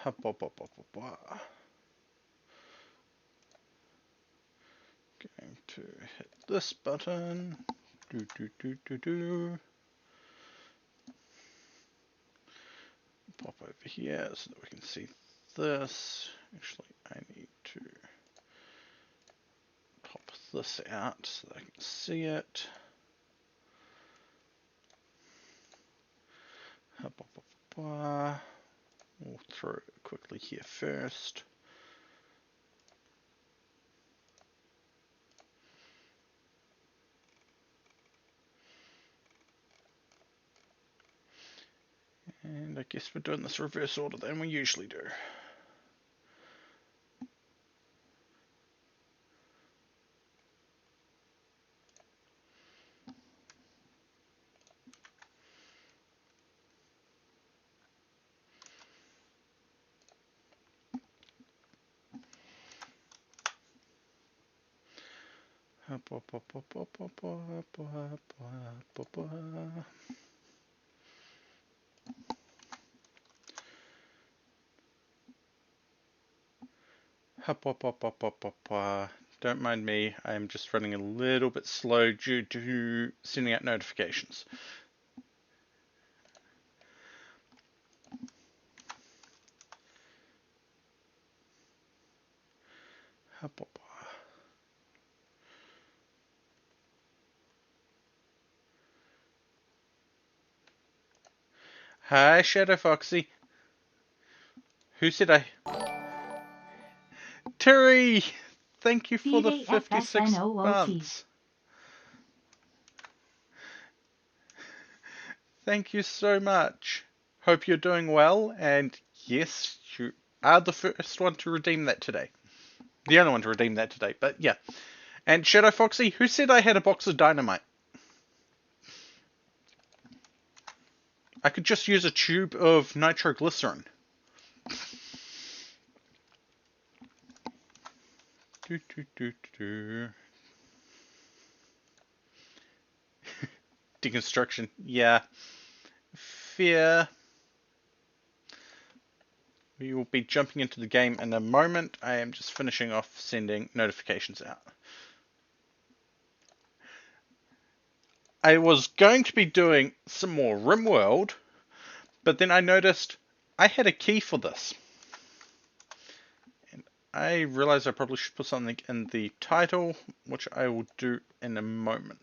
Hop, hop, hop, hop, hop, hop. Going to hit this button. Do, do, do, do, do. Pop over here so that we can see this. Actually, I need to pop this out so that I can see it. We'll throw it quickly here first. And I guess we're doing this reverse order than we usually do. Don't mind me, I'm just running a little bit slow due to sending out notifications. Hi, Shadow Foxy. Who said I? Terry! Thank you for the 56 months. Thank you so much. Hope you're doing well, and yes, you are the first one to redeem that today. The only one to redeem that today, but yeah. And Shadow Foxy, who said I had a box of dynamite? I could just use a tube of nitroglycerin. Deconstruction, yeah. Fear. We will be jumping into the game in a moment. I am just finishing off sending notifications out. I was going to be doing some more RimWorld, but then I noticed I had a key for this. And I realized I probably should put something in the title, which I will do in a moment.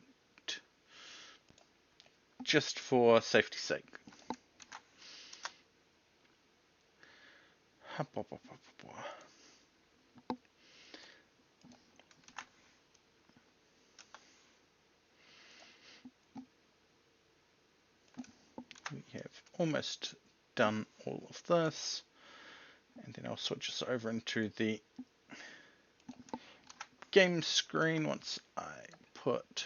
Just for safety's sake. We have almost done all of this, and then I'll switch us over into the game screen once I put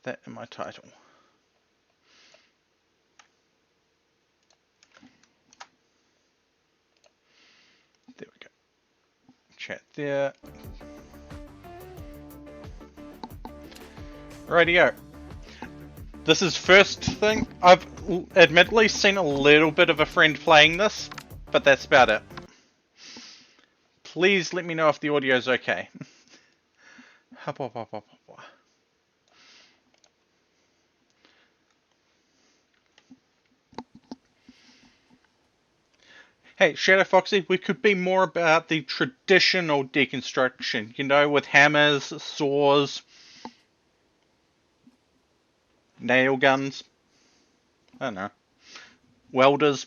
that in my title. There we go. Chat there. Rightio. This is first thing. I've admittedly seen a little bit of a friend playing this, but that's about it. Please let me know if the audio is okay. Hey, Shadow Foxy, we could be more about the traditional deconstruction, you know, with hammers, saws, nail guns. I don't know. Welders.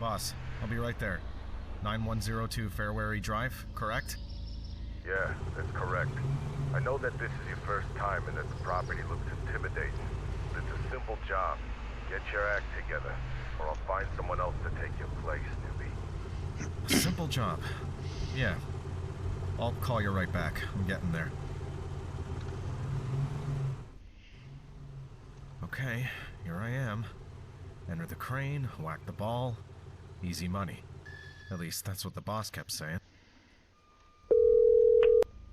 Boss, I'll be right there. 9102 Fairwary Drive, correct? Yeah, that's correct. I know that this is your first time and that the property looks intimidating. But it's a simple job. Get your act together, or I'll find someone else to take your place, newbie. A simple job. Yeah. I'll call you right back. I'm getting there. Okay, here I am. Enter the crane, whack the ball. Easy money. At least that's what the boss kept saying.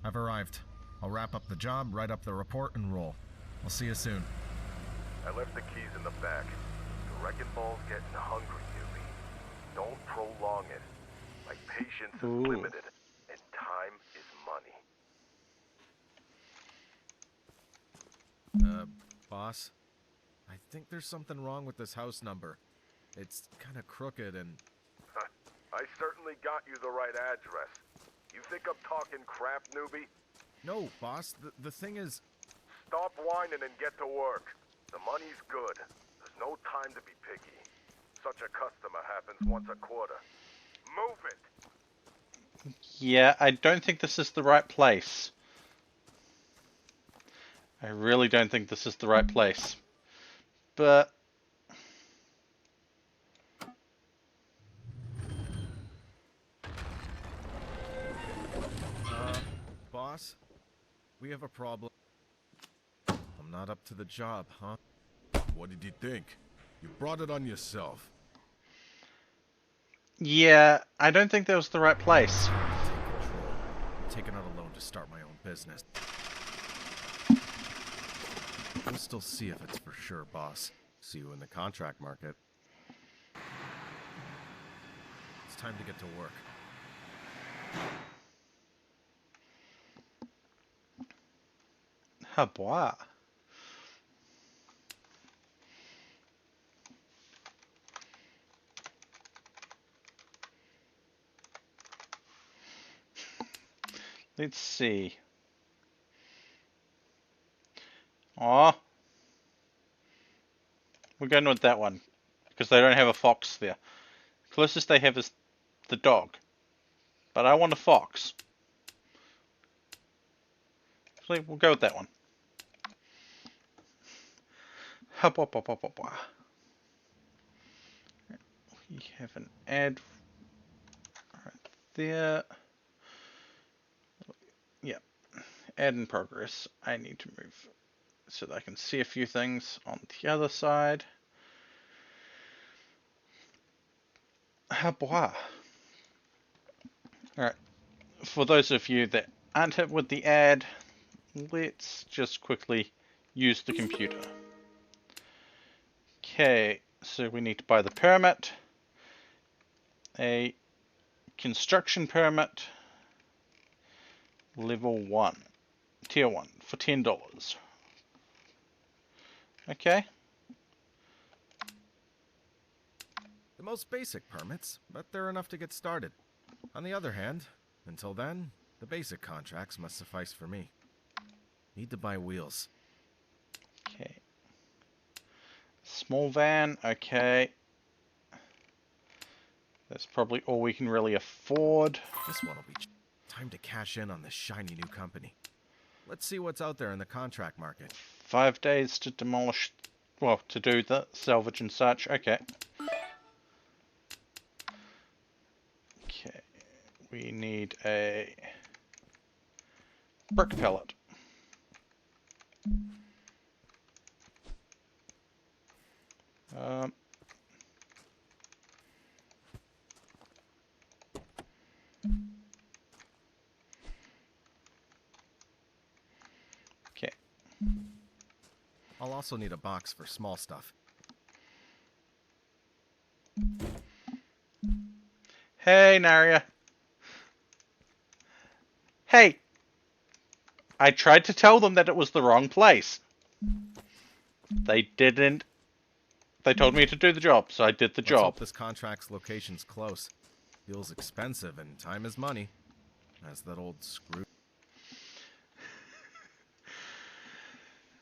I've arrived. I'll wrap up the job, write up the report, and roll. I'll see you soon. I left the keys in the back. The wrecking ball's getting hungry, newbie. Don't prolong it. My patience is Ooh. limited, and time is money. Boss? I think there's something wrong with this house number. It's kind of crooked and... I certainly got you the right address. You think I'm talking crap, newbie? No, boss. The thing is... Stop whining and get to work. The money's good. There's no time to be picky. Such a customer happens once a quarter. Move it! Yeah, I don't think this is the right place. I really don't think this is the right place. But... Boss? We have a problem. I'm not up to the job, huh? What did you think? You brought it on yourself. Yeah, I don't think that was the right place. Take control. I'm taking out a loan to start my own business. We'll still see if it's for sure, boss. See you in the contract market. It's time to get to work. Ah, boy. Let's see. Aw. We're going with that one. Because they don't have a fox there. Closest they have is the dog. But I want a fox. So we'll go with that one. Hop, hop, hop, hop, hop, hop. We have an ad right there. Yep. Ad in progress. I need to move so that I can see a few things on the other side. Ah, boy. Alright. For those of you that aren't hit with the ad, let's just quickly use the computer. Okay, so we need to buy the permit, a construction permit, level 1, tier 1, for $10. Okay. The most basic permits, but they're enough to get started. On the other hand, until then, the basic contracts must suffice for me. Need to buy wheels. Okay. Small van, okay. That's probably all we can really afford. This one'll be time to cash in on this shiny new company. Let's see what's out there in the contract market. 5 days to demolish, well, to do the salvage and such. Okay. Okay. We need a brick pellet. Okay. I'll also need a box for small stuff. Hey, Narya. Hey! I tried to tell them that it was the wrong place. They didn't. They told me to do the job, so I did the Let's hope job. this contract's location's close. Feels expensive, and time is money. As that old screw.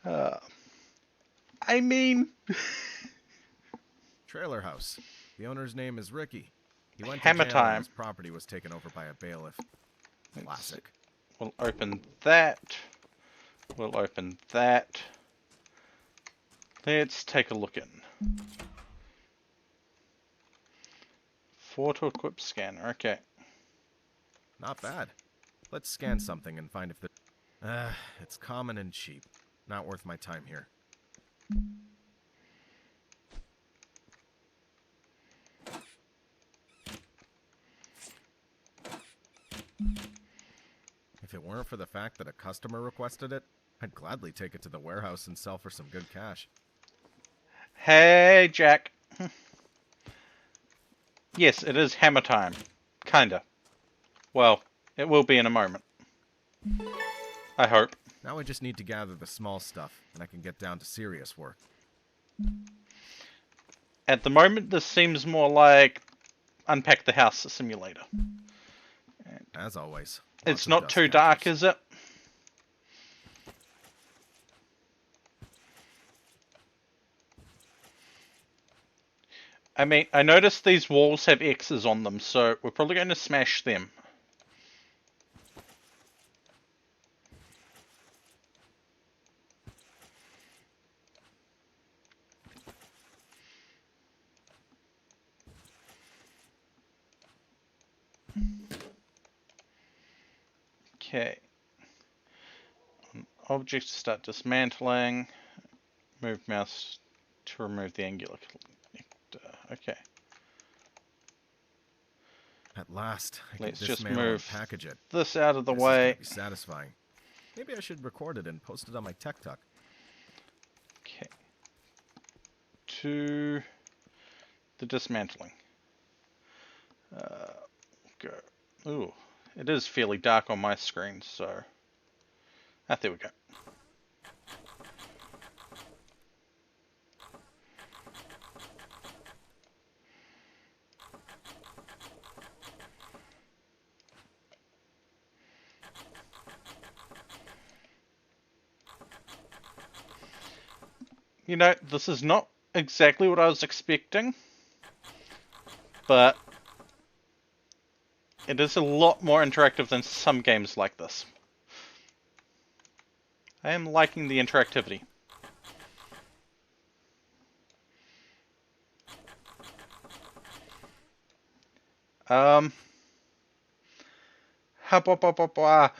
I mean... Trailer house. The owner's name is Ricky. He went Hammer to jail when time. his property was taken over by a bailiff. Classic. We'll open that. We'll open that. Let's take a look in. 4 to equip scanner, okay. Not bad. Let's scan something and find if the... it's common and cheap. Not worth my time here. If it weren't for the fact that a customer requested it, I'd gladly take it to the warehouse and sell for some good cash. Hey, Jack. Yes, it is hammer time. Kinda. Well, it will be in a moment. I hope. Now I just need to gather the small stuff, and I can get down to serious work. At the moment, this seems more like Unpack the House Simulator. As always. It's not too dark, is it? I mean, I noticed these walls have X's on them, so we're probably going to smash them. Okay. Object to start dismantling. Move mouse to remove the angular connector. Okay. At last, I Let's can just dismantle and move package it. this out of the This way. is gonna be satisfying. Maybe I should record it and post it on my Tech Talk. Okay. To the dismantling. Go. Ooh, it is fairly dark on my screen, so. Ah, there we go. You know, this is not exactly what I was expecting, but it is a lot more interactive than some games like this. I am liking the interactivity. Ha ba ba ba ba.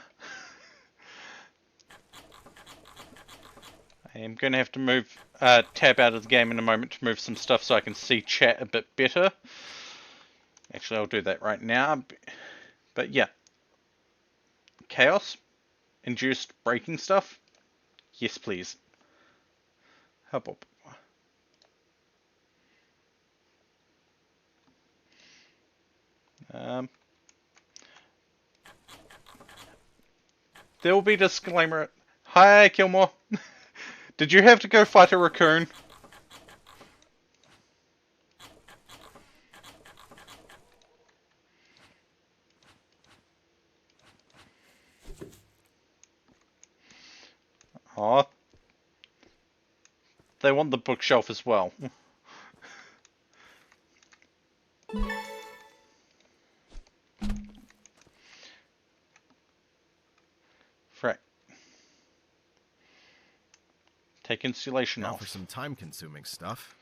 I am going to have to move tab out of the game in a moment to move some stuff so I can see chat a bit better. Actually, I'll do that right now. But yeah. Chaos? Induced breaking stuff? Yes, please. Hop up. There will be disclaimer. Hi, Kilmore. Did you have to go fight a raccoon? Aw. They want the bookshelf as well. Frick. Take insulation Now off. for some time-consuming stuff,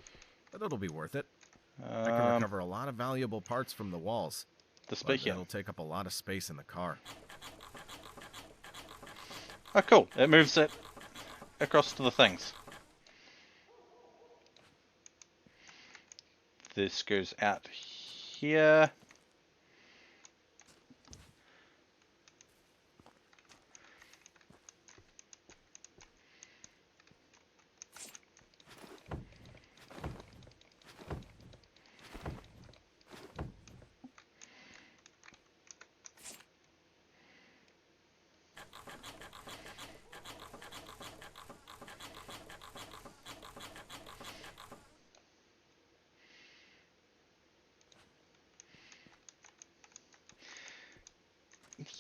but it'll be worth it. I can recover a lot of valuable parts from the walls, This but bit here. it'll take up a lot of space in the car. Oh, cool. It moves it across to the things. This goes out here.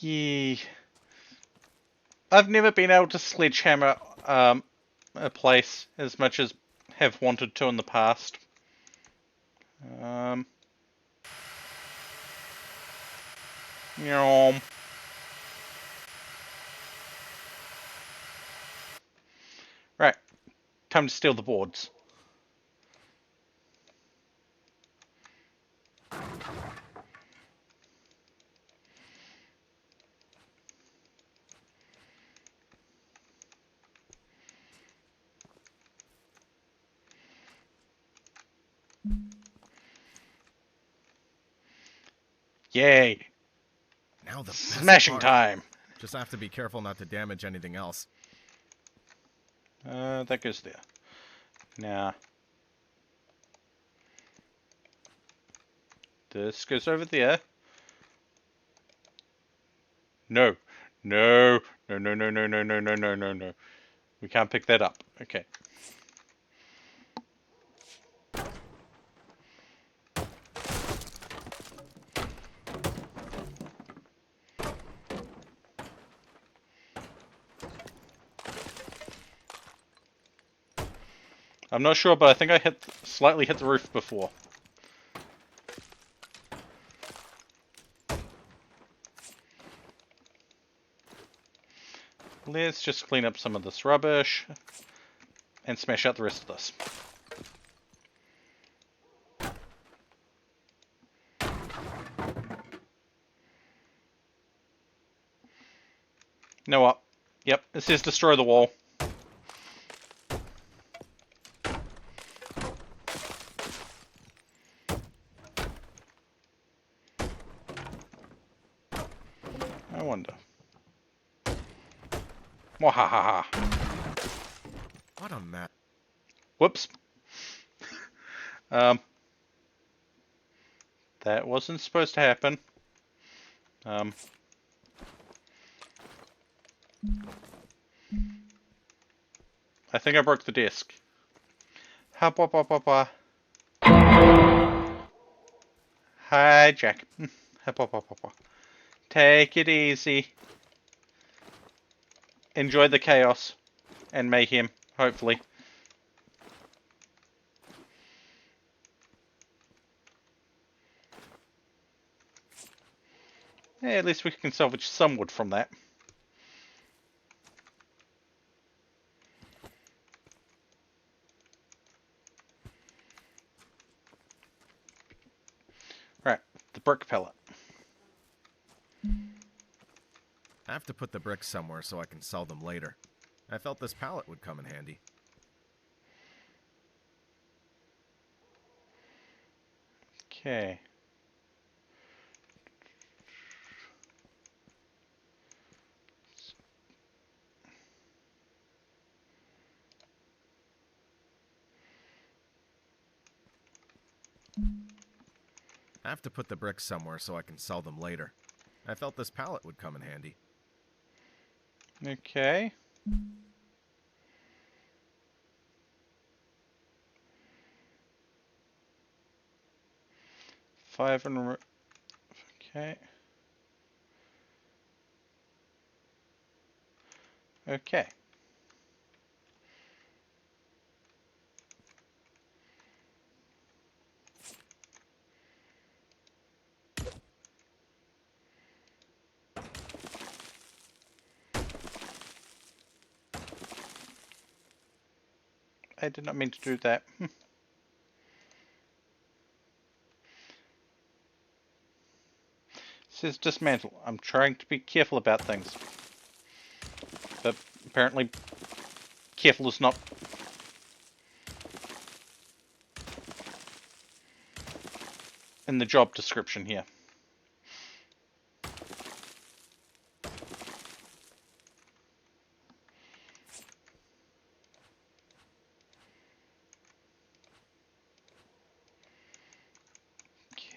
Yeah. I've never been able to sledgehammer a place as much as have wanted to in the past. Yum. Right. Time to steal the boards. Yay. Now the best Smashing part. time. Just have to be careful not to damage anything else. That goes there. Now, this goes over there. No. No. No, no, no, no, no, no, no, no, no, no. We can't pick that up. Okay. I'm not sure, but I think I slightly hit the roof before. Let's just clean up some of this rubbish and smash out the rest of this. You know what? Yep, it says destroy the wall. I wonder. Wahahaha. What a mess. Whoops. That wasn't supposed to happen. I think I broke the disc. Hop, hop, hop, hop, hop. Hi, Jack. Hop, hop, hop, hop, hop. Take it easy. Enjoy the chaos and mayhem, hopefully. Yeah, at least we can salvage some wood from that. Right, the brick pellet. I have to put the bricks somewhere so I can sell them later. I felt this pallet would come in handy. Okay. I have to put the bricks somewhere so I can sell them later. I felt this pallet would come in handy. Okay. Five and okay. Okay. I did not mean to do that. Says dismantle. I'm trying to be careful about things. But apparently careful is not in the job description here.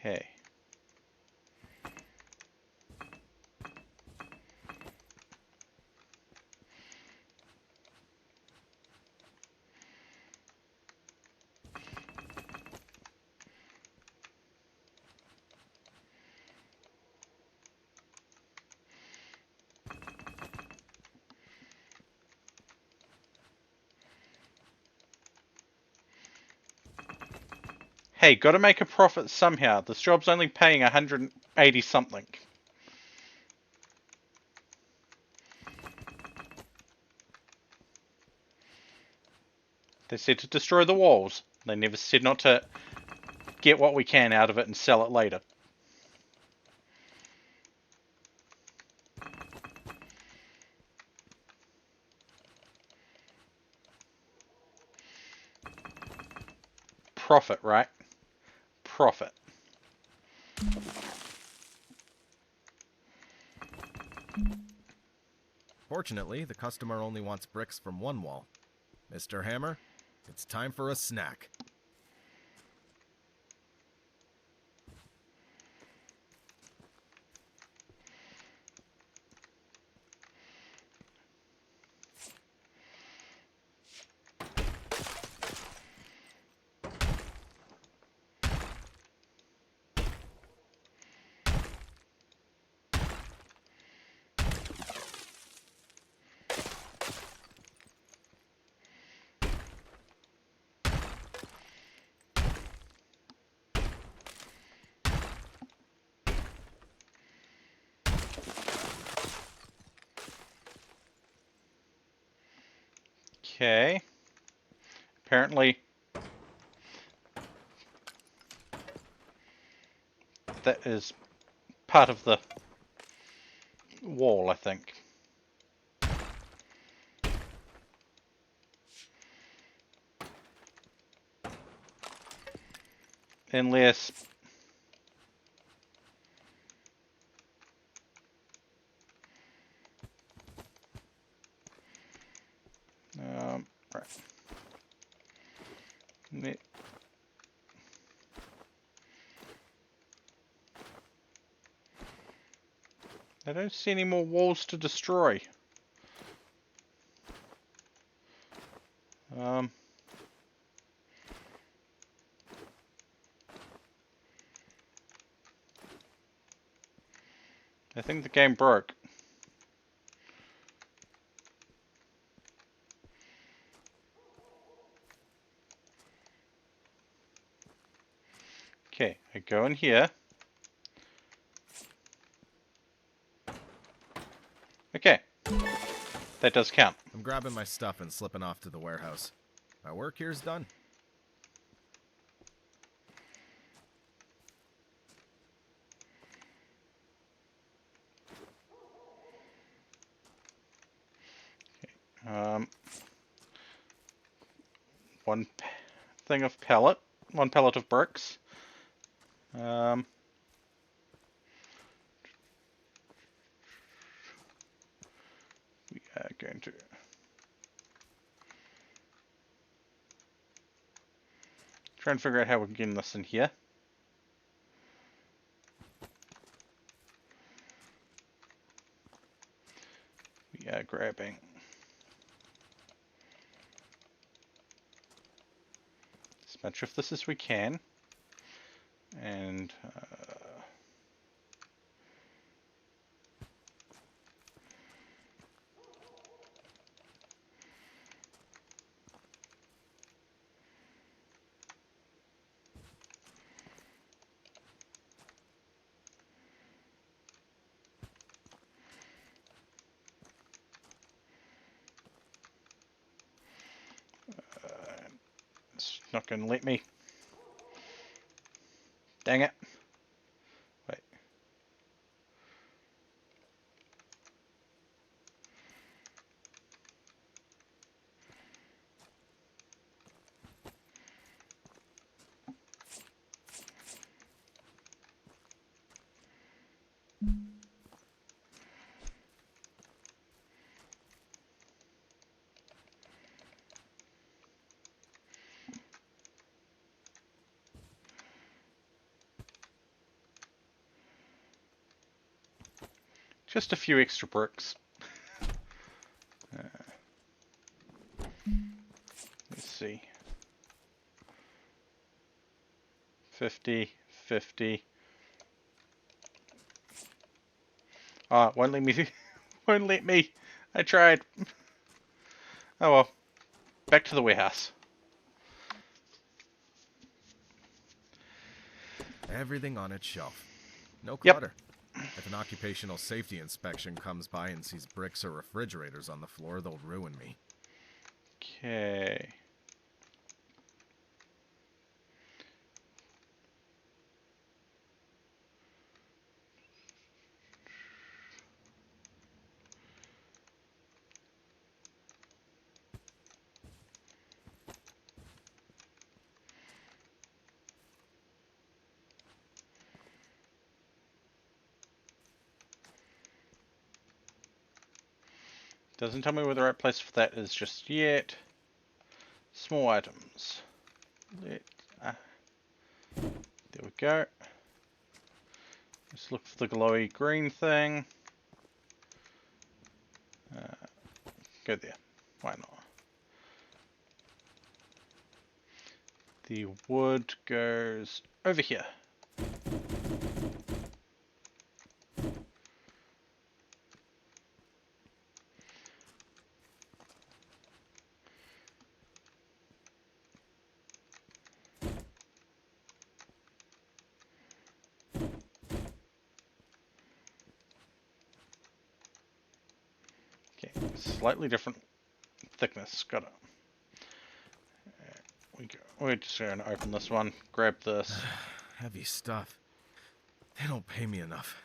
Okay. Hey, gotta make a profit somehow. This job's only paying 180 something. They said to destroy the walls. They never said not to get what we can out of it and sell it later. Profit, right? Profit. Fortunately, the customer only wants bricks from one wall. Mr. Hammer, it's time for a snack. Okay. Apparently, that is part of the wall, I think. Unless... right. I don't see any more walls to destroy. I think the game broke. Okay, I go in here. Okay, that does count. I'm grabbing my stuff and slipping off to the warehouse. My work here's done. One thing of pellet, one pellet of bricks. We are going to try and figure out how we can get this in here. We are grabbing as much of this as we can, and it's not going to let me. Dang it. Wait. Just a few extra bricks. Let's see. 50, 50. Ah, won't let me. Won't let me. I tried. Oh well. Back to the warehouse. Everything on its shelf. No Yep. clutter. If an occupational safety inspection comes by and sees bricks or refrigerators on the floor, they'll ruin me. Okay. Doesn't tell me where the right place for that is just yet. Small items. There we go. Let's look for the glowy green thing. Go there. Why not? The wood goes over here. Okay, slightly different thickness. Got it. We're just going to open this one, grab this. Heavy stuff. They don't pay me enough.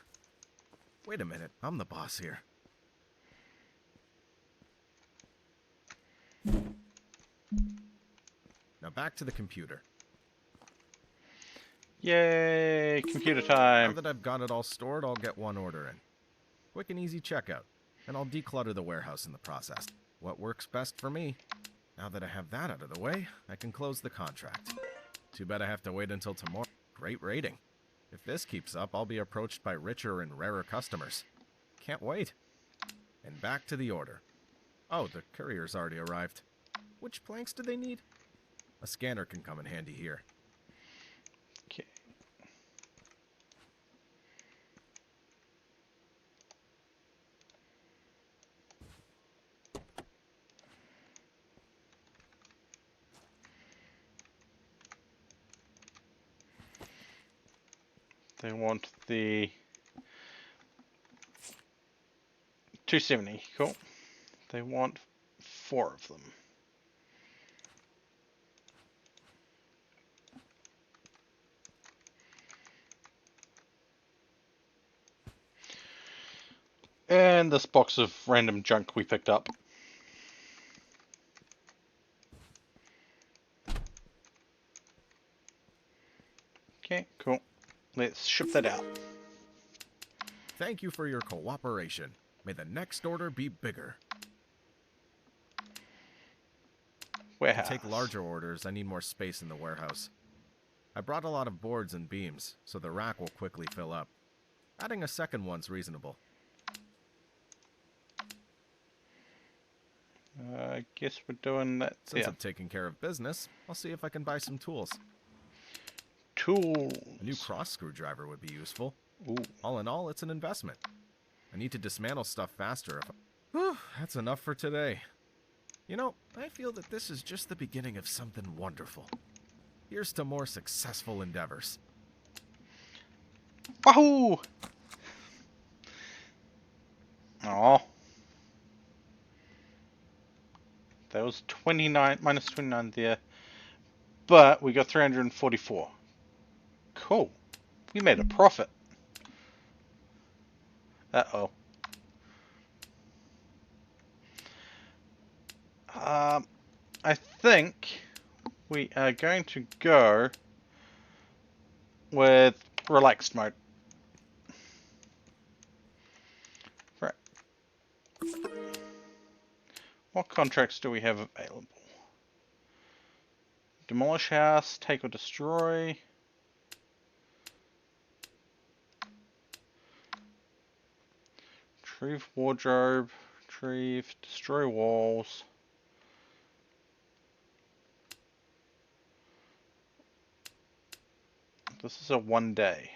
Wait a minute, I'm the boss here. Now back to the computer. Yay, computer Now time. that I've got it all stored, I'll get one order in. Quick and easy checkout, and I'll declutter the warehouse in the process. What works best for me? Now that I have that out of the way, I can close the contract. Too bad I have to wait until tomorrow. Great rating. If this keeps up, I'll be approached by richer and rarer customers. Can't wait. And back to the order. Oh, the courier's already arrived. Which planks do they need? A scanner can come in handy here. Okay. They want the 270, cool. They want 4 of them. And this box of random junk we picked up. Okay, cool. Let's ship that out. Thank you for your cooperation. May the next order be bigger. Warehouse. To take larger orders, I need more space in the warehouse. I brought a lot of boards and beams, so the rack will quickly fill up. Adding a second one's reasonable. I guess we're doing that. Since I'm taking care of business, I'll see if I can buy some tools. Tools. A new cross screwdriver would be useful. Ooh. All in all, it's an investment. I need to dismantle stuff faster. Whew, that's enough for today. You know, I feel that this is just the beginning of something wonderful. Here's to more successful endeavors. Wahoo! Oh. That was 29, minus 29 there. But we got 344. Cool. We made a profit. Uh-oh. I think we are going to go with relaxed mode. Right. What contracts do we have available? Demolish house, take or destroy. Retrieve wardrobe, retrieve, destroy walls. This is a 1 day.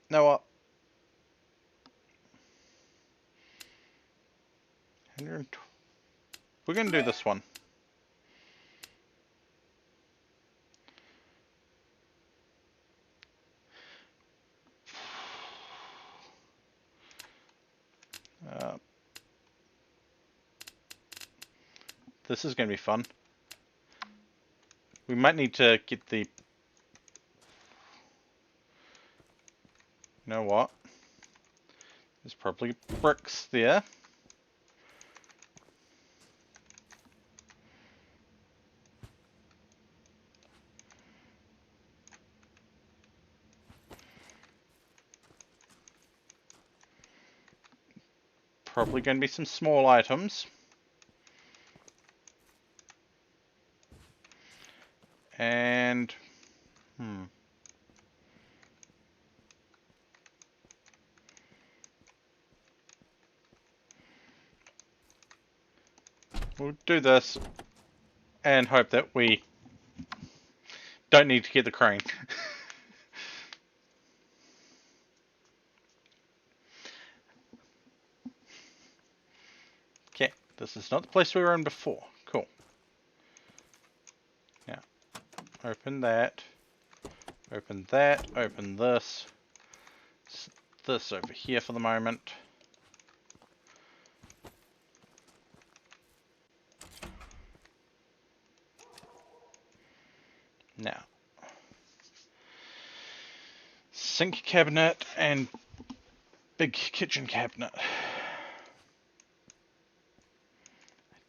Know what? 100. We're gonna do this one. This is going to be fun. We might need to get the... You know what? There's probably bricks there. probably going to be some small items. And... We'll do this and hope that we don't need to get the crane. Okay, this is not the place we were in before. Cool. Now, open that. Open that. Open this. This over here for the moment. Now, sink cabinet and big kitchen cabinet. I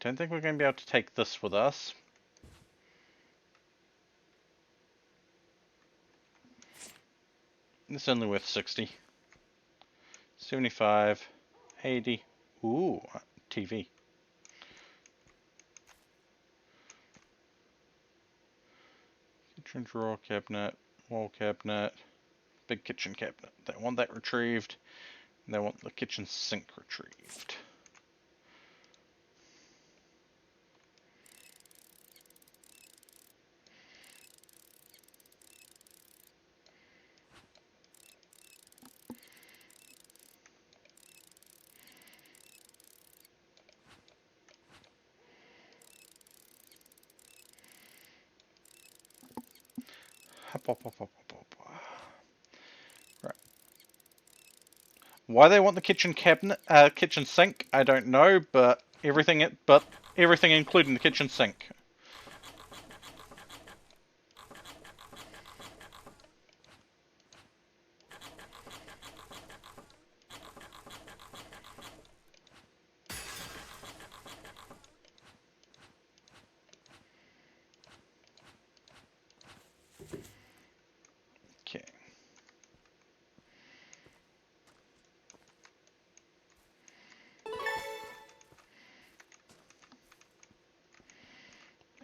don't think we're going to be able to take this with us. It's only worth 60. 75. 80. Ooh, TV. Kitchen drawer cabinet, wall cabinet, big kitchen cabinet. They want that retrieved. And they want the kitchen sink retrieved. Right. Why they want the kitchen cabinet, kitchen sink, I don't know, but everything including the kitchen sink. Okay.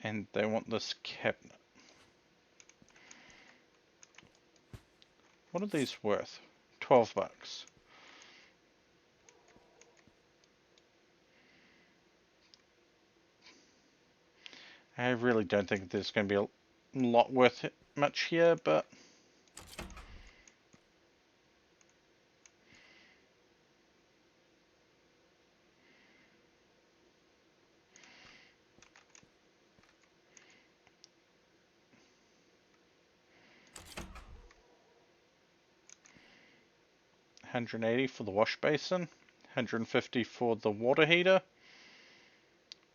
And they want this cabinet. What are these worth? 12 bucks. I really don't think there's going to be a lot worth it much here, but... $180 for the wash basin, $150 for the water heater.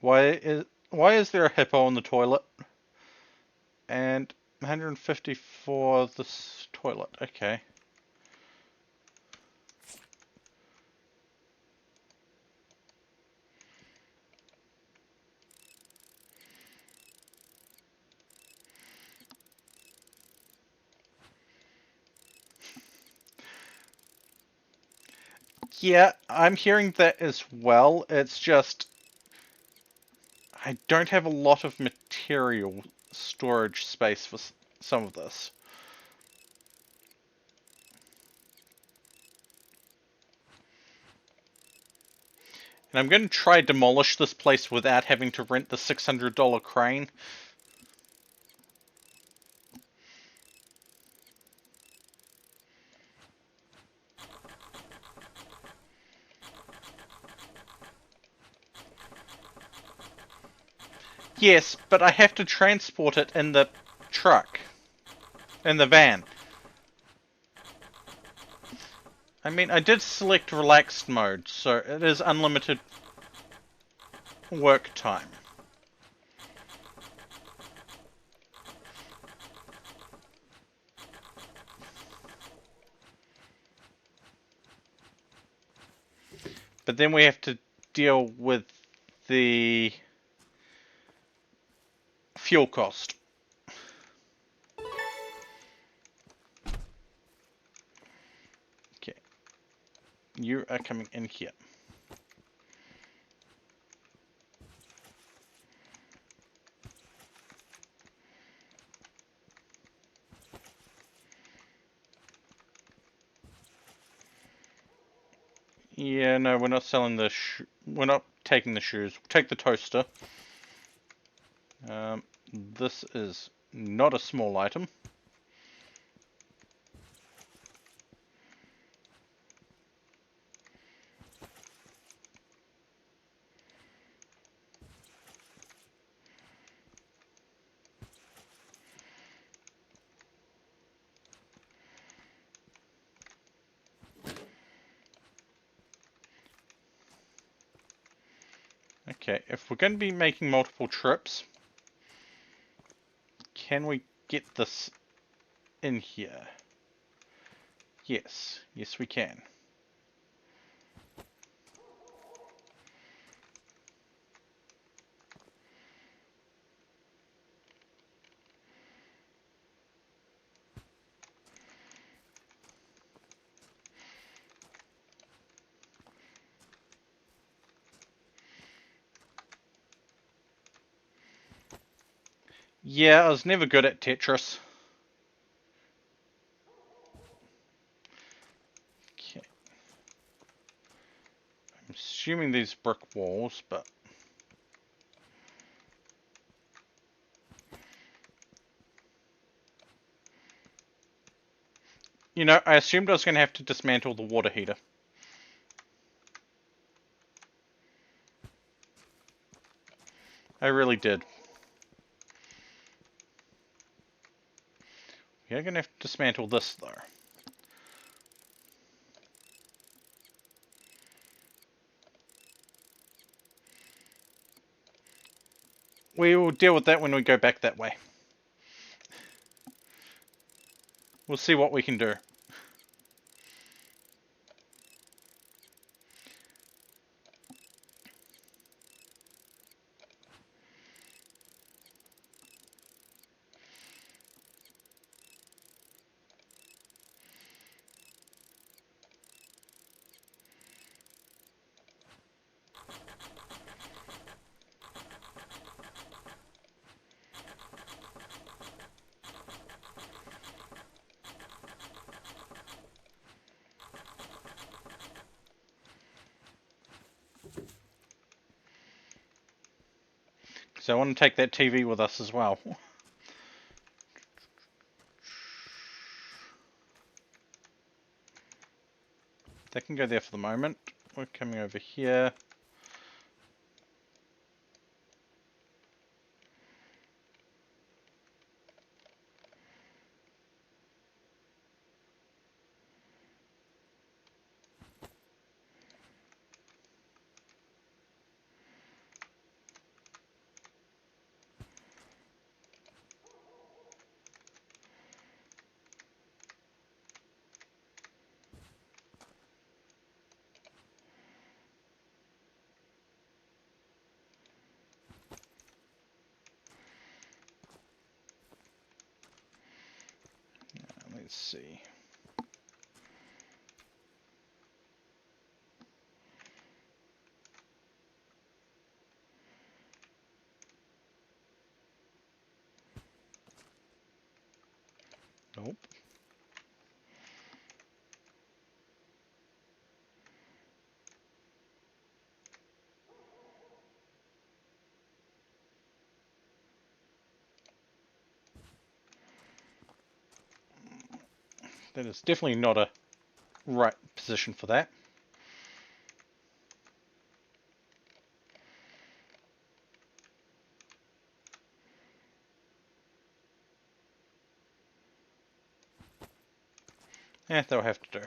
Why is there a hippo on the toilet? And $150 for this toilet. Okay. Yeah, I'm hearing that as well. It's just I don't have a lot of material storage space for some of this. And I'm going to try demolish this place without having to rent the $600 crane. Yes, but I have to transport it in the truck. In the van. I mean, I did select relaxed mode, so it is unlimited work time. But then we have to deal with the fuel cost. Okay. You are coming in here. Yeah, no, we're not selling the we're not taking the shoes. We'll take the toaster. This is not a small item. Okay, if we're going to be making multiple trips, can we get this in here? Yes, yes we can. Yeah, I was never good at Tetris. Okay. I'm assuming these brick walls, but... You know, I assumed I was going to have to dismantle the water heater. I really did. We are going to have to dismantle this, though. We will deal with that when we go back that way. We'll see what we can do. So I want to take that TV with us as well. That can go there for the moment. We're coming over here. Let's see. Nope. That is definitely not a right position for that. That'll have to do.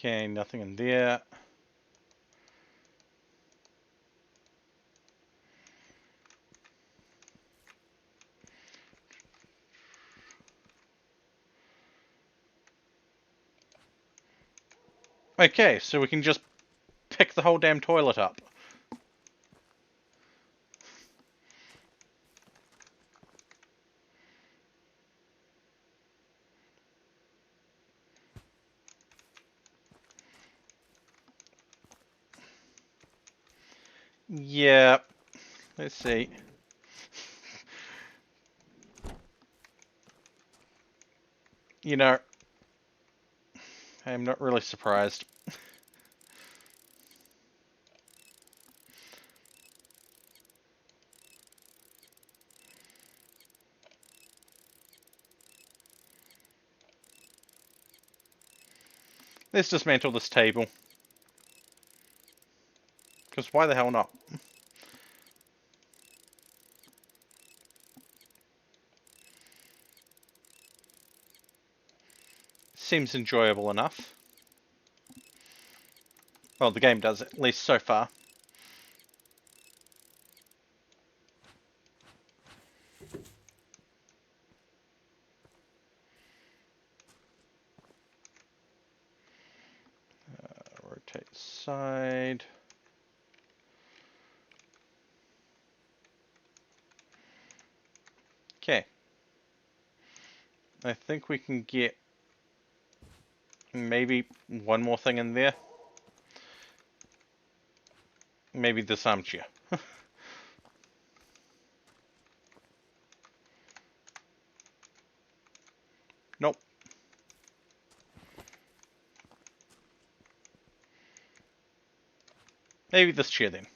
Okay, nothing in there. Okay, so we can just pick the whole damn toilet up. Yeah. Let's see. You know, I'm not really surprised. Let's dismantle this table. Because why the hell not? Seems enjoyable enough. Well, the game does, at least so far. Rotate side. Okay. I think we can get maybe one more thing in there. Maybe this armchair. Nope. Maybe this chair then.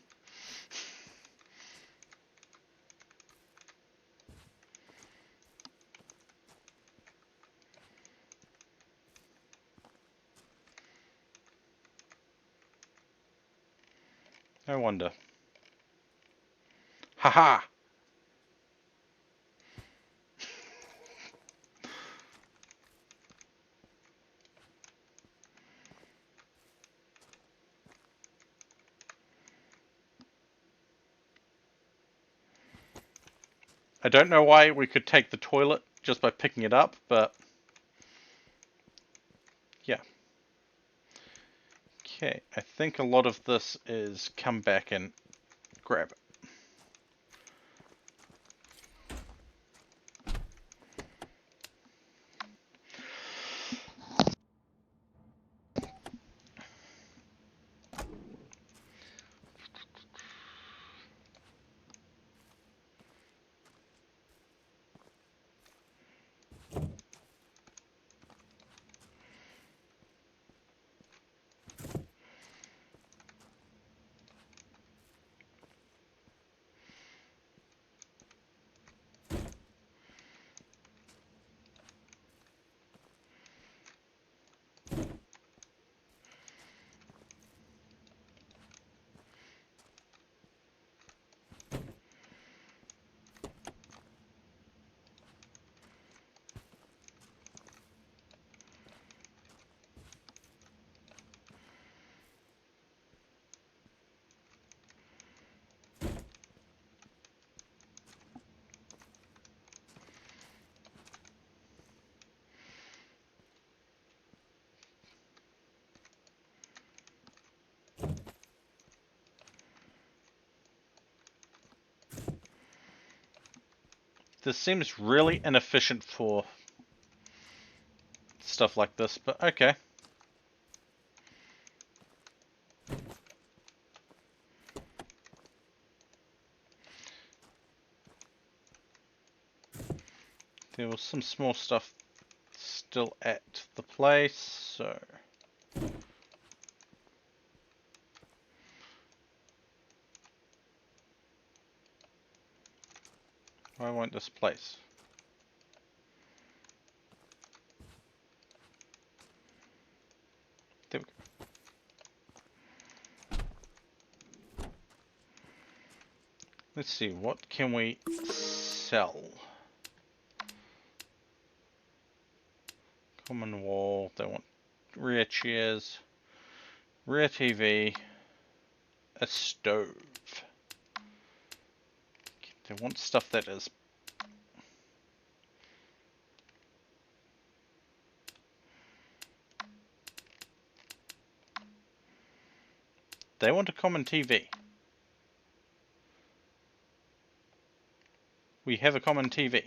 I wonder. Haha! I don't know why we could take the toilet just by picking it up, but yeah. Okay, I think a lot of this is come back and grab it. This seems really inefficient for stuff like this, but okay. There was some small stuff still at the place, so... Why won't this place? There we go. Let's see, what can we sell? Common wall, they want rear chairs, rear TV, a stove. They want stuff that is... They want a common TV. We have a common TV.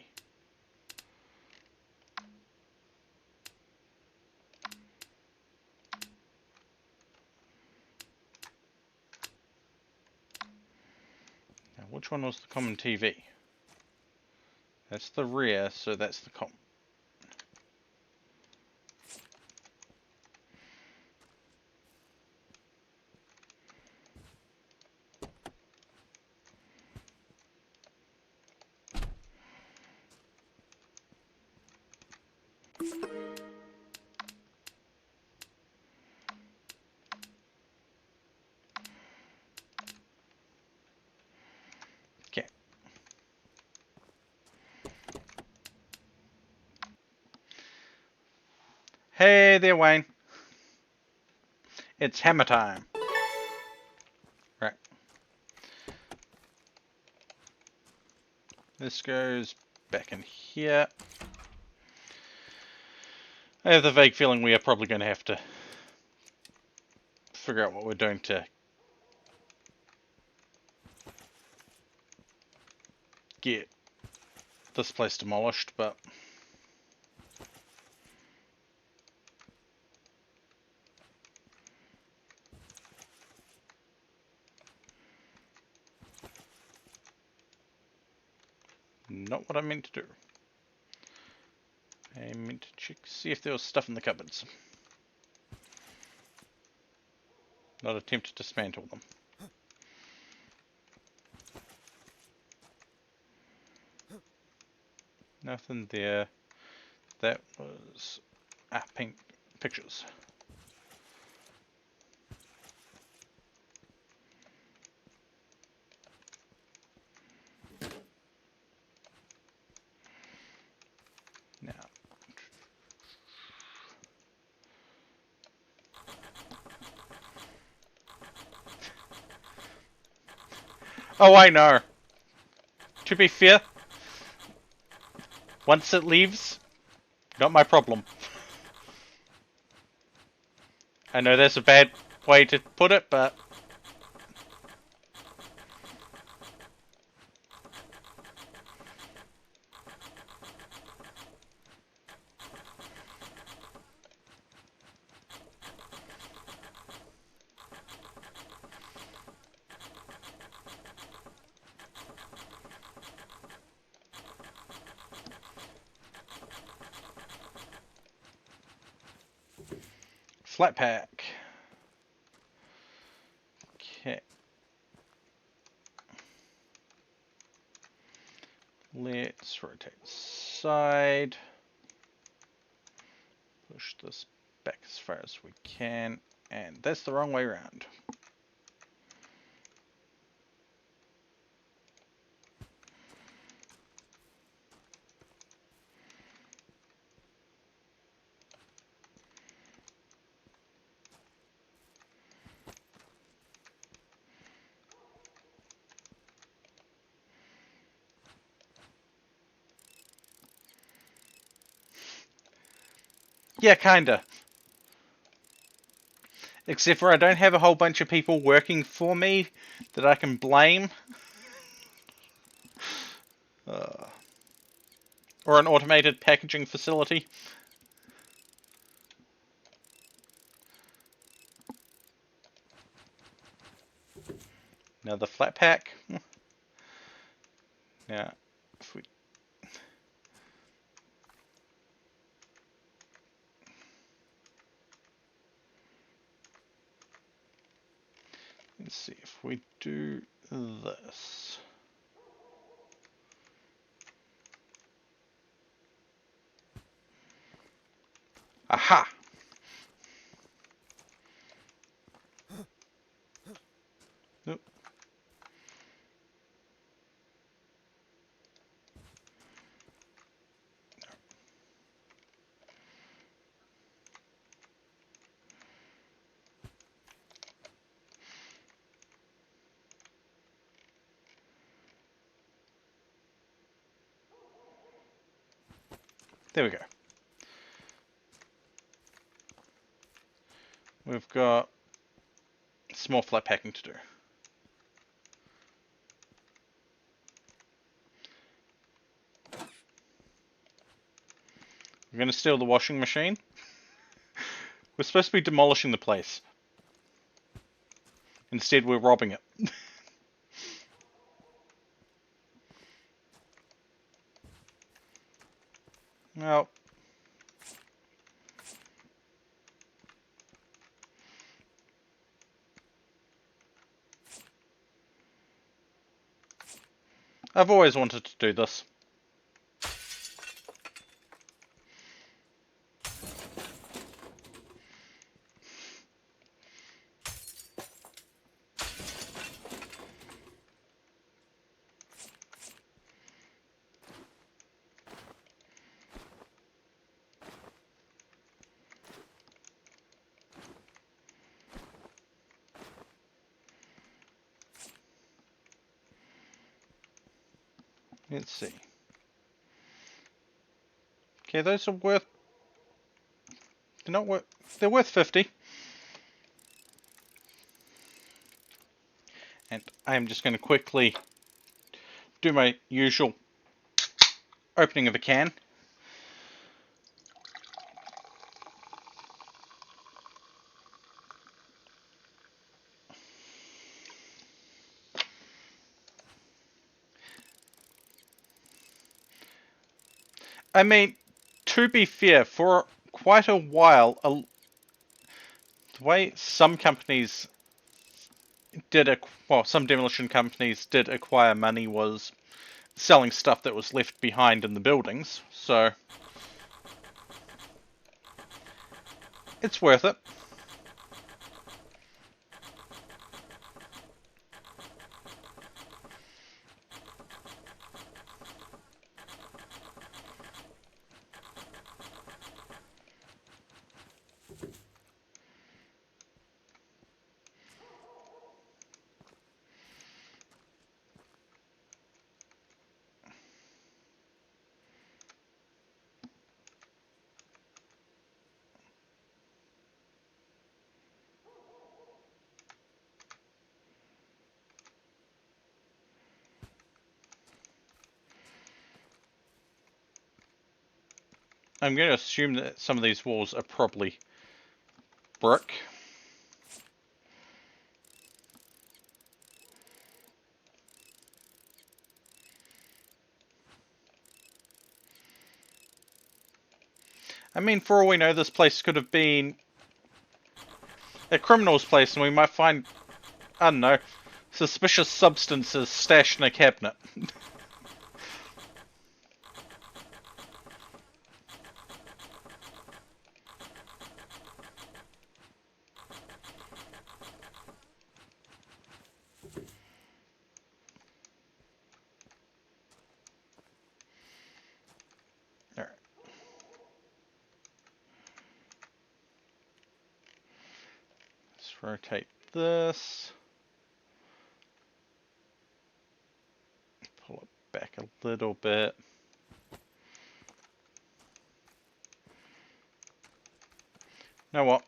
Which one was the common TV? That's the rear, so that's the common. Okay. Hey there, Wayne. It's hammer time. Right. This goes back in here. I have the vague feeling we are probably going to have to figure out what we're doing to get this place demolished, but not what I meant to do. I meant to check, see if there was stuff in the cupboards. Not attempt to dismantle them. Nothing there. That was pink pictures. Now, oh, I know. To be fair, once it leaves, not my problem. I know that's a bad way to put it, but flat pack. Okay. Let's rotate side. Push this back as far as we can. And that's the wrong way around. Yeah, kinda. Except for I don't have a whole bunch of people working for me that I can blame. Or an automated packaging facility. Now the flat pack. Now, if we... Let's see if we do this. Aha! Nope. There we go. We've got some more flat packing to do. We're going to steal the washing machine. We're supposed to be demolishing the place. Instead, we're robbing it. Well, I've always wanted to do this. Let's see. Okay, those are worth... They're not worth... They're worth 50. And I'm just going to quickly do my usual opening of a can. I mean, to be fair, for quite a while, the way some companies some demolition companies did acquire money was selling stuff that was left behind in the buildings, so it's worth it. I'm going to assume that some of these walls are probably brick. I mean, for all we know, this place could have been a criminal's place, and we might find, I don't know, suspicious substances stashed in a cabinet. Alright. Let's rotate this. Pull it back a little bit. Know what?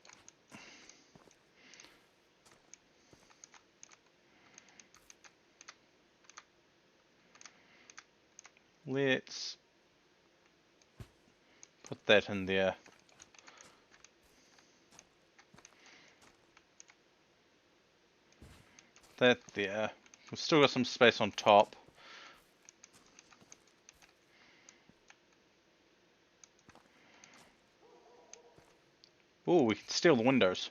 Let's put that in there. That there. We've still got some space on top. Ooh, we can steal the windows.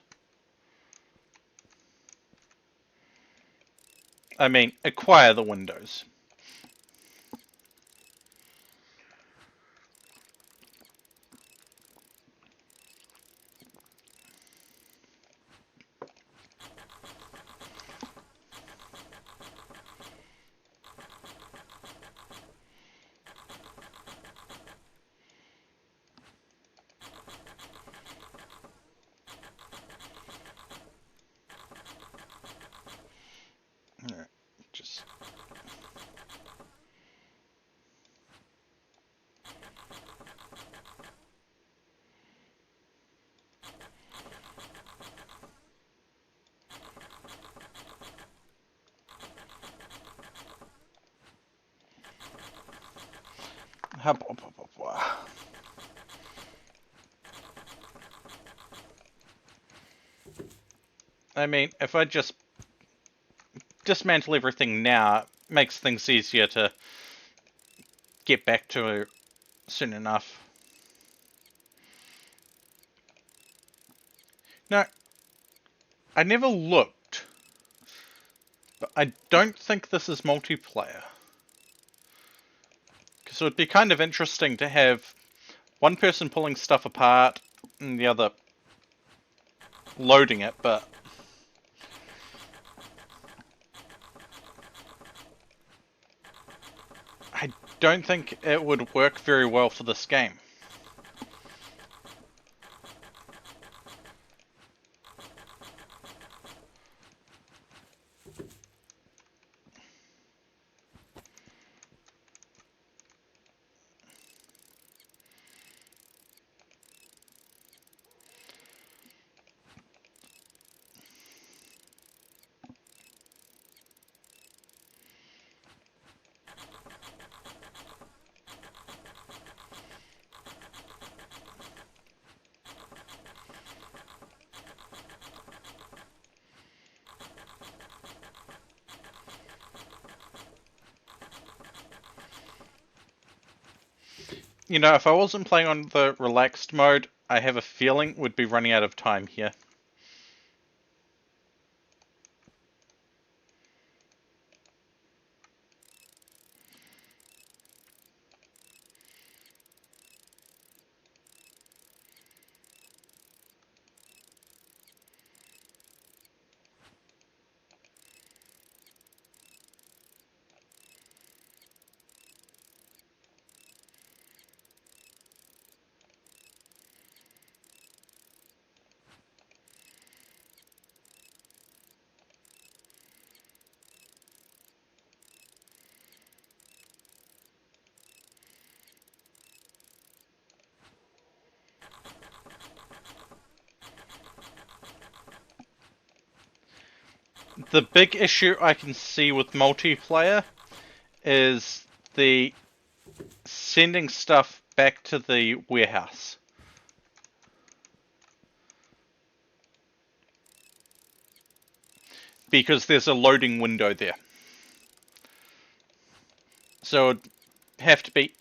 I mean, acquire the windows. Alright, just... I mean, if I just dismantle everything now, it makes things easier to get back to soon enough. Now, I never looked, but I don't think this is multiplayer. Because it would be kind of interesting to have one person pulling stuff apart and the other loading it, but I don't think it would work very well for this game. You know, if I wasn't playing on the relaxed mode, I have a feeling we'd be running out of time here. The big issue I can see with multiplayer is the sending stuff back to the warehouse. Because there's a loading window there. So it'd have to be,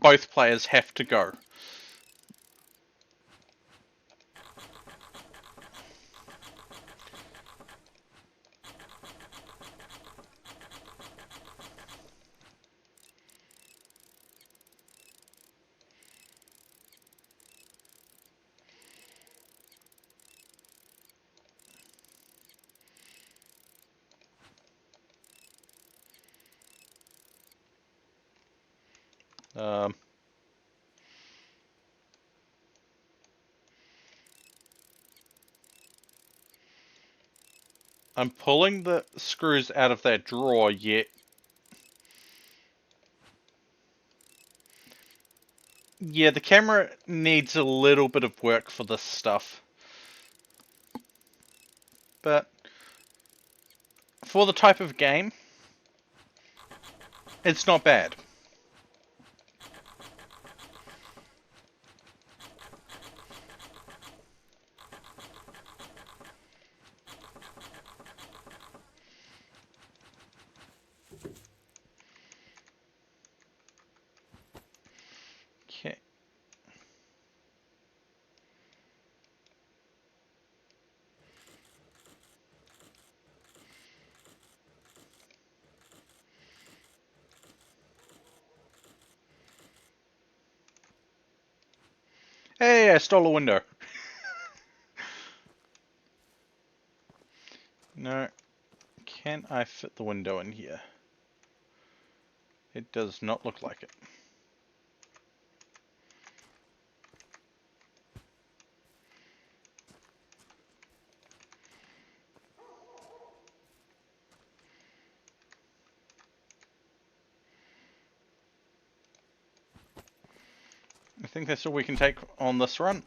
both players have to go. I'm pulling the screws out of that drawer, yet yeah, the camera needs a little bit of work for this stuff. But for the type of game, it's not bad. Okay. Hey, I stole a window. No. Can I fit the window in here? It does not look like it. I think that's all we can take on this run.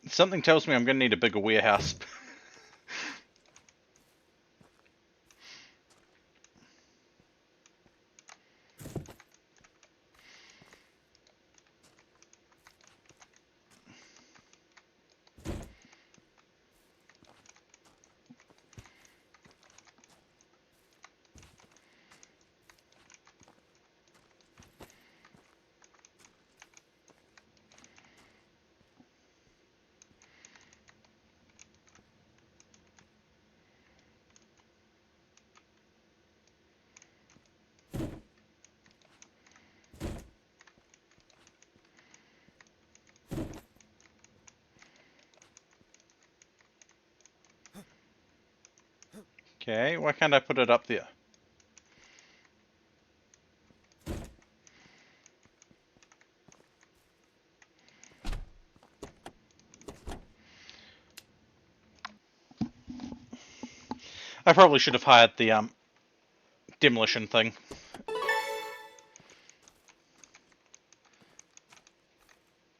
Something tells me I'm going to need a bigger warehouse. Okay, why can't I put it up there? I probably should have hired the demolition thing.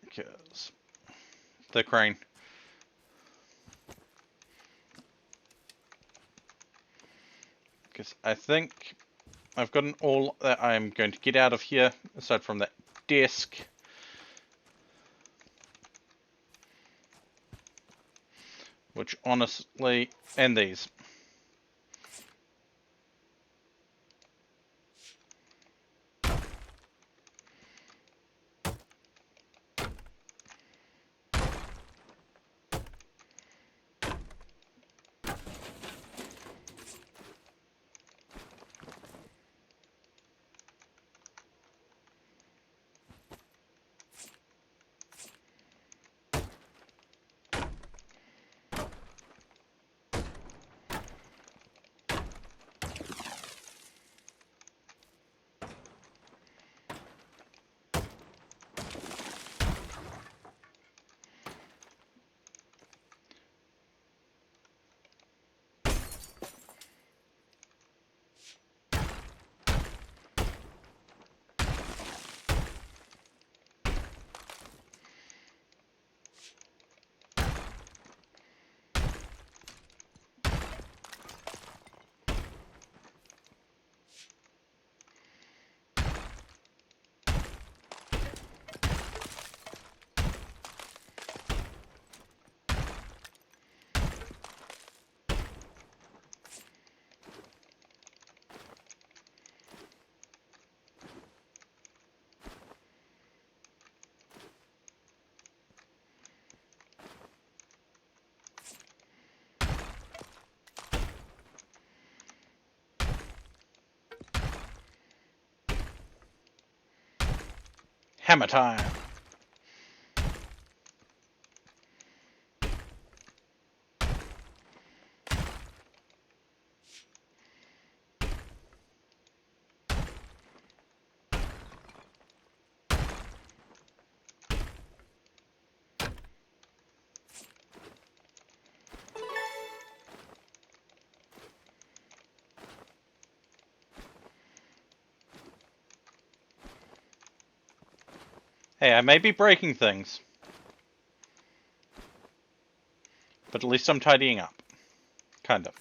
Because the crane. Because I think I've gotten all that I'm going to get out of here, aside from that desk. Which honestly, and these. Hammer time! Hey, I may be breaking things, but at least I'm tidying up. Kind of.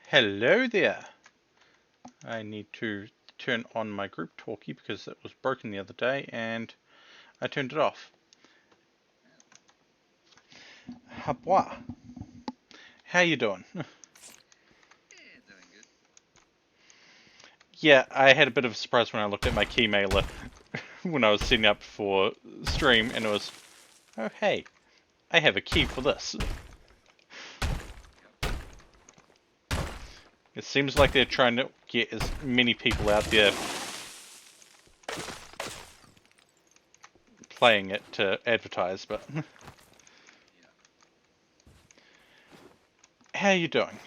Hello there! I need to turn on my group talkie because it was broken the other day and I turned it off. Habois. How you doing? Doing good. Yeah, I had a bit of a surprise when I looked at my key mailer when I was setting up for stream and it was, oh hey, I have a key for this. It seems like they're trying to get as many people out there playing it to advertise, but Yeah. how you doing?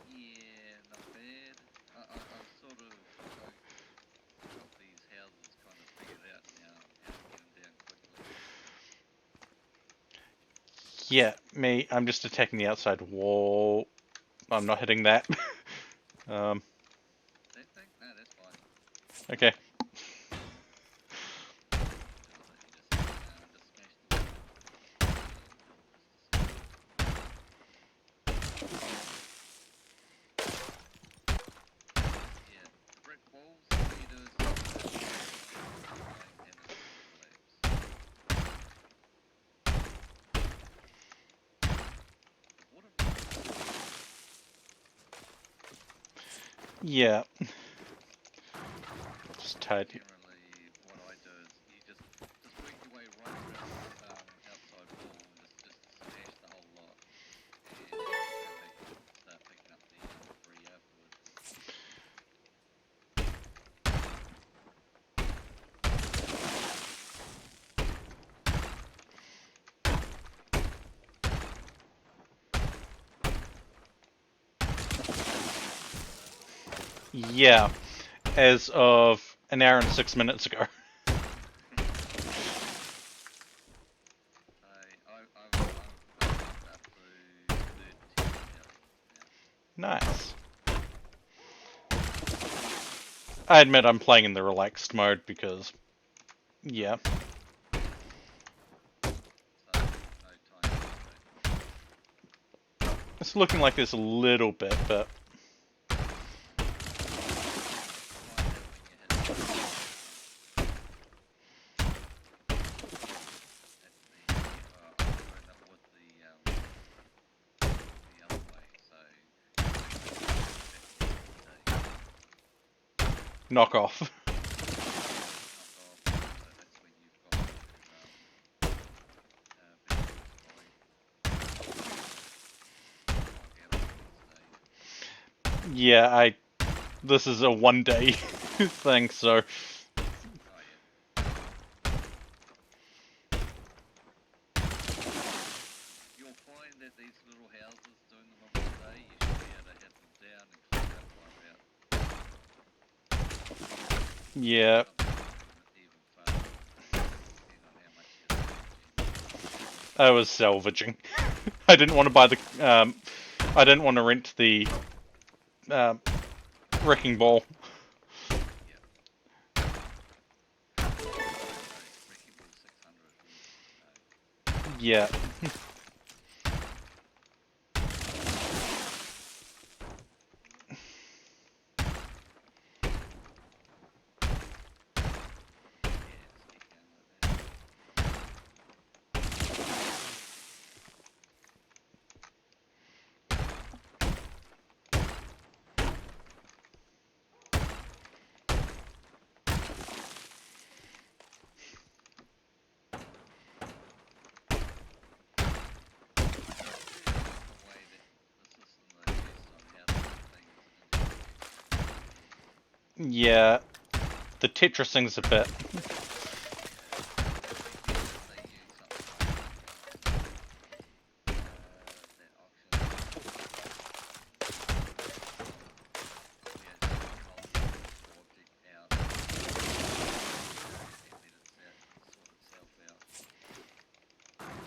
Yeah, not bad. I've sort of got these houses kind of figured out now, how to get them down quickly. Yeah, me, I'm just attacking the outside wall. I'm not hitting that. That thing? No, that's fine. Okay. Let me just smash the wall. Yeah, brick walls need to Yeah. tired. Generally, what I do is you just work your way right around the outside wall and just smash the whole lot, and you can go back and start picking up the debris afterwards. Yeah, as of an hour and 6 minutes ago. I've up to 13,000 now. Nice. I admit I'm playing in the relaxed mode because, yeah. So no time. It's looking like there's a little bit, but knock off. Yeah, this is a 1 day thing, so You'll find that these little houses doing them in 1 day, you should be able to hit them down and clear out one route. yeah. Even faster, depending on how much you're salvaging. I was salvaging. I didn't want to buy the I didn't want to rent the wrecking ball. Wrecking Ball 600. Yeah. Yeah. The Tetris thing's a bit.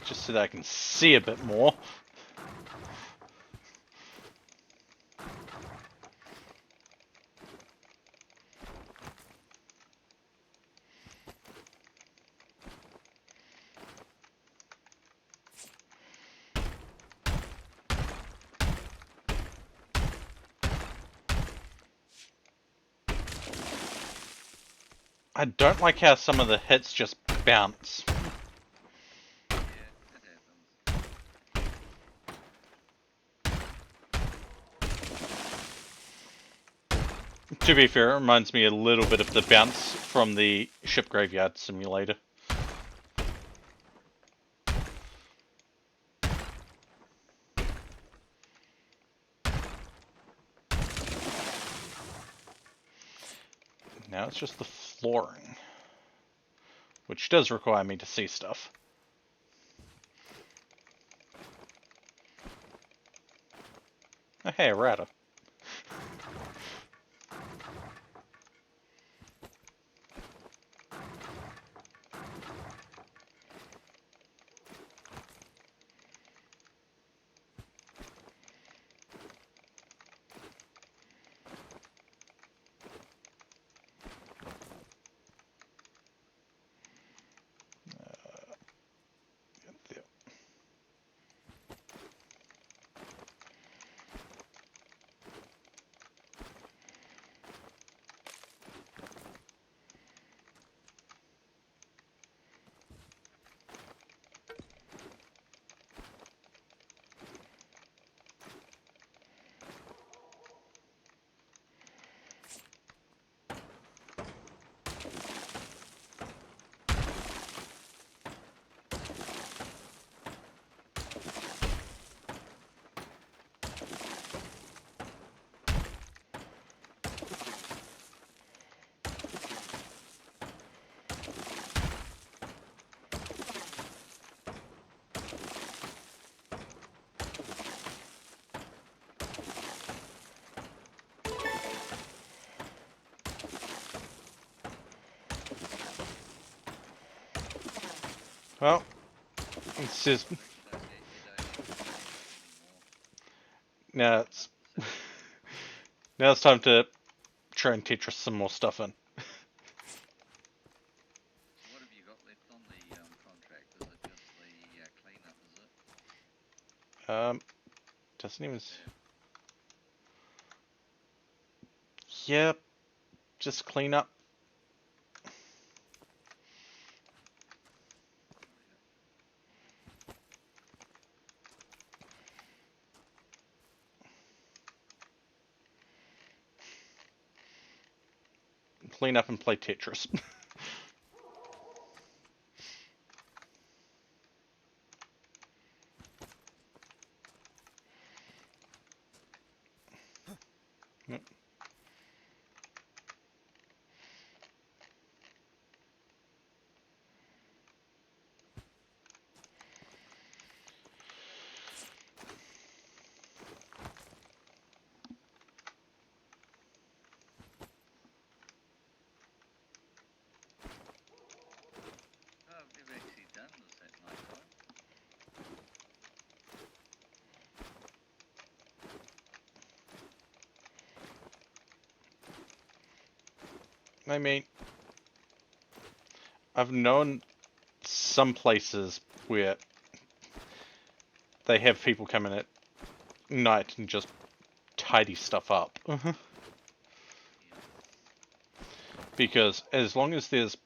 Just so that I can see a bit more. I don't like how some of the hits just bounce. To be fair, it reminds me a little bit of the bounce from the Ship Graveyard Simulator. Now it's just the flooring, which does require me to see stuff. Oh, hey, errata. Well, it says You don't get anymore. now Not it's the same. now it's time to try and Tetris some more stuff in. So what have you got left on the contract? Is it just the cleanup, is it? Doesn't even. Yeah. Yep, just clean up. Clean up and play Tetris. Yep. Oh, I've never actually done this at night time. I mean, I've known some places where they have people come in at night and just tidy stuff up. Yeah. Because as long as there's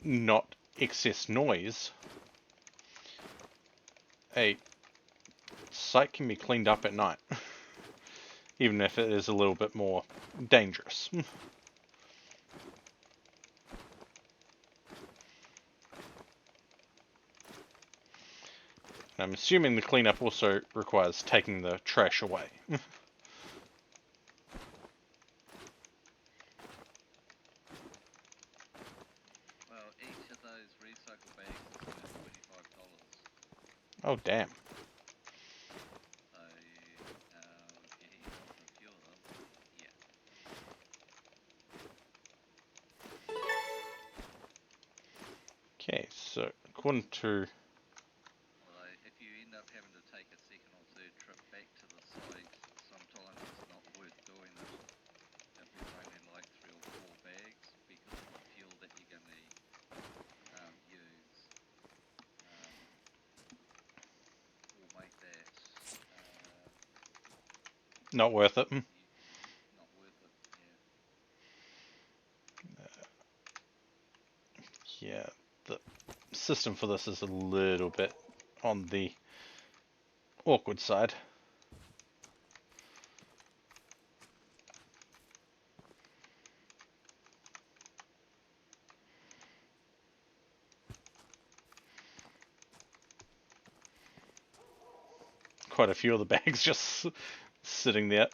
not excess noise, a site can be cleaned up at night. Even if it is a little bit more dangerous. I'm assuming the cleanup also requires taking the trash away. Well, each of those recycle bags is worth $25. Oh, damn. So, if you heat up a few of them, yeah. Okay, so according to... Although, if you end up having to take a second or third trip back to the site, sometimes it's not worth doing it if there's only like 3 or 4 bags because of the fuel that you're going to use. Will make that Not worth it. not worth it. Yeah. Yeah, the system for this is a little bit on the awkward side. Quite a few of the bags just sitting there.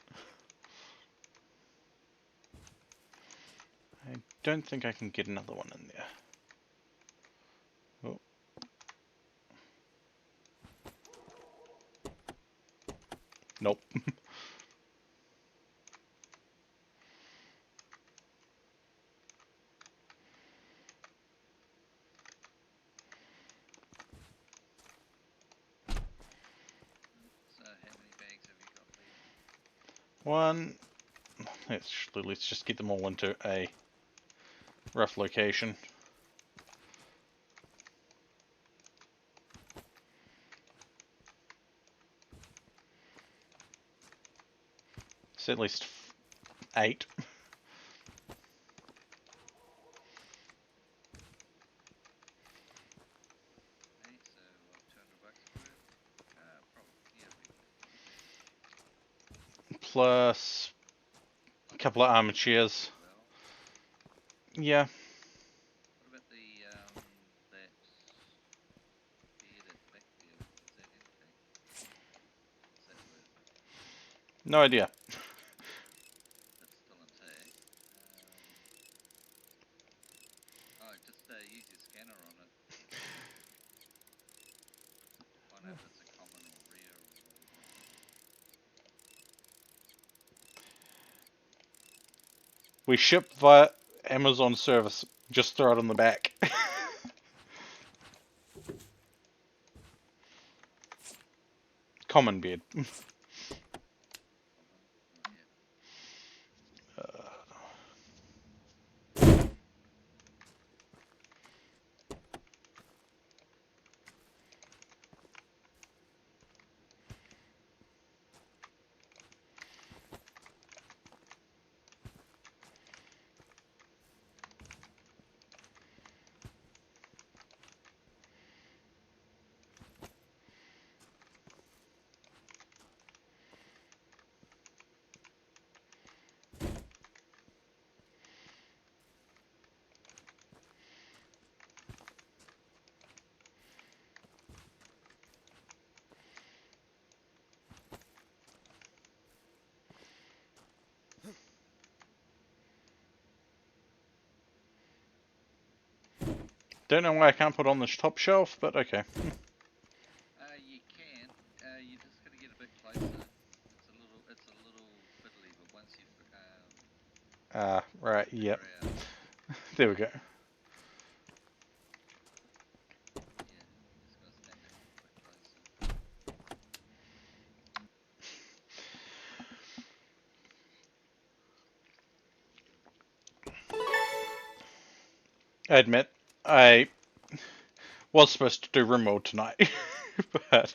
I don't think I can get another one in there. Oh. Nope. So, how many bags have you got left? One. Let's just get them all into a rough location. It's at least 8. Okay, so what, $200 for it? Probably, yeah, we can Plus a couple of armchairs. well. Yeah. What about the that bed at the back there? Is that empty? Is that worth it? No idea. It's still intact. Oh, just use your scanner on it. Find out if it's a common or rare or whatever. We ship via Amazon service. Just throw it on the back. Common bed. Don't know why I can't put on this top shelf, but okay. You can. You just gotta get a bit closer. It's a little fiddly, but once you Right, figure yep. out, There we go. yeah, just gotta stand it a bit closer. I admit, I was supposed to do RimWorld tonight, but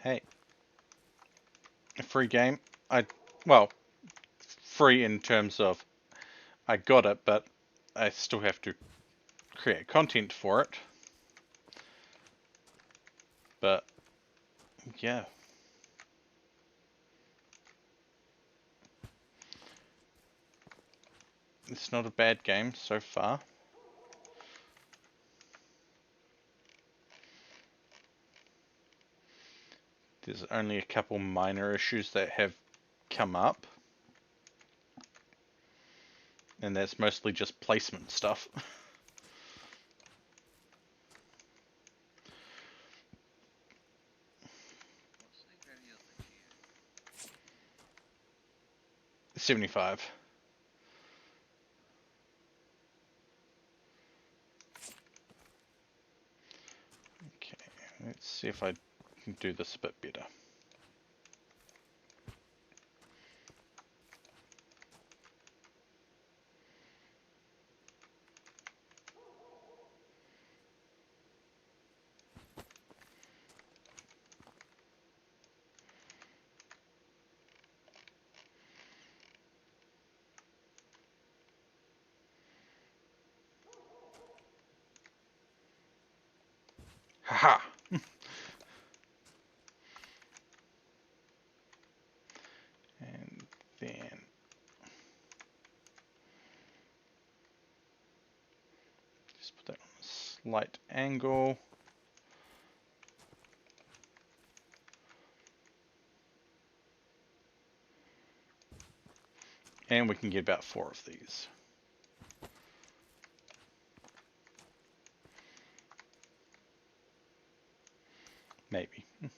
hey, a free game. Well, free in terms of I got it, but I still have to create content for it. But yeah. It's not a bad game so far. There's only a couple minor issues that have come up. And that's mostly just placement stuff. What's the value of the gear? 75. Okay, let's see if I can do this a bit better. Haha! And then just put that on a slight angle. And we can get about 4 of these. Maybe. No,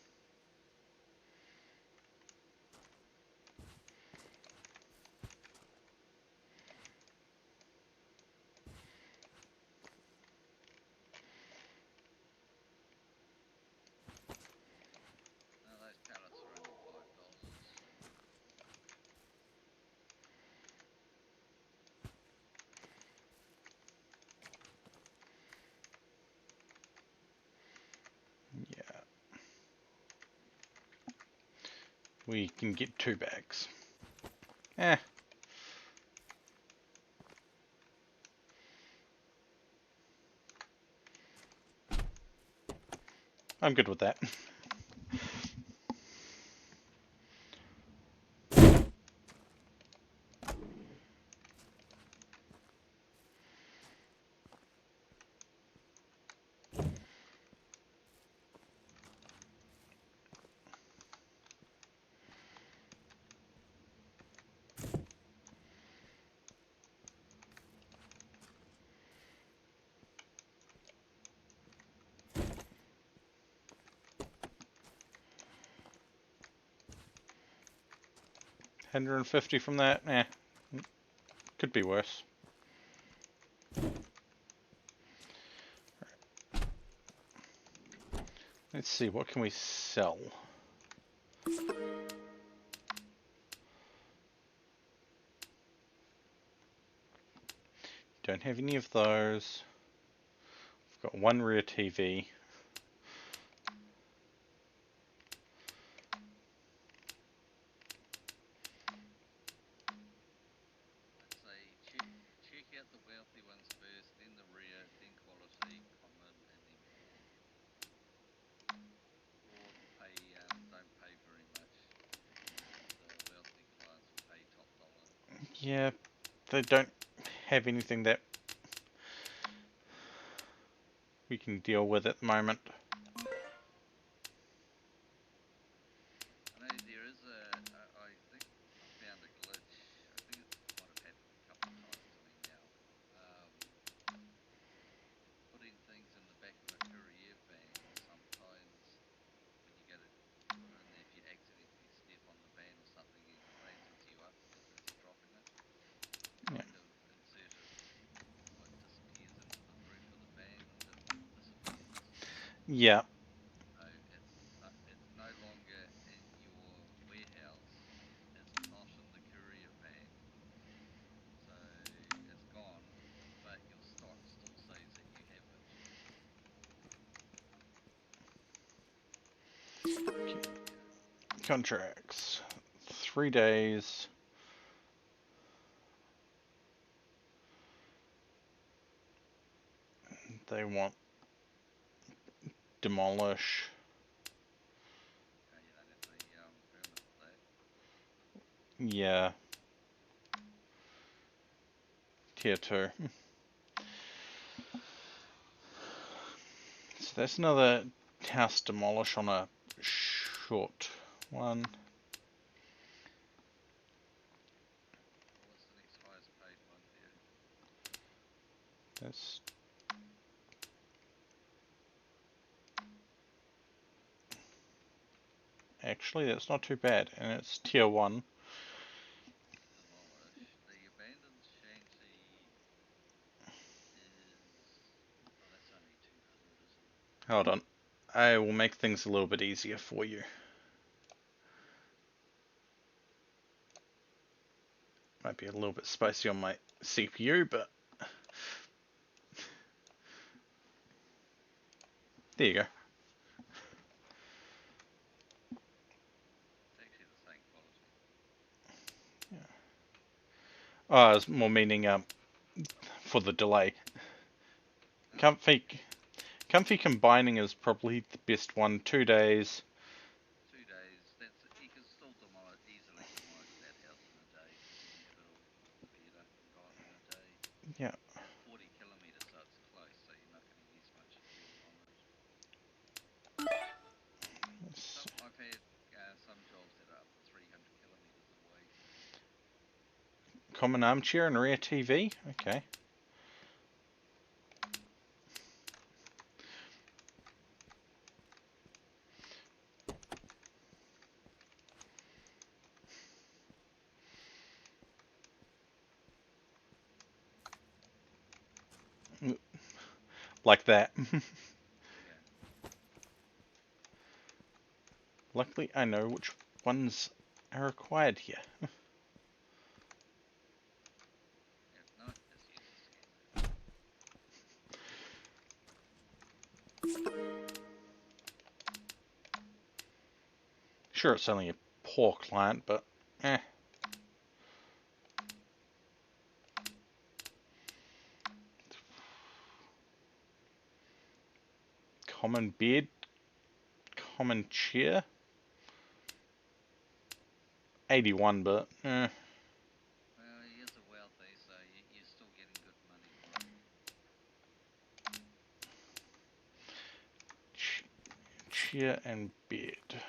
those pallets are only $5. Yeah. We can get 2 bags. Eh. I'm good with that. $150 from that? Eh. Could be worse. Let's see, what can we sell? Don't have any of those. I've got one rear TV. I'd say check out the wealthy ones first, then the rear, then quality, common, and then or pay don't pay very much. The wealthy clients will pay top dollar. Yeah, they don't have anything that we can deal with at the moment. I know there is I think I found a glitch. I think it might have happened a couple of times to me now. Putting things in the back of a courier van, sometimes when you go to put it in there, if you accidentally step on the van or something, it raises you up just as you're dropping it. Yeah. Kind of insert it, like disappears into the roof of the van and disappears. Yeah, So it's no longer in your warehouse. It's not in the courier van. So it's gone, but your stock still says that you have it. contracts. 3 days. They want demolish. You don't have the permit for that. Yeah. Tier 2. So that's another house demolish on a short one. What's the next highest paid one there? That's actually, that's not too bad, and it's tier 1. Demolish. The abandoned shanty is. Oh, that's only 200, isn't it? Hold on. I will make things a little bit easier for you. Might be a little bit spicy on my CPU, but there you go. It's actually the same quality. Oh, I was more meaning for the delay. Comfy combining is probably the best one. 2 days. 2 days. That's you can still easily demolish that house in a day, even if it'll be done gone in a day. Yeah. It's 40 kilometers, so it's close. So you're not going to use much fuel on it. I've had some jobs that are up to 300 kilometers away. Common armchair and rear TV. Okay. Like that. Yeah. Luckily, I know which ones are required here. If not, just use the scanner. Sure, it's only a poor client, but eh. Common bed, common chair. 81, but eh. Well, he is a wealthy, so you're still getting good money for it. Chair and bed.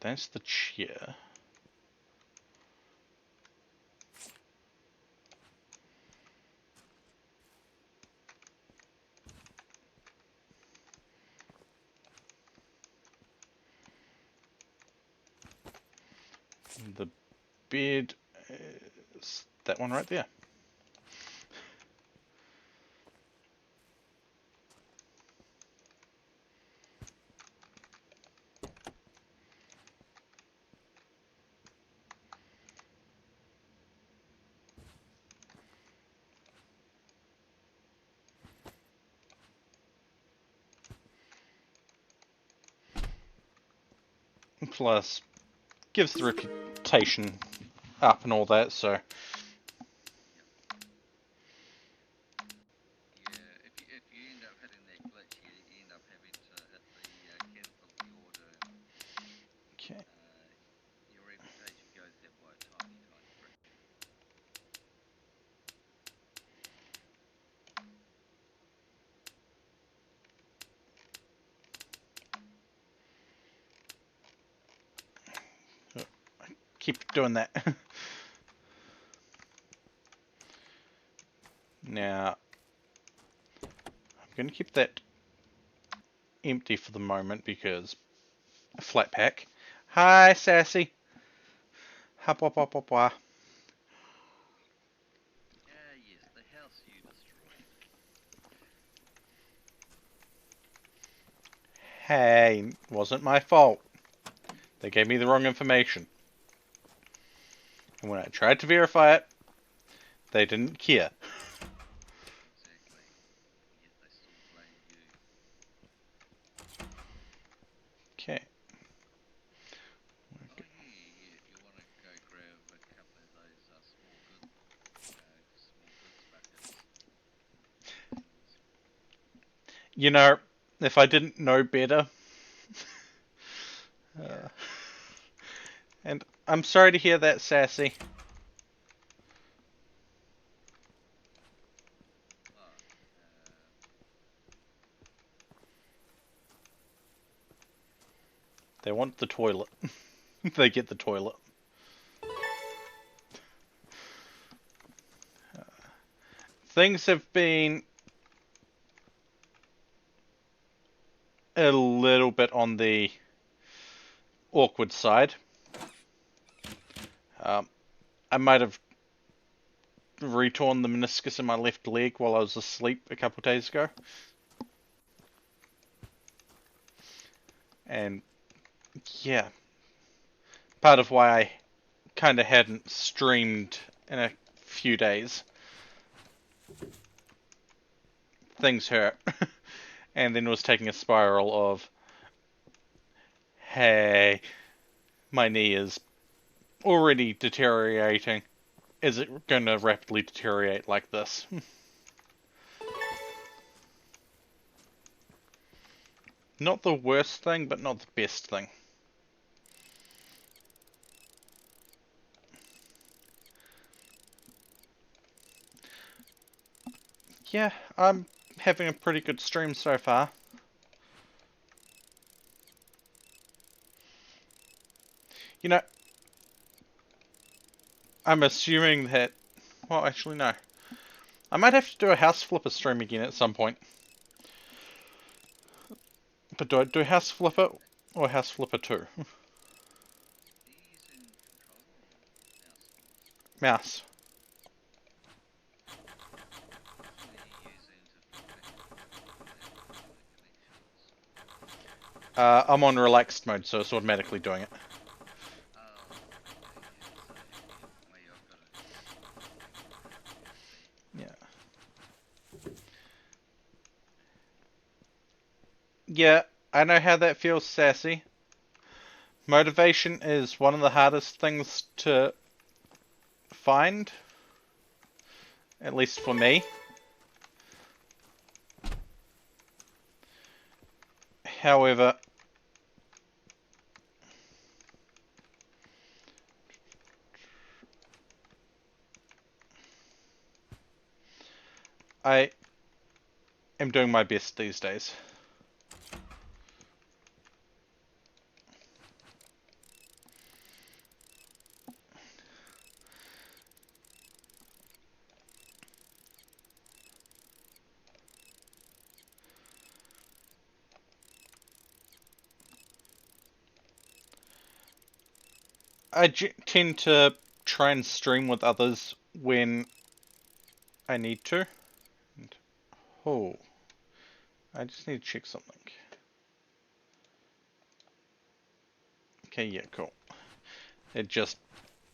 That's the chair. The bed is that one right there. Plus, gives the reputation up and all that, so... Yeah, if you end up hitting that glitch, you end up having to hit the cancel the order, and Okay. your reputation goes down by a tiny, tiny fraction. Keep doing that. Now, I'm going to keep that empty for the moment because flat pack. Hi, Sassy. Hop, hop, hop, hop, hop. Ah, yes, the house you destroyed. Hey, wasn't my fault. They gave me the wrong information. And when I tried to verify it, they didn't care. Exactly. Yet they still blame you. Okay. Oh yeah, yeah. If you want to go grab a couple of those small goods buckets. You know, if I didn't know better, Yeah. and I'm sorry to hear that, Sassy. Oh, They want the toilet. They get the toilet. Things have been a little bit on the awkward side. I might have retorn the meniscus in my left leg while I was asleep a couple of days ago. And yeah, part of why I kind of hadn't streamed in a few days. Things hurt. And then was taking a spiral of, hey, my knee is already deteriorating. Is it going to rapidly deteriorate like this? Not the worst thing, but not the best thing. Yeah, I'm having a pretty good stream so far. You know, I'm assuming that... Well, actually, no. I might have to do a House Flipper stream again at some point. But do I do House Flipper or House Flipper 2? are you using controller or mouse? Mouse. Which one are you using to flip back and forth when the connections? I'm on relaxed mode, so it's automatically doing it. Oh, okay, yeah. So the way I've got it configured, Yeah. Yeah, I know how that feels, Sassy. Motivation is one of the hardest things to find. At least for me. However, I am doing my best these days. I tend to try and stream with others when I need to. And, oh, I just need to check something. Okay, yeah, cool. It just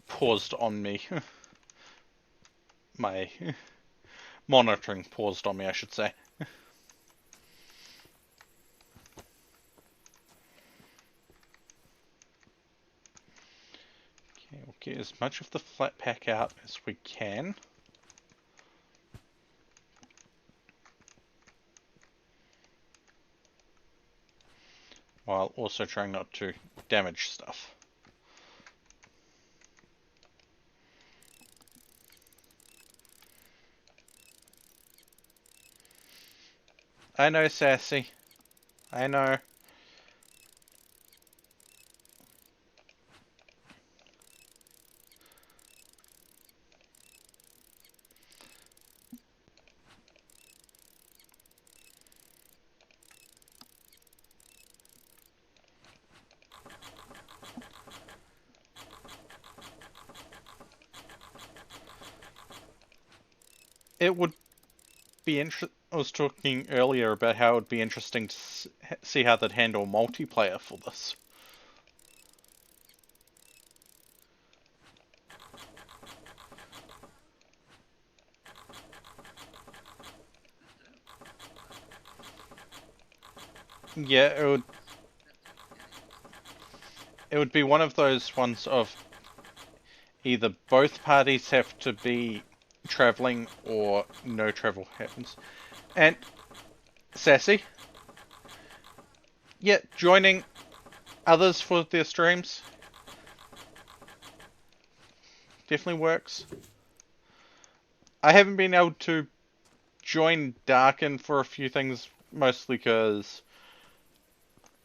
paused on me. My monitoring paused on me, I should say. as much of the flat pack out as we can. While also trying not to damage stuff. I know, Sassy. I know. It would be interesting. I was talking earlier about how it would be interesting to see how they'd handle multiplayer for this. Yeah, it would be one of those ones of either both parties have to be traveling or no travel happens. And Sassy, yeah, joining others for their streams definitely works. I haven't been able to join Darken for a few things, mostly because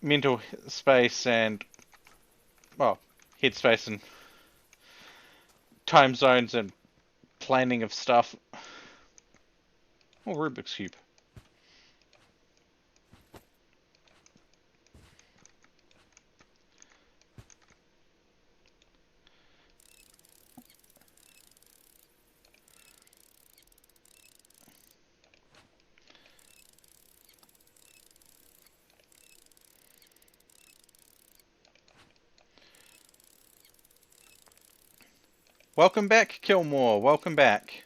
mental space and, well, headspace and time zones and planning of stuff. Oh, Rubik's Cube. Welcome back, Kilmore. Welcome back.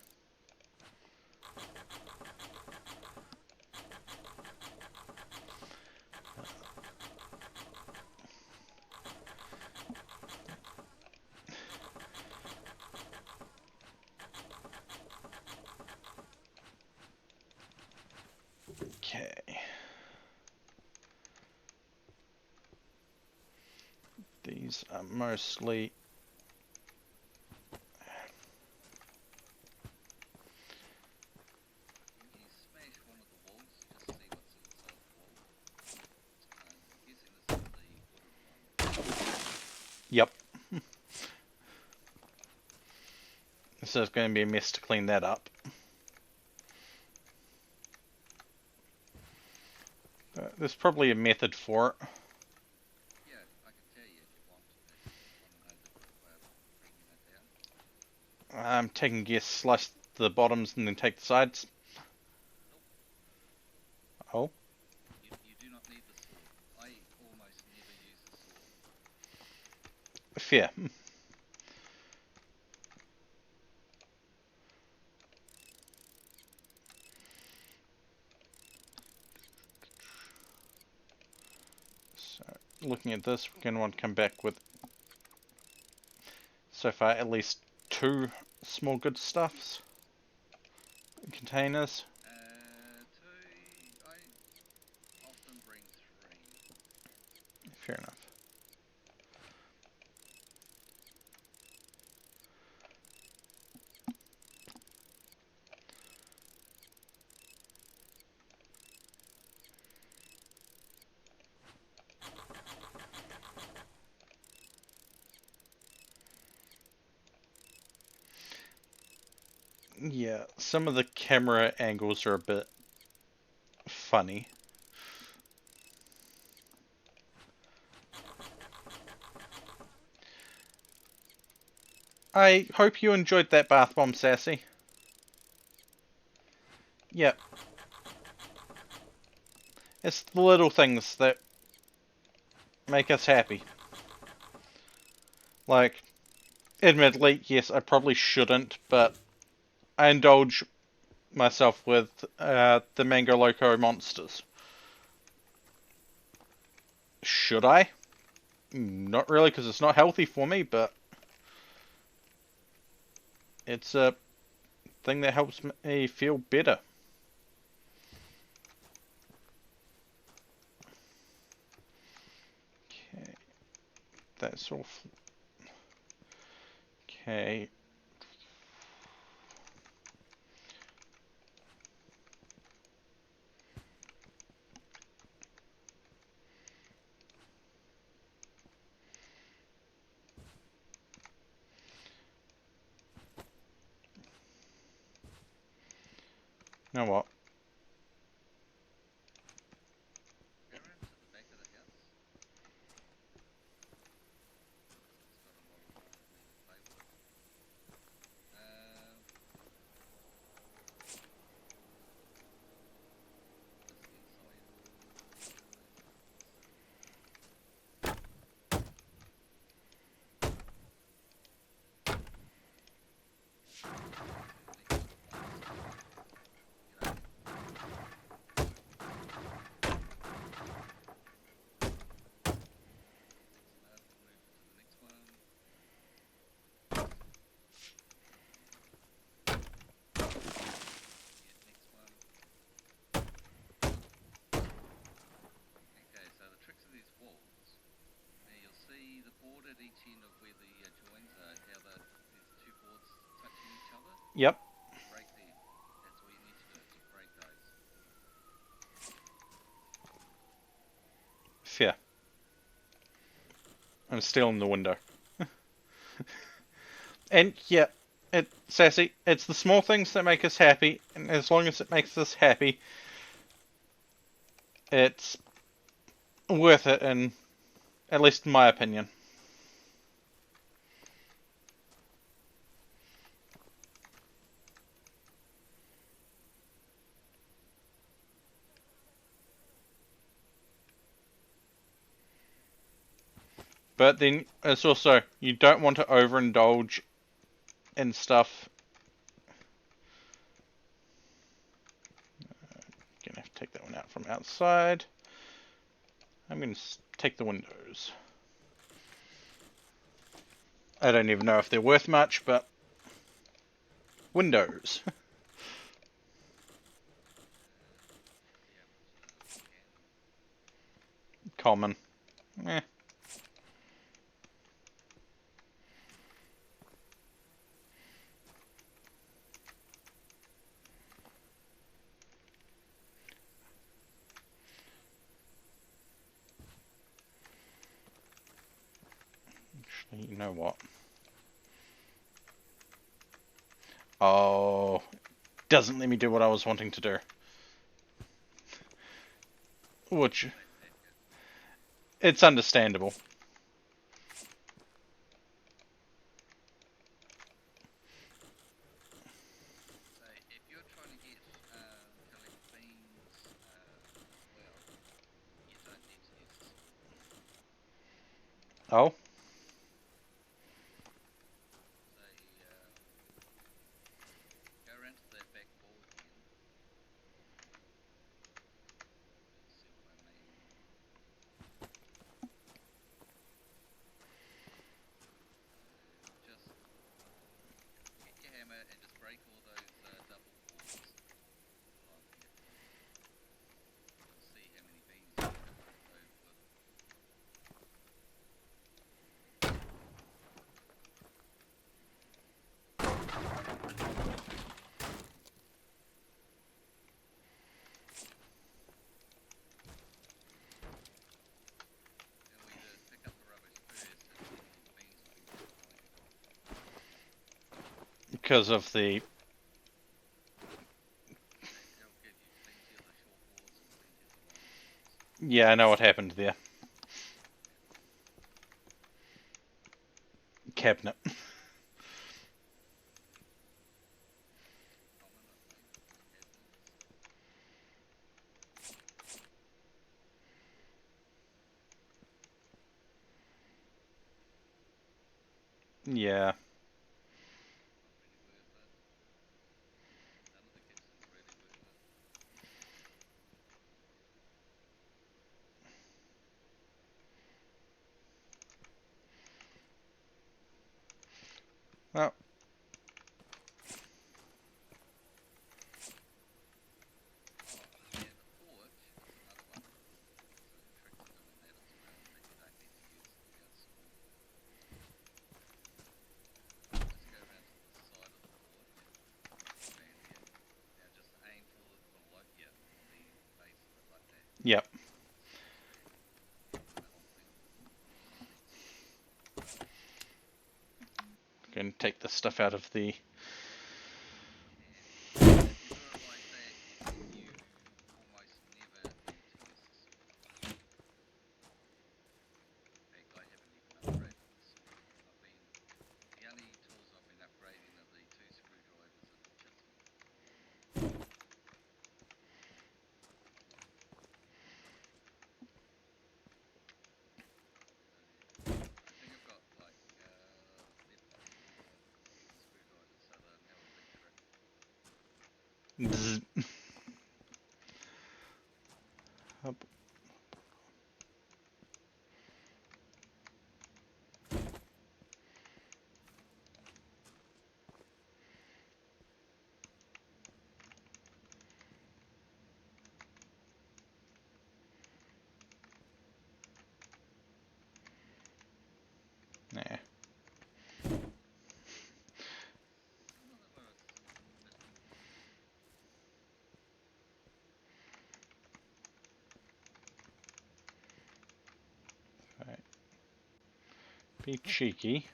Okay. These are mostly... You smash one of the walls, just see what's inside the wall. I'm guessing this is the wooden one. Yep. So it's going to be a mess to clean that up. There's probably a method for it. Yeah, I can tell you if you want to know the quick way of bringing it down. I'm taking a guess, slice the bottoms and then take the sides. Oh. You do not need the sword. I almost never use the sword. Fair. So, looking at this, we're going to want to come back with, so far, at least 2 small good stuffs. Containers. 2, I often bring 3. Fair enough. Yeah, some of the camera angles are a bit funny. I hope you enjoyed that bath bomb, Sassy. Yep. It's the little things that make us happy. Like, admittedly, yes, I probably shouldn't, but I indulge myself with the Mango Loco monsters. Should I? Not really, because it's not healthy for me, but It's a thing that helps me feel better. Okay, that's all. Okay. You know what? Go around to the back of the house. It's got a lot of room for me to play with. Just inside. Okay, so the tricks of these walls. Now you'll see the board at each end of where the joins are, how there's two boards touching each other. Yep. Break them. That's all you need to do. Just break those. Fair. I'm still in the window. And yeah, Sassy, it's the small things that make us happy, and as long as it makes us happy, it's worth it, and at least in my opinion. But then it's also, you don't want to overindulge in stuff. Gonna have to take that one out from outside. I'm gonna take the windows. I don't even know if they're worth much, but windows. Common. Eh. Actually, you know what? Oh, doesn't let me do what I was wanting to do. Which, it's understandable. So if you're trying to get collect beans as well, you don't need to use the sword. Oh, So go around to that back board again. See what I mean? Just get your hammer and just break all those double boards along here. You'll see how many beans you can get left over with. And we do is pick up the rubbish first, and then all the beans will be left behind. because of the. It'll give you plenty of the short boards and plenty of the long boards. Yeah, I know what happened there. Cabinet. Common, I think. Yeah. Not really worth it. None of the kitchen's really worth it. Well, stuff out of the... If you do it like that, you almost never need to use the saw. In fact, I haven't even upgraded the saw. The only tools I've been upgrading are the 2 screwdrivers and the chisel. I think I've got like left 4 screwdrivers, so they're now electric. Bzz. Up. Nah. Some of them are a bit Right. Be cheeky.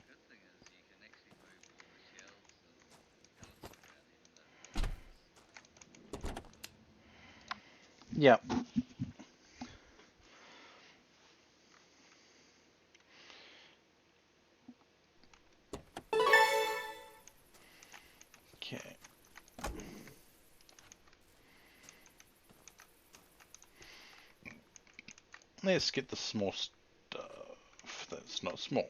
good thing is you can actually move all the shells and pellets around even though Yep. Okay. Let's get the small stuff that's not small.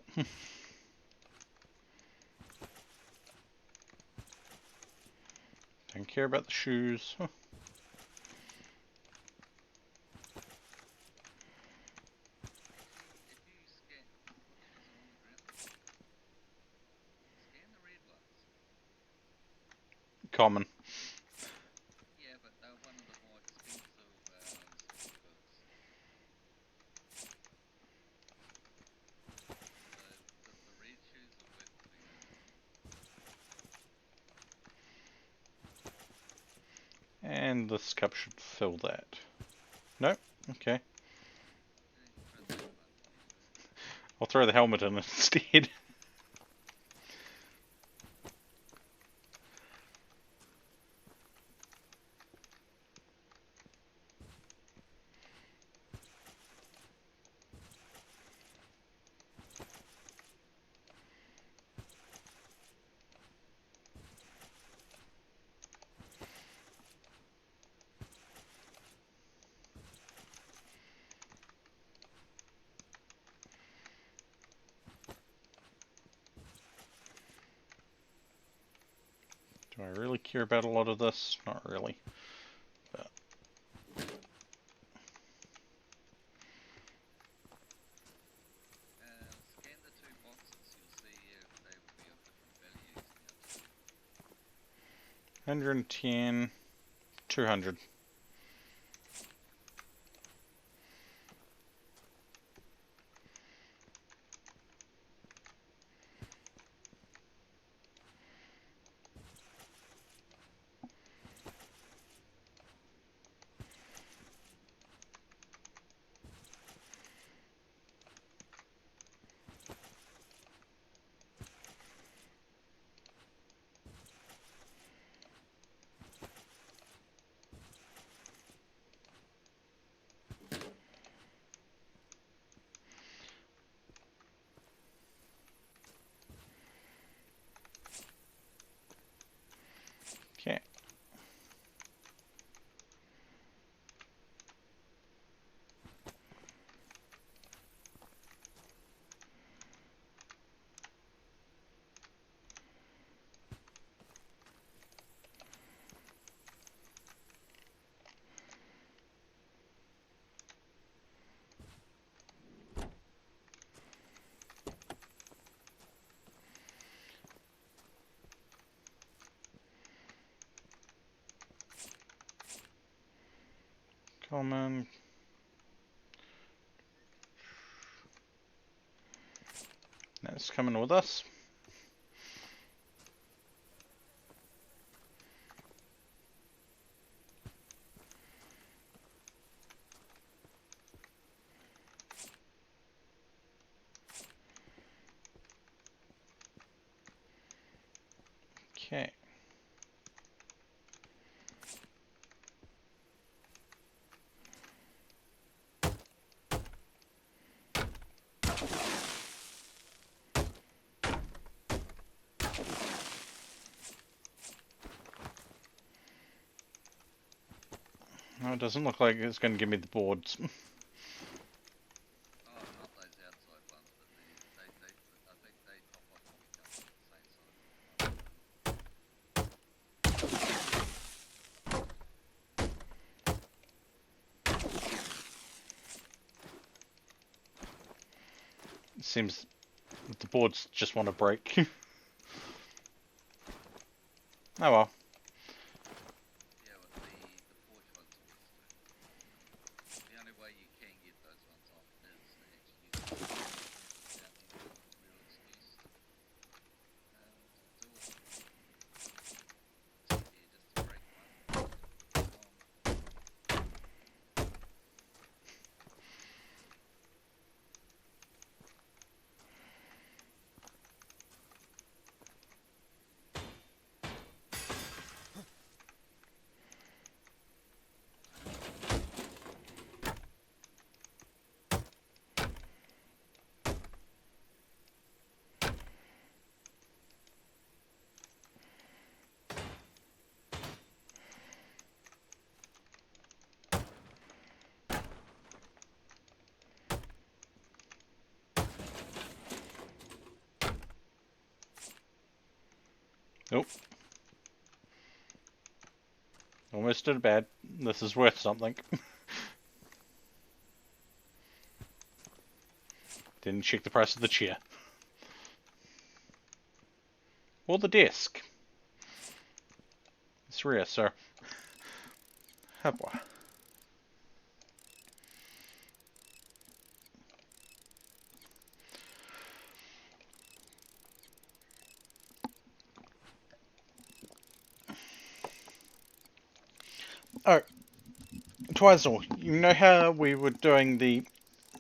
Don't care about the shoes. Huh. if you scan, there's one on the ground. Scan the red ones. Common. Yeah, but they're one of the more expensive small goods. The red shoes are worth putting in. And this cup should fill that. No? Okay. Throw that one anyway. I'll throw the helmet in instead. Do I really care about a lot of this? Not really. But Scan the 2 boxes, you'll see if they will be of different values now. 110, 200. Common. That's coming with us. Okay. No, it doesn't look like it's going to give me the boards. Oh, not those outside ones, but I think they pop up when we come to the same It seems the boards just want to break. Oh well. Yeah, with the porch ones also. The only way you can get those ones off is to actually use the without any real excuse to do it. It's easier just to break one. Nope. Almost did bad. This is worth something. Didn't check the price of the chair. Or the desk. It's rare, sir. Oh boy. Oh, Twizel, you know how we were doing the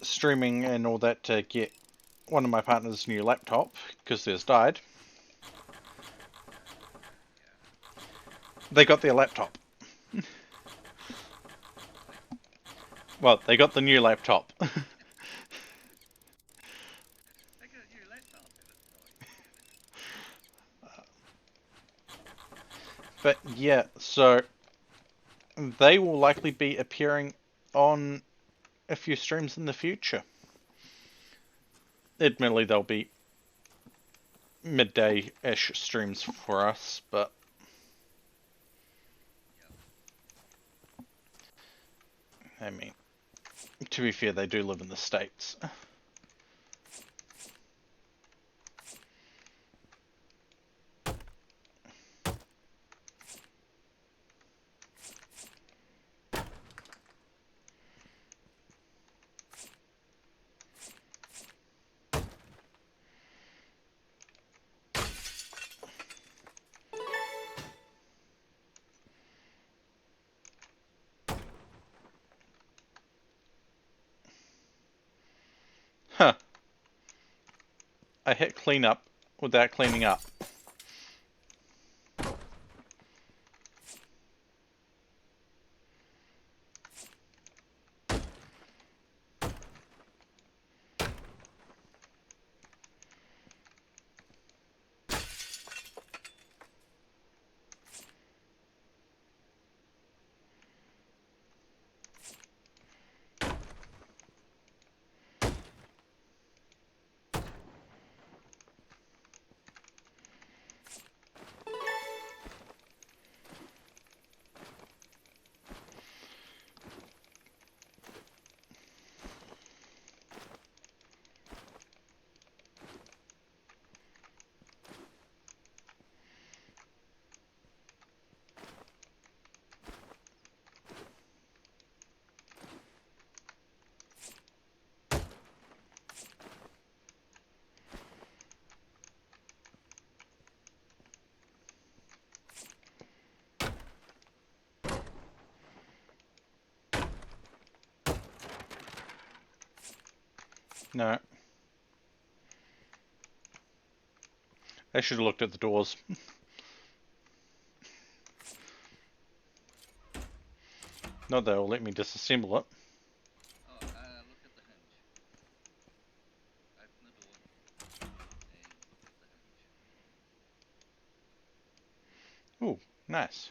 streaming and all that to get one of my partner's new laptop, because theirs died? They got their laptop. Well, they got the new laptop. I got a new laptop and it's going. But yeah, so they will likely be appearing on a few streams in the future. Admittedly, they'll be midday-ish streams for us, but I mean, to be fair, they do live in the States. Huh. I hit clean up without cleaning up. No. I should have looked at the doors. Not that it'll let me disassemble it. Oh, look at the hinge. Open the door and look at the hinge. Ooh, nice.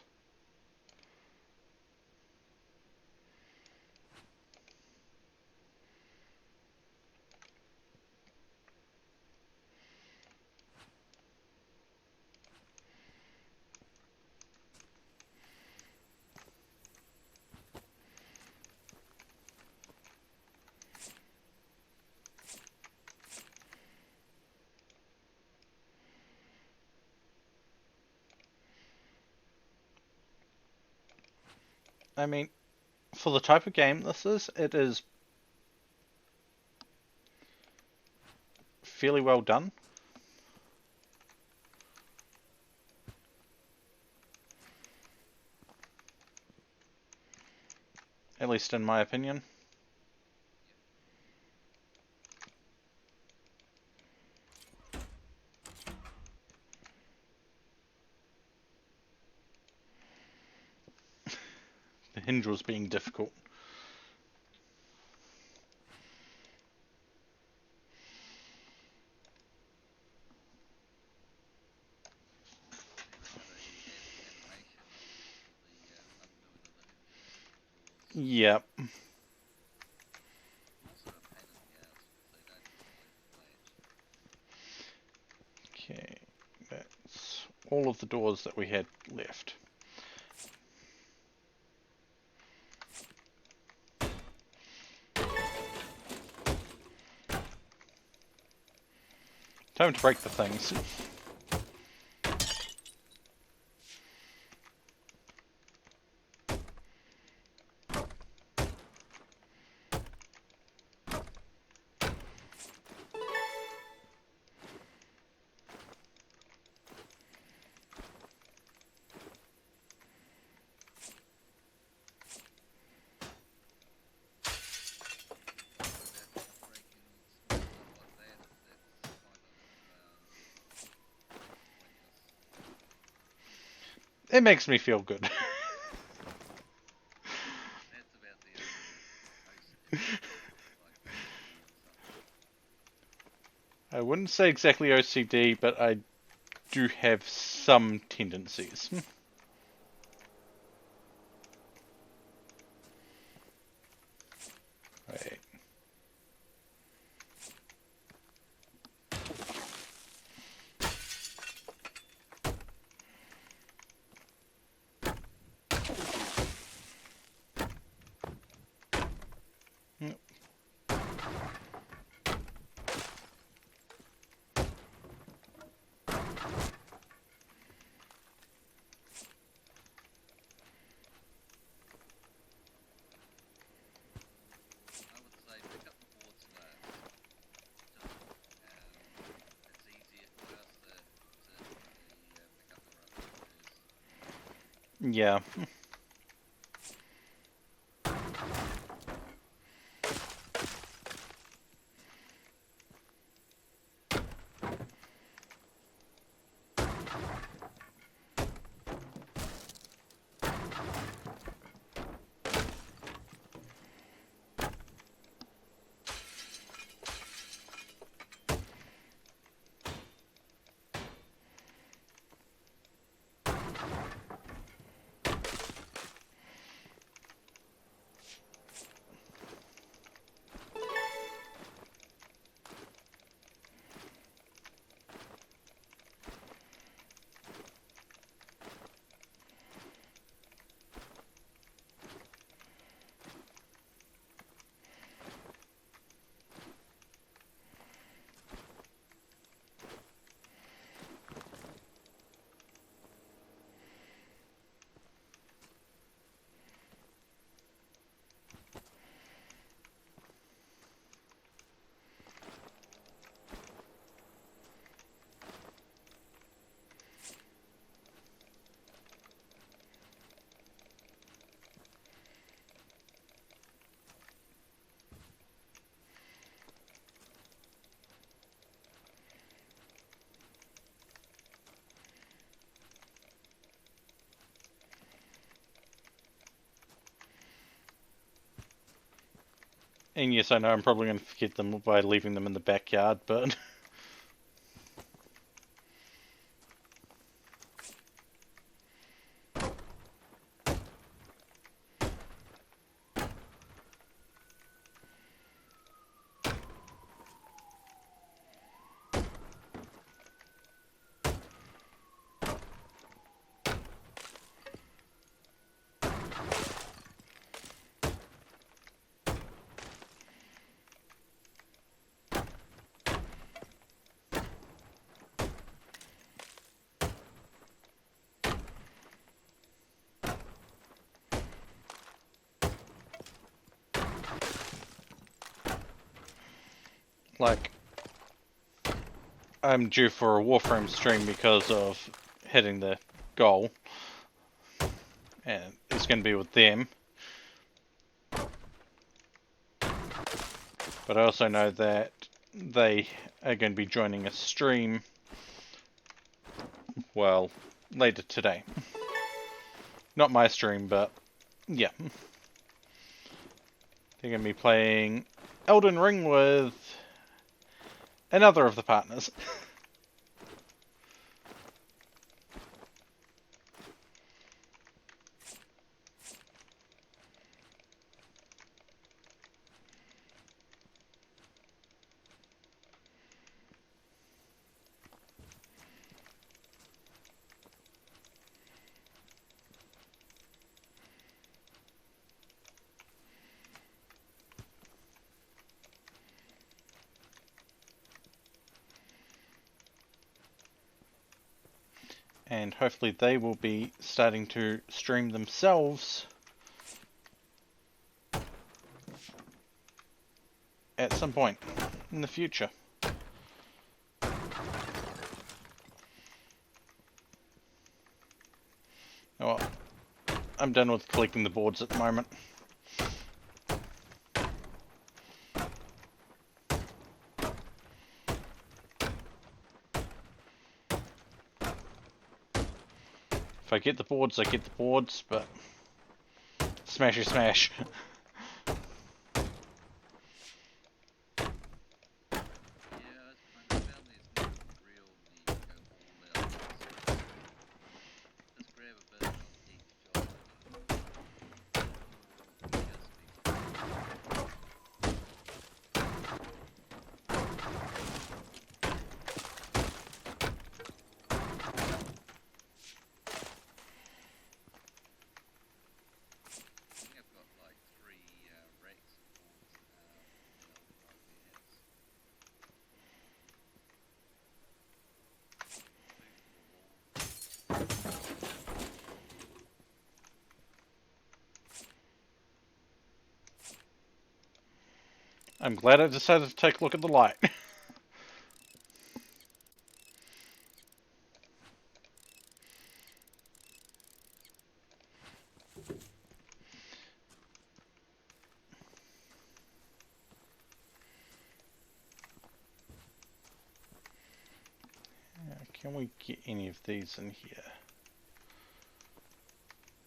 I mean, for the type of game this is, it is fairly well done. At least in my opinion. The hinge was being difficult. Yep. Okay, that's all of the doors that we had left. Time to break the things. It makes me feel good. I wouldn't say exactly OCD, but I do have some tendencies. Right. Yep. Yeah. And yes, I know I'm probably going to forget them by leaving them in the backyard, but... like, I'm due for a Warframe stream because of hitting the goal, and it's going to be with them. But I also know that they are going to be joining a stream, well, later today. Not my stream, but yeah. They're going to be playing Elden Ring with another of the partners. And hopefully they will be starting to stream themselves at some point in the future. Oh, well, I'm done with collecting the boards at the moment. If I get the boards, I get the boards, but smashy smash. Yeah, I found there's no real need to go all out. Just grab a bit of each job and just be I think I've got like 3 racks of boards now in the old warehouse. 2 for the wall. I'm glad I decided to take a look at the light. Can we get any of these in here?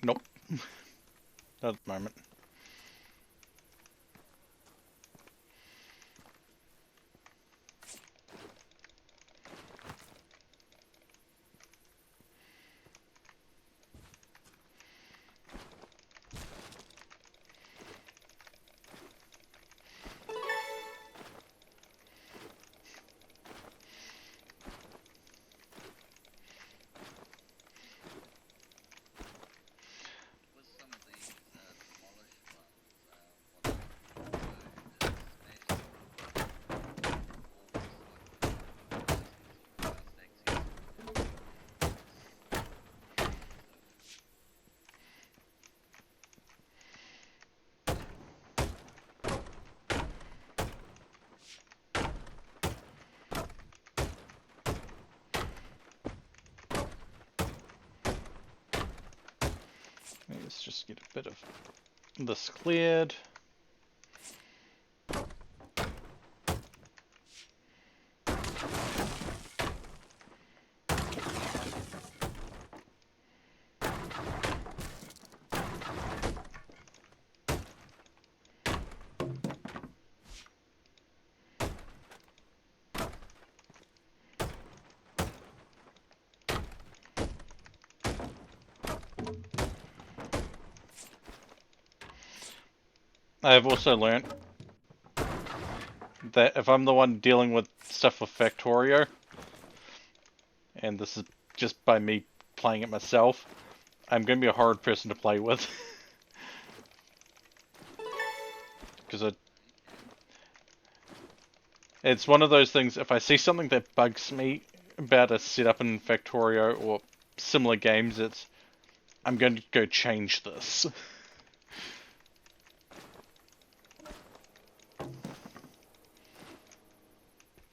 Nope. Not at the moment. With some of these demolished ones, what I do is smash them Let's just get a bit of this cleared. I have also learnt that if I'm the one dealing with stuff with Factorio, and this is just by me playing it myself, I'm going to be a hard person to play with. Because it's one of those things, if I see something that bugs me about a setup in Factorio or similar games, I'm going to go change this.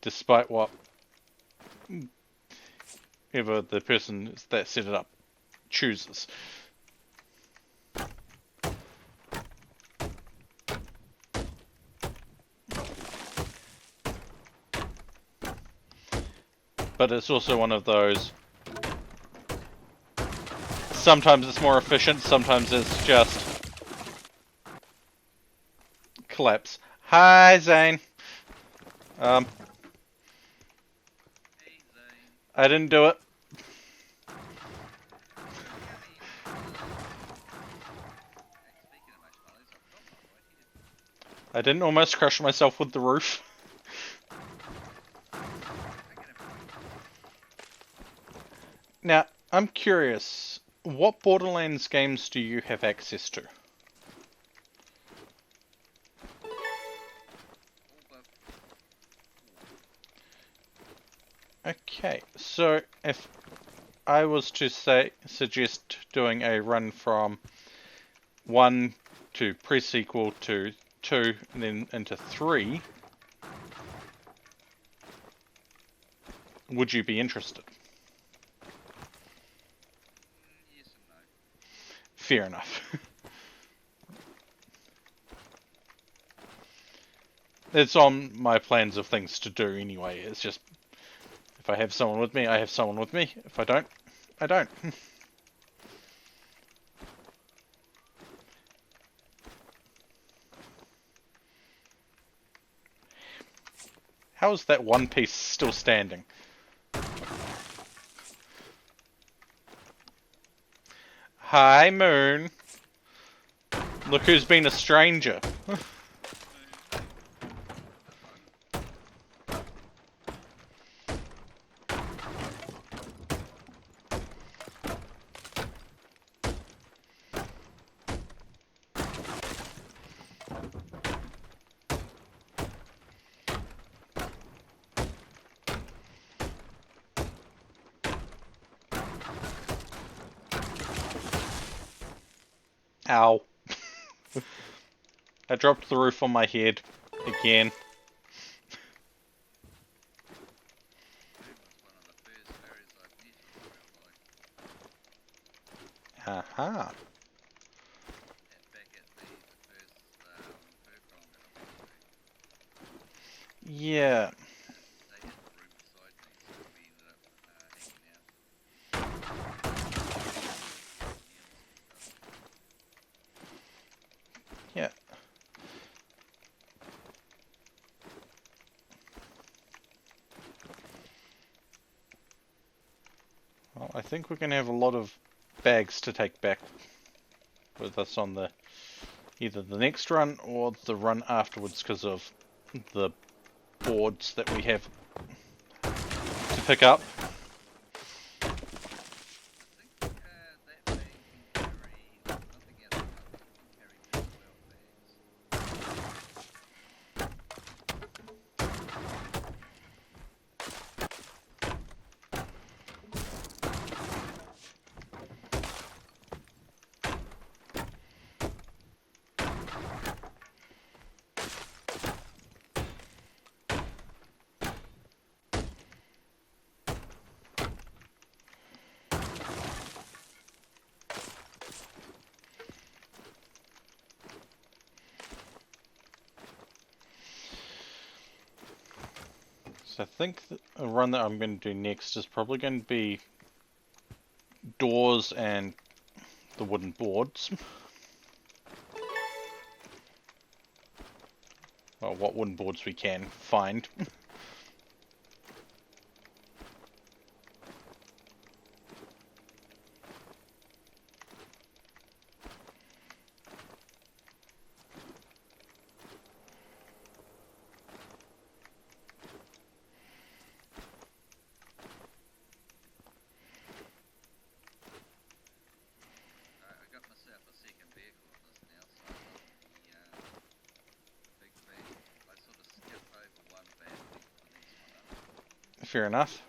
Despite what ever the person that set it up chooses. But it's also one of those, sometimes it's more efficient, sometimes it's just collapse. Hi, Zane. Hey, Zane. I didn't do it. Speaking of marshmallows, I've got one right here. I didn't almost crush myself with the roof. Now, I'm curious, what Borderlands games do you have access to? Okay, so if I was to suggest doing a run from 1 to pre-sequel to 2 and then into 3, would you be interested? Yes and no. Fair enough. It's on my plans of things to do anyway. It's just, if I have someone with me, I have someone with me. If I don't, I don't. How is that one piece still standing? Hi, Moon. Look who's been a stranger. Ow. I dropped the roof on my head. Again. It was one of the first areas I've met in real life. Aha. Back at the first Furcon that I went to. Yeah. They had the room beside me, so we ended up hanging out. Yeah. Well, I think we're going to have a lot of bags to take back with us on either the next run or the run afterwards because of the boards that we have to pick up. I think that bag can carry nothing else, but I think it can carry 12 bags. So I think a run that I'm going to do next is probably going to be doors and the wooden boards. Well, what wooden boards we can find. Fair enough.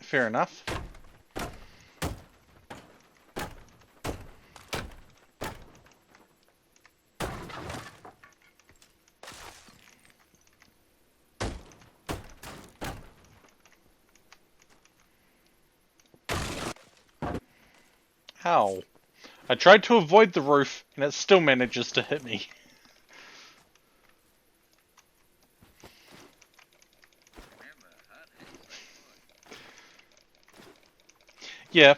Fair enough. Ow. I tried to avoid the roof, and it still manages to hit me. Yeah.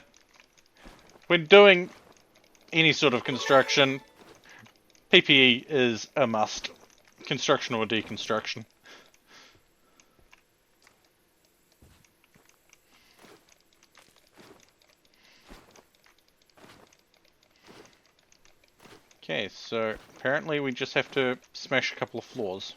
When doing any sort of construction, PPE is a must. Construction or deconstruction. Okay, so apparently we just have to smash a couple of floors.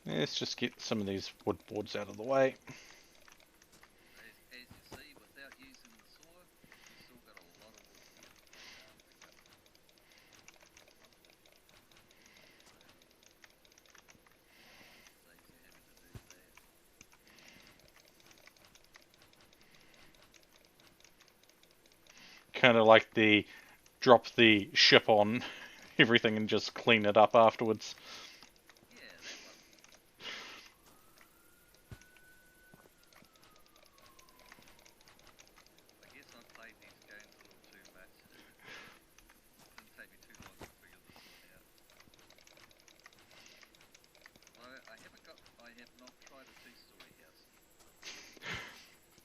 Let's just get some of these wood boards out of the way. As you see, without using the saw, you've still got a lot of wood to pick up. Saves you having to do that. Kind of like the drop the ship on everything and just clean it up afterwards. Yeah, that one. I guess I played these games a little too much. It didn't take me too long to figure this one out. Although I have not tried a two-story house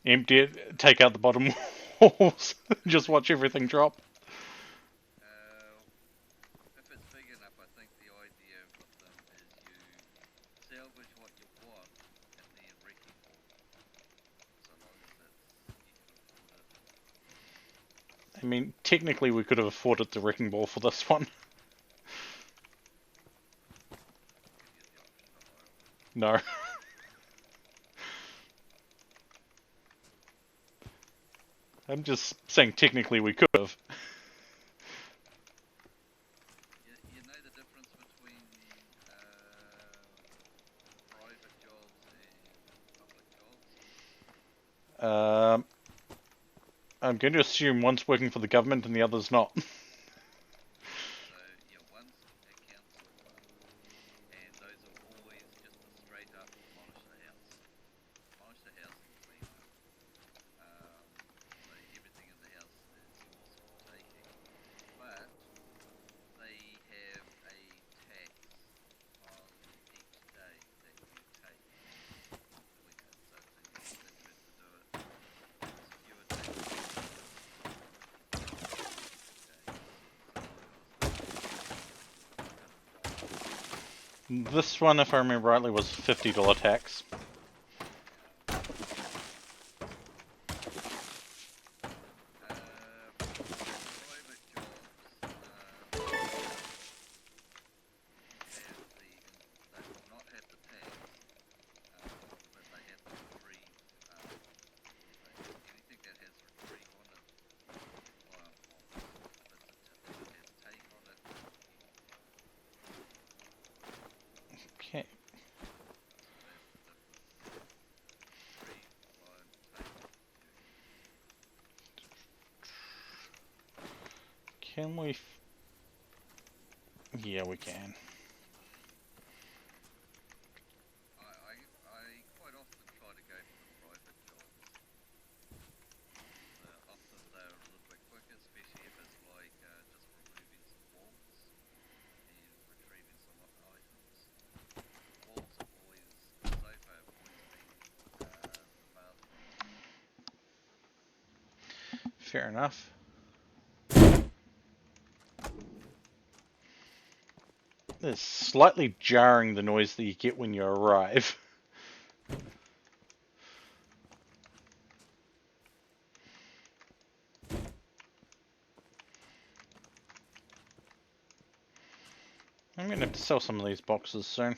yet. Empty it, take out the bottom walls, just watch everything drop. If it's big enough, I think the idea with them is you salvage what you want and then wrecking ball. So long as you can afford it. I mean, technically we could have afforded the wrecking ball for this one. Give you the option of oil. No. I'm just saying technically we could have. You know the difference between private jobs and public jobs? I'm going to assume one's working for the government and the other's not. So, yeah, one's a council one, and those are always just a straight up demolish the house. Demolish the house and clean up. So everything in the house is yours for taking. But they have a tax on each day that you take doing it. So it's a huge interest to do it. It's fewer days. This one, if I remember rightly, was $50 tax. Private jobs they will not have the tax, but they have the retrieve. Anything that has retrieve on it, the client wants. If it has take on it, Okay. Can we... Yeah, we can. I quite often try to go for the private jobs. Often they're a little bit quicker, especially if it's like just removing some walls and retrieving some items. Walls have always, so far, have always been the fastest. Fair enough. It's slightly jarring, the noise that you get when you arrive. I'm going to have to sell some of these boxes soon.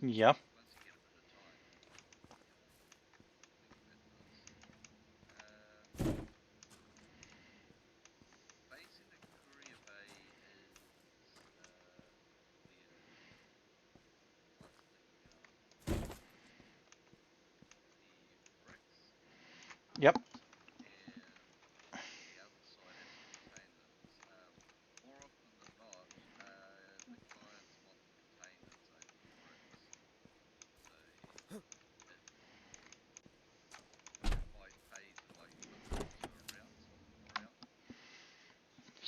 Yeah. Once you get a bit of time, base in the Courier Bay is weird. Plus the bricks Yep. and the outside has containers. More often than not, the clients want the containers over the bricks. So it might pay to like put them two around, swap them around.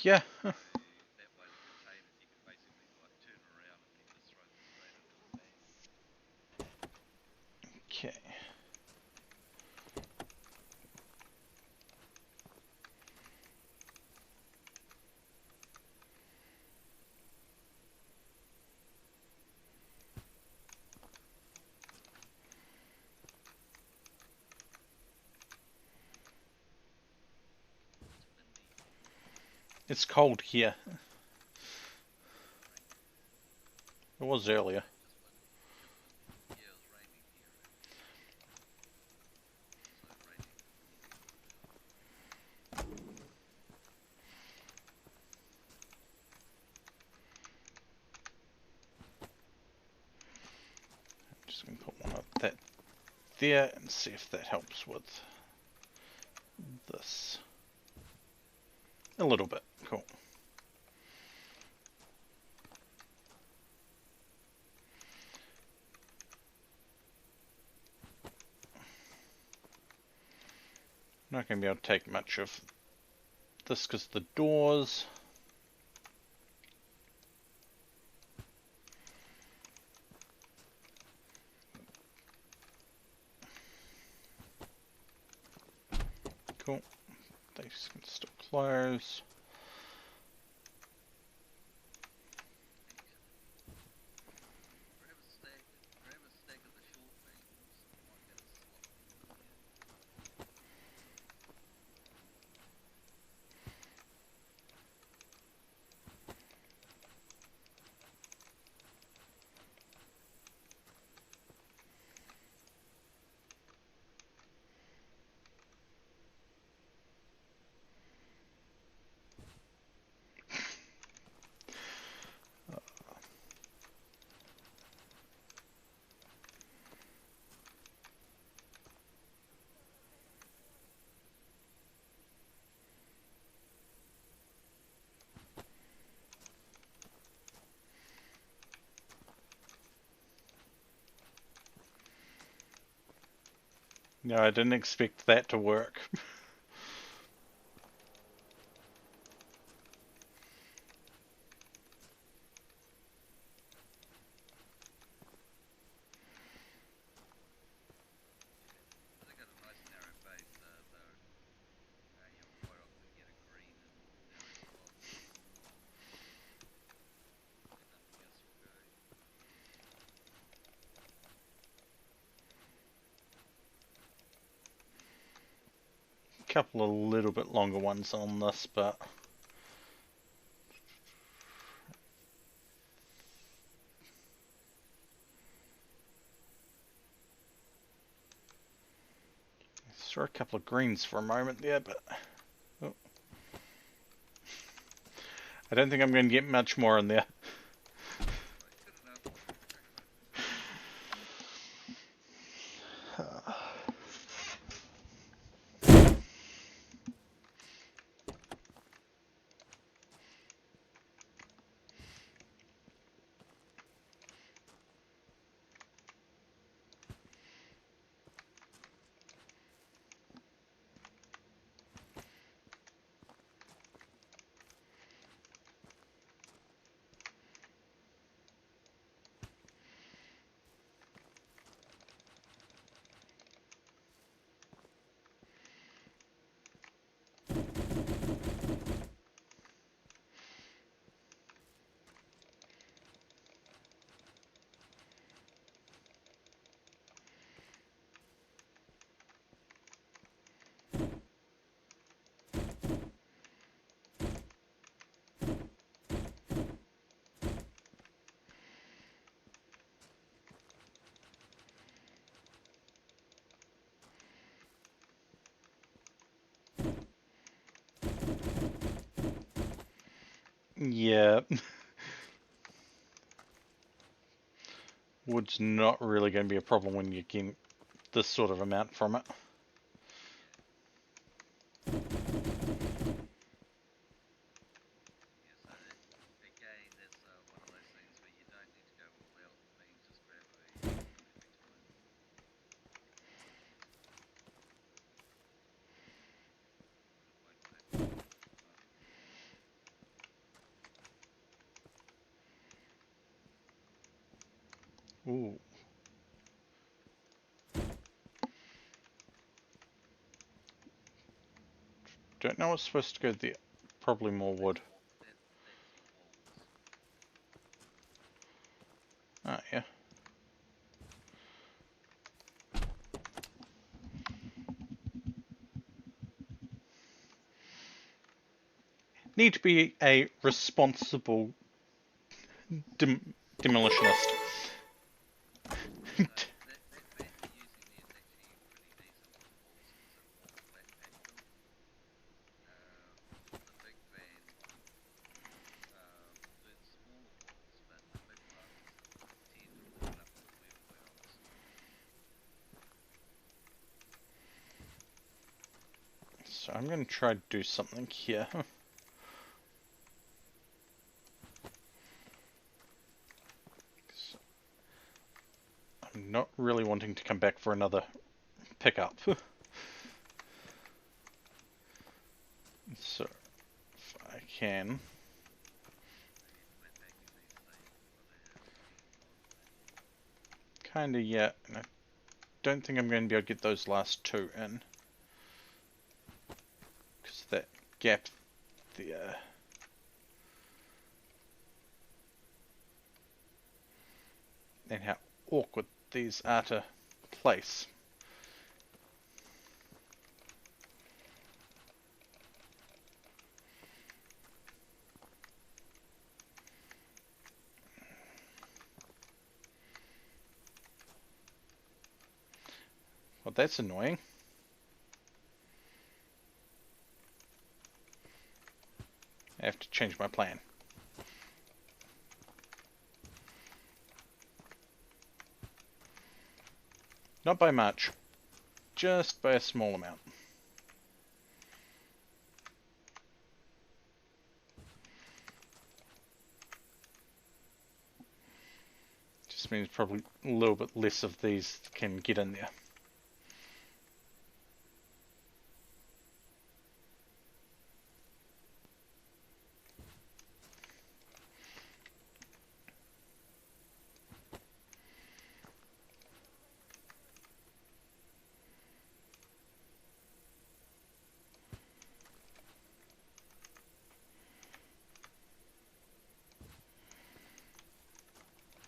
Yeah. So that way the containers you can basically like turn around and then just throw them straight into the van. Okay. It's windy. It's cold here. It was earlier. Just windy. Yeah, it was raining here actually. Also raining in Just going to put one of that there and see if that helps with this. A little bit. Cool. Not going to be able to take much of this because the doors. Cool. They can still close. grab a stack of the short beams. You might be able to slot them in there. No, I didn't expect that to work. They got a nice narrow base, though. You'll quite often get a green in narrow spots. And nothing else will go. A couple of little bit longer ones on this, but throw a couple of greens for a moment there, but oh. I don't think I'm going to get much more in there. Right, good enough. Yeah. Wood's not really going to be a problem when you get this sort of amount from it. Yeah, so again, it's one of those things where you don't need to go all out the beans, just grab a every time. It won't take long. Ooh. Don't know what's supposed to go there. Probably more wood. That's your walls. Ah, yeah. Need to be a responsible demolitionist. That fan you're using there is actually pretty decent for the walls because it won't flat pack them. The big fan, it's smaller walls, but the big ones tend to pull it up with web welds. So I'm going to try to do something here. I'm not really wanting to come back for another pickup. So, if I can. Flat packing these things for the house. Kinda, yeah. And I don't think I'm going to be able to get those last two in. Because that gap there. And how awkward these are to place. Well, that's annoying. I have to change my plan. Not by much, just by a small amount. Just means probably a little bit less of these can get in there.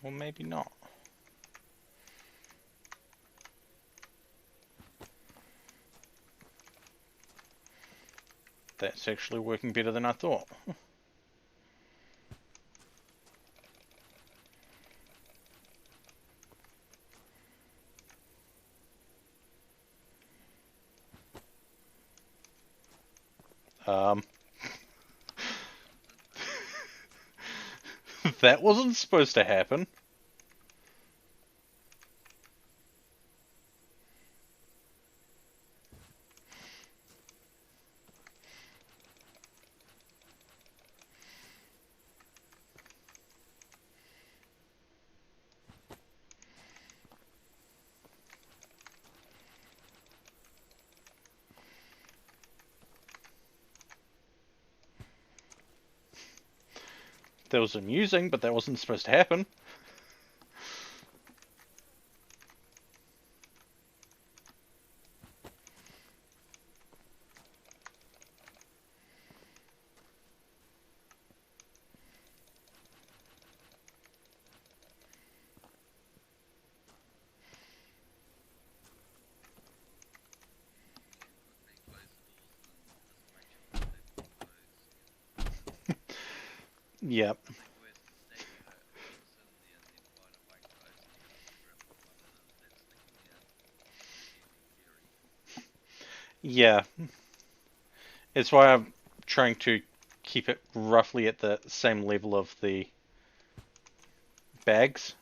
Or maybe not. That's actually working better than I thought. That wasn't supposed to happen. That was amusing, but that wasn't supposed to happen. Yep. I think we're staying at a facility and the finer bank guys are just grabbing one and then sticking here. In theory. Yeah. It's why I'm trying to keep it roughly at the same level of the bags.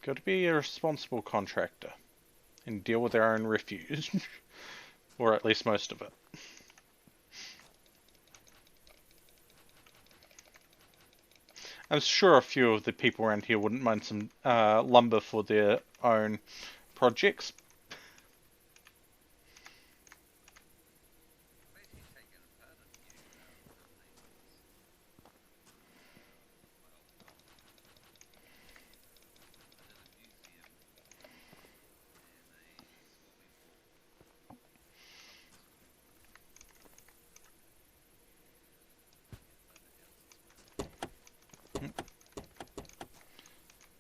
Got to be a responsible contractor and deal with our own refuse. Or at least most of it. I'm sure a few of the people around here wouldn't mind some lumber for their own projects. Basically taking apart a few buildings. Well, I did a museum in a swimming pool. Public swimming pool.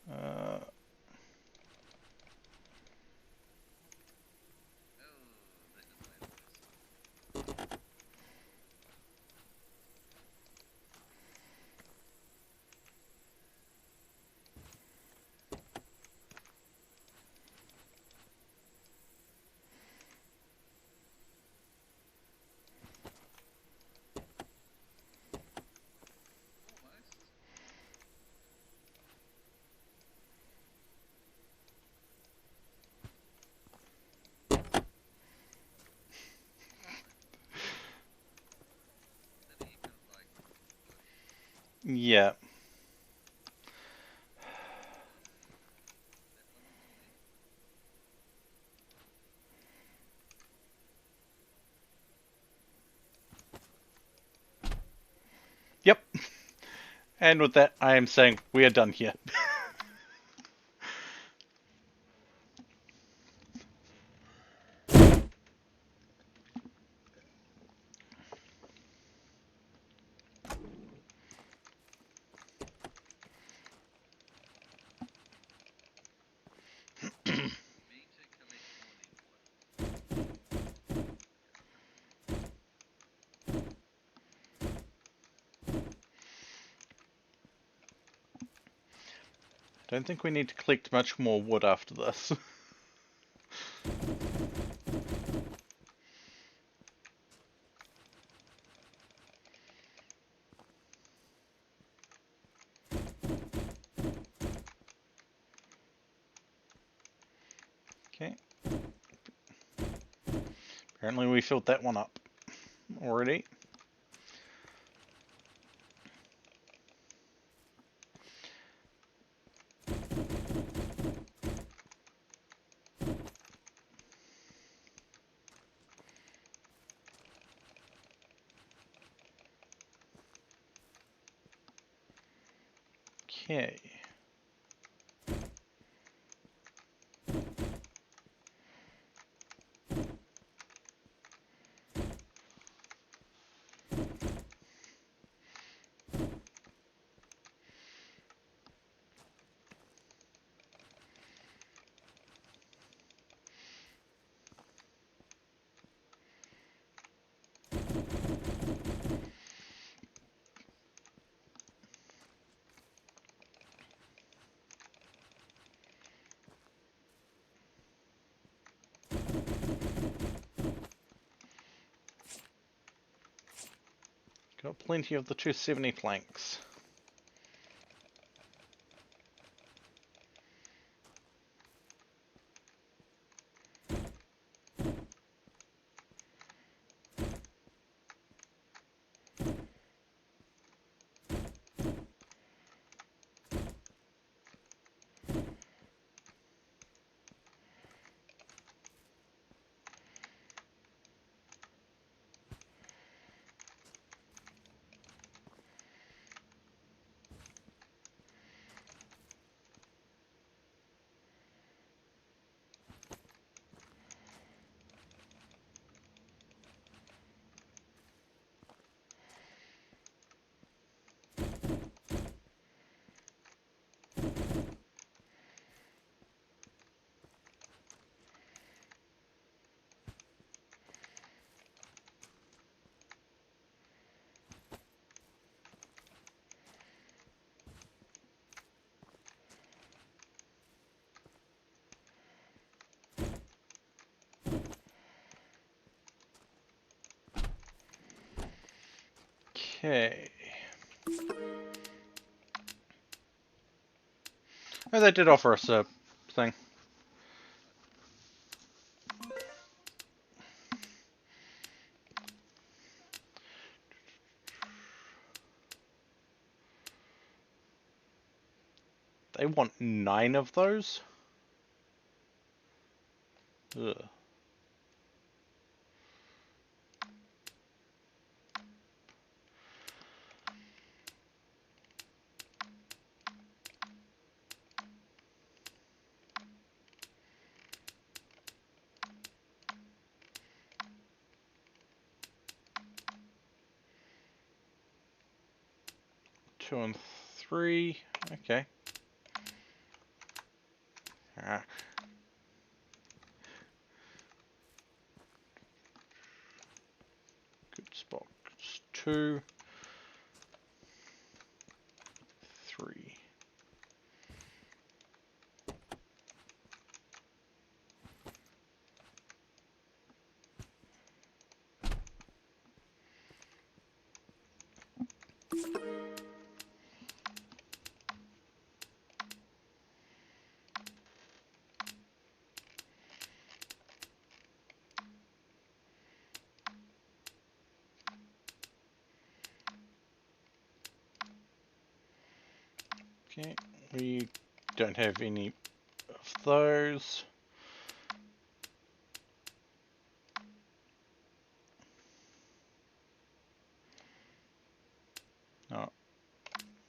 Uh, Oh, this is my voice. Almost. Then you kind of like push. yeah. Bit lemon for me. Yep. And with that, I am saying we are done here. Me to collect morning wood. Don't think we need to collect much more wood after this. Okay. Apparently we filled that one up already. Okay. Got plenty of the 270 planks. Okay. Oh, they did offer us a thing. They want 9 of those? Ugh. Two and 3. Okay. Ah. Goods box 2. 3. Okay, we don't have any of those. Oh,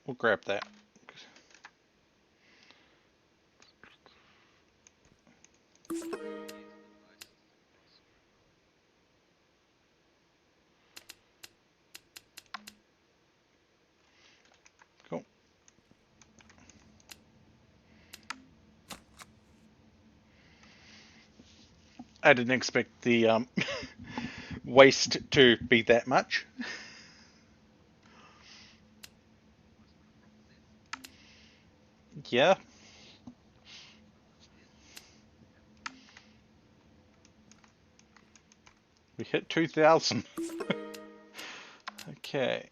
we'll grab that. Cool. I didn't expect the waste to be that much. Yeah. We hit 2,000. Okay.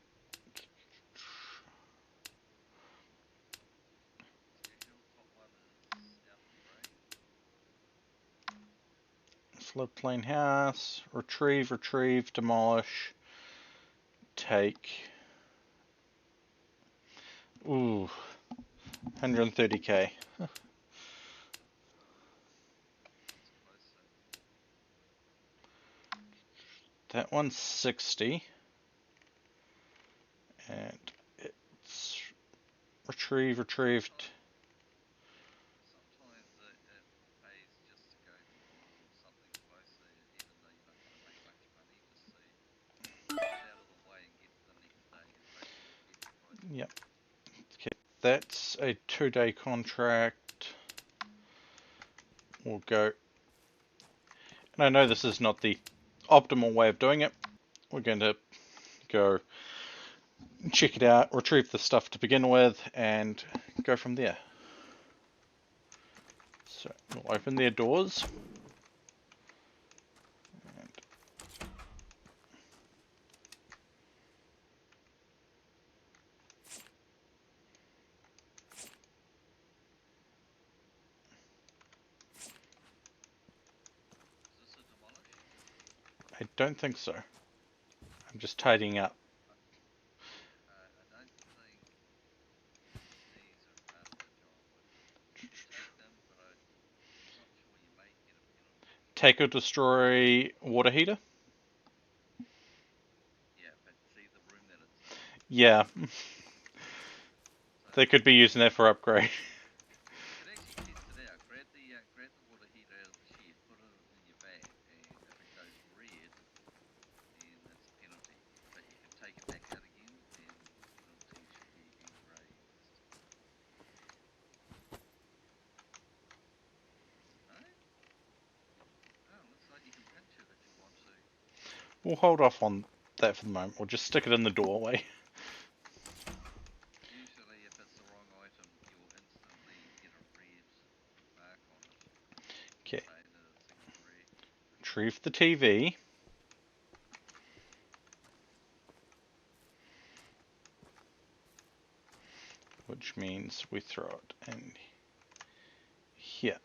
Floodplain house. Retrieve, demolish. Take. Ooh. 130k. That one's 60. And it's retrieved. Sometimes it pays just to go for something closer, even though you're not going to make much money. Just so get it out of the way and get to the next day, and hopefully you get your price. Yep. Okay, that's a 2-day contract. We'll go. And I know this is not the optimal way of doing it. We're going to go check it out, retrieve the stuff to begin with, and go from there. So we'll open their doors. And Is this a demolish? I don't think so. I'm just tidying up. I don't think these are part of the job. You can take them, but I'm not sure you may get a penalty. Take or destroy water heater? Yeah, but see the room that it's in. Yeah. So They could be using that for upgrade. you could actually test it out. Grab the water heater out of the shed, put it in your bag, and if it goes red, then that's a penalty. But you can take it back out again, and the penalty should be erased. No? Oh, looks like you can pinch it if you want to. We'll hold off on that for the moment. We'll just stick it in the doorway. Usually, if it's the wrong item, you'll instantly get a red mark on it, Okay. saying that it's incorrect. Retrieve the TV. which means we throw it in here.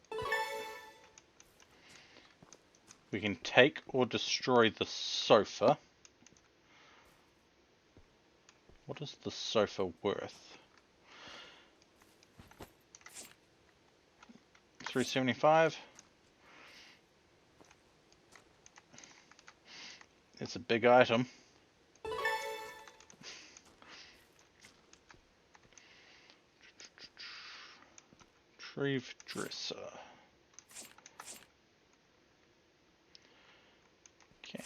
We can take or destroy the sofa. What is the sofa worth? 375. It's a big item. Retrieve dresser. Okay.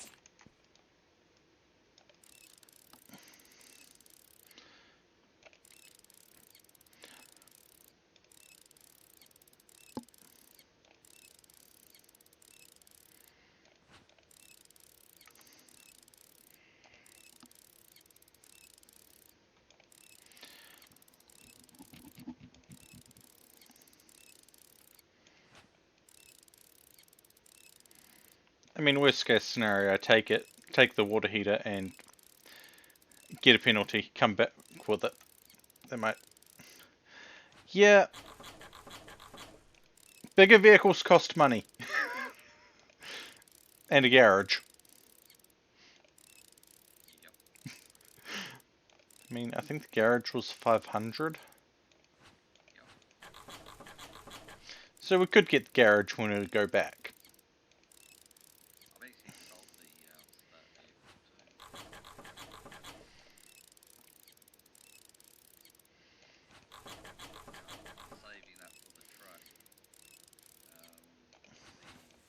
I mean, worst case scenario, I take the water heater and get a penalty, come back with it. They might. Yeah. Bigger vehicles cost money. And a garage. Yep. I mean, I think the garage was 500. Yep. So we could get the garage when we go back. I've actually sold the start vehicle too. Saving that for the truck.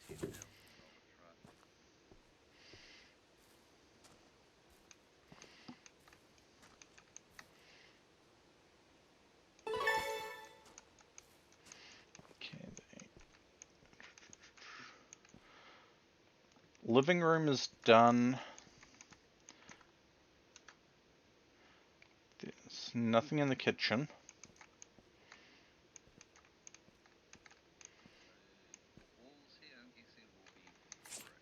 The $10,000 truck. Okay. Living room is done. There's nothing in the kitchen. Walls here, I'm guessing, will be brick.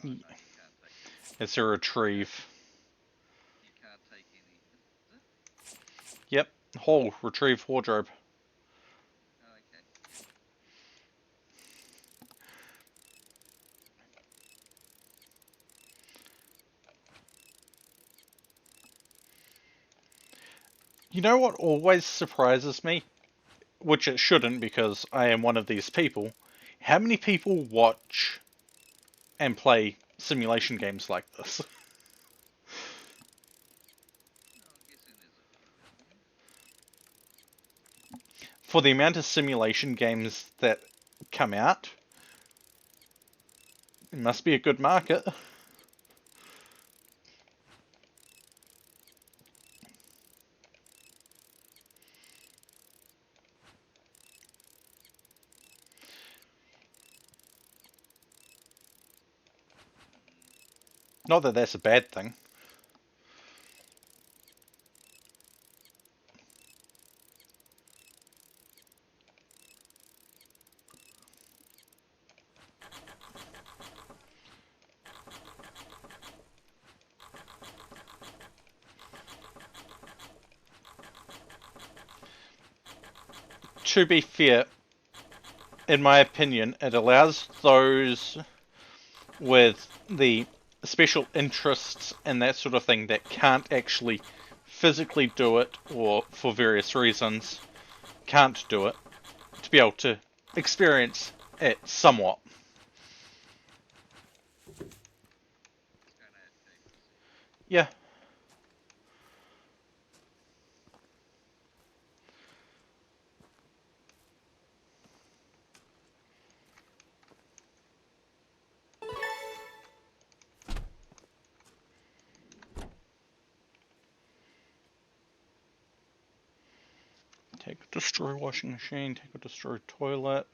Oh, no, you can't take any. It's a retrieve. You can't take any. Is it? Yep. Whole retrieve wardrobe. Oh, okay. You know what always surprises me? Which it shouldn't, because I am one of these people. How many people watch and play simulation games like this? Oh, I'm guessing there's a few in here. For the amount of simulation games that come out, it must be a good market. Not that that's a bad thing. To be fair, in my opinion, it allows those with the special interests and that sort of thing that can't actually physically do it, or for various reasons can't do it, to be able to experience it somewhat. It's going to add cables. Yeah. Take a destroy washing machine, take a destroy toilet.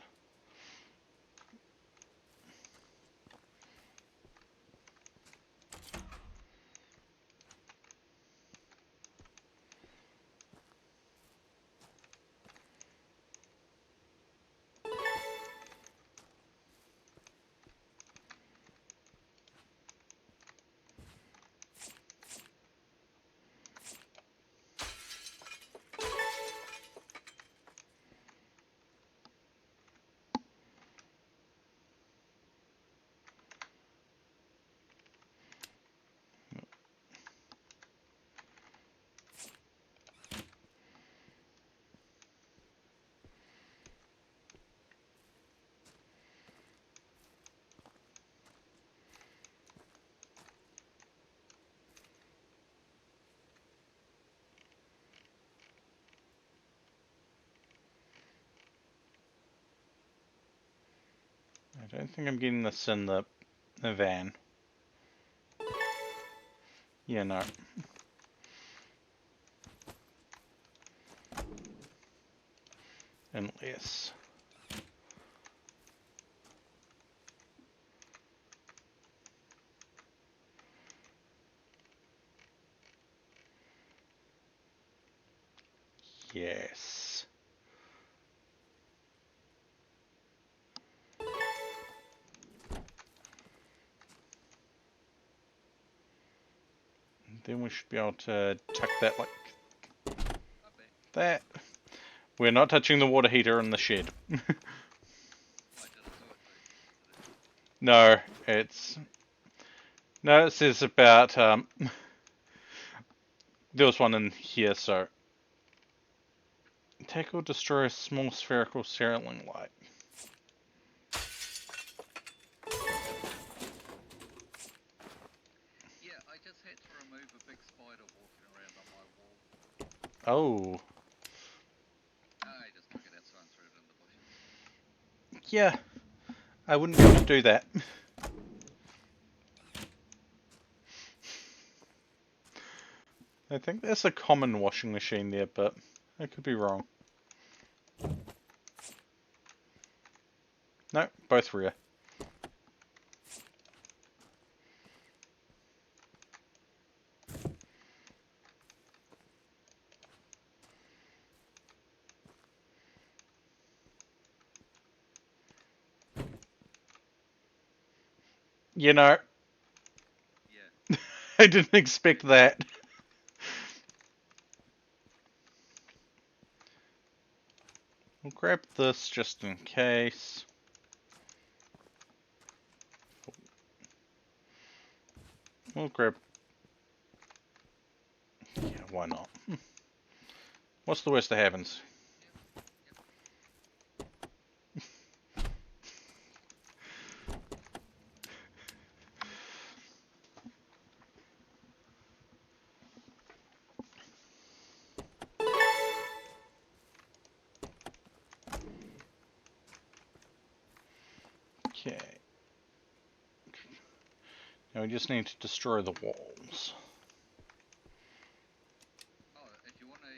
I don't think I'm getting this in the van. Yeah, no. Unless... Yes. Then we should be able to tuck that like I bet. that. We're not touching the water heater in the shed. Why did it do it though? No, it's... No, it says about... there was one in here, so... Take or destroy a small spherical Sterling light. Yeah, I just had to remove a big spider walking around on my wall. Oh, I just took it outside and threw it in the bushes. yeah. I wouldn't be able to do that. I think there's a common washing machine there, but I could be wrong. No, both rear. You know, Yeah. I didn't expect that. We'll grab this just in case. We'll grab... Yeah, why not? What's the worst that happens? Okay. Now we just need to destroy the walls. Oh, if you want to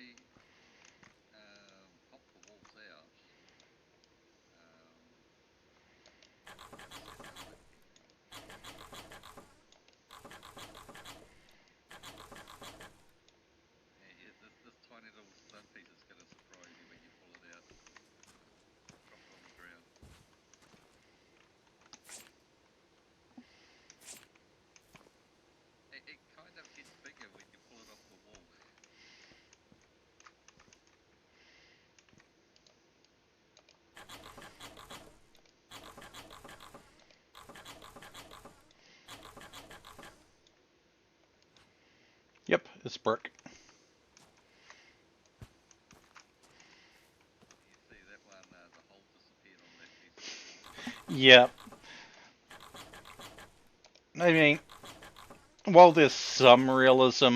pop the walls out, yeah, this tiny little stud piece is going to surprise you when you pull it out. Drop it on the ground. It kind of gets bigger when you pull it off the wall. Yep, it's brick. You see that one, the hole disappeared on that piece of the wall. Yep. I mean, while there's some realism,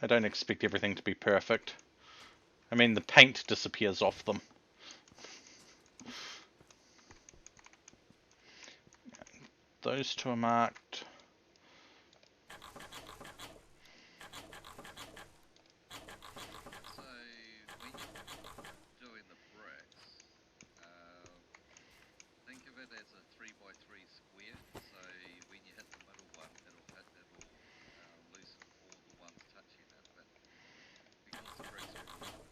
I don't expect everything to be perfect. I mean, the paint disappears off them. Those two are marked. So when you're doing the bricks, think of it as a 3x3 square. So when you hit the middle one, it'll loosen all the ones touching it. But because the bricks are all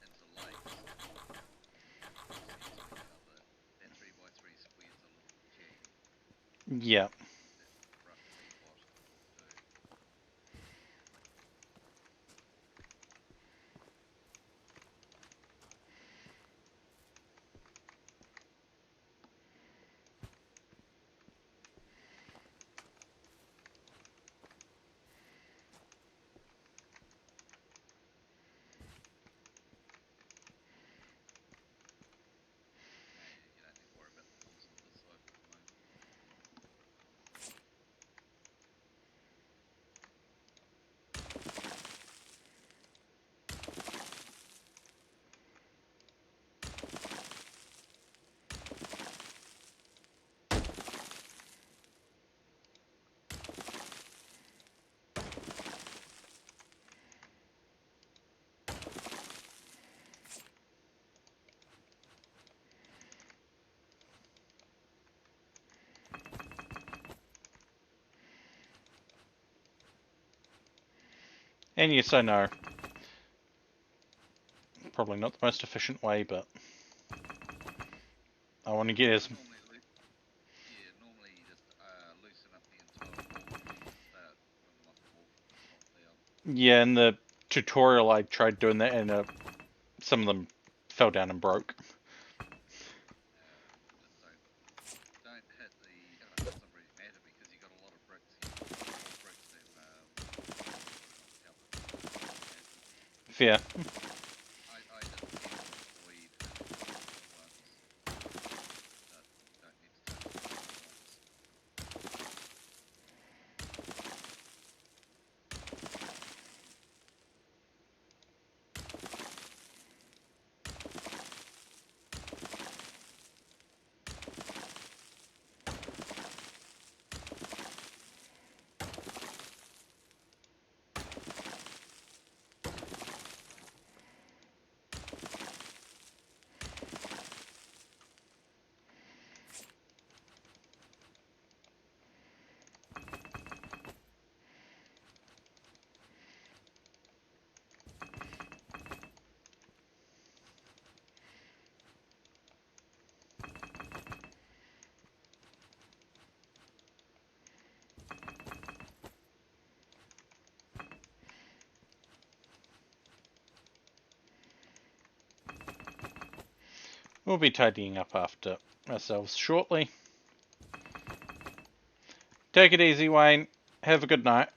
interlaced, close to each other, that 3x3 square is a little jagged. Yeah. That's roughly what it will do. You don't need to worry about the walls on this side at the moment. And yes, I know. Probably not the most efficient way, but I want to get as... Normally you just loosen up the entire wall and then start when like the wall from the top down. Yeah, in the tutorial I tried doing that and some of them fell down and broke. Just don't hit the. It doesn't really matter because you got a lot of bricks. You got more bricks than top. Fair. I just tend to avoid hitting the ones that don't need to touch the ones. We'll be tidying up after ourselves shortly. Take it easy, Wayne. Have a good night.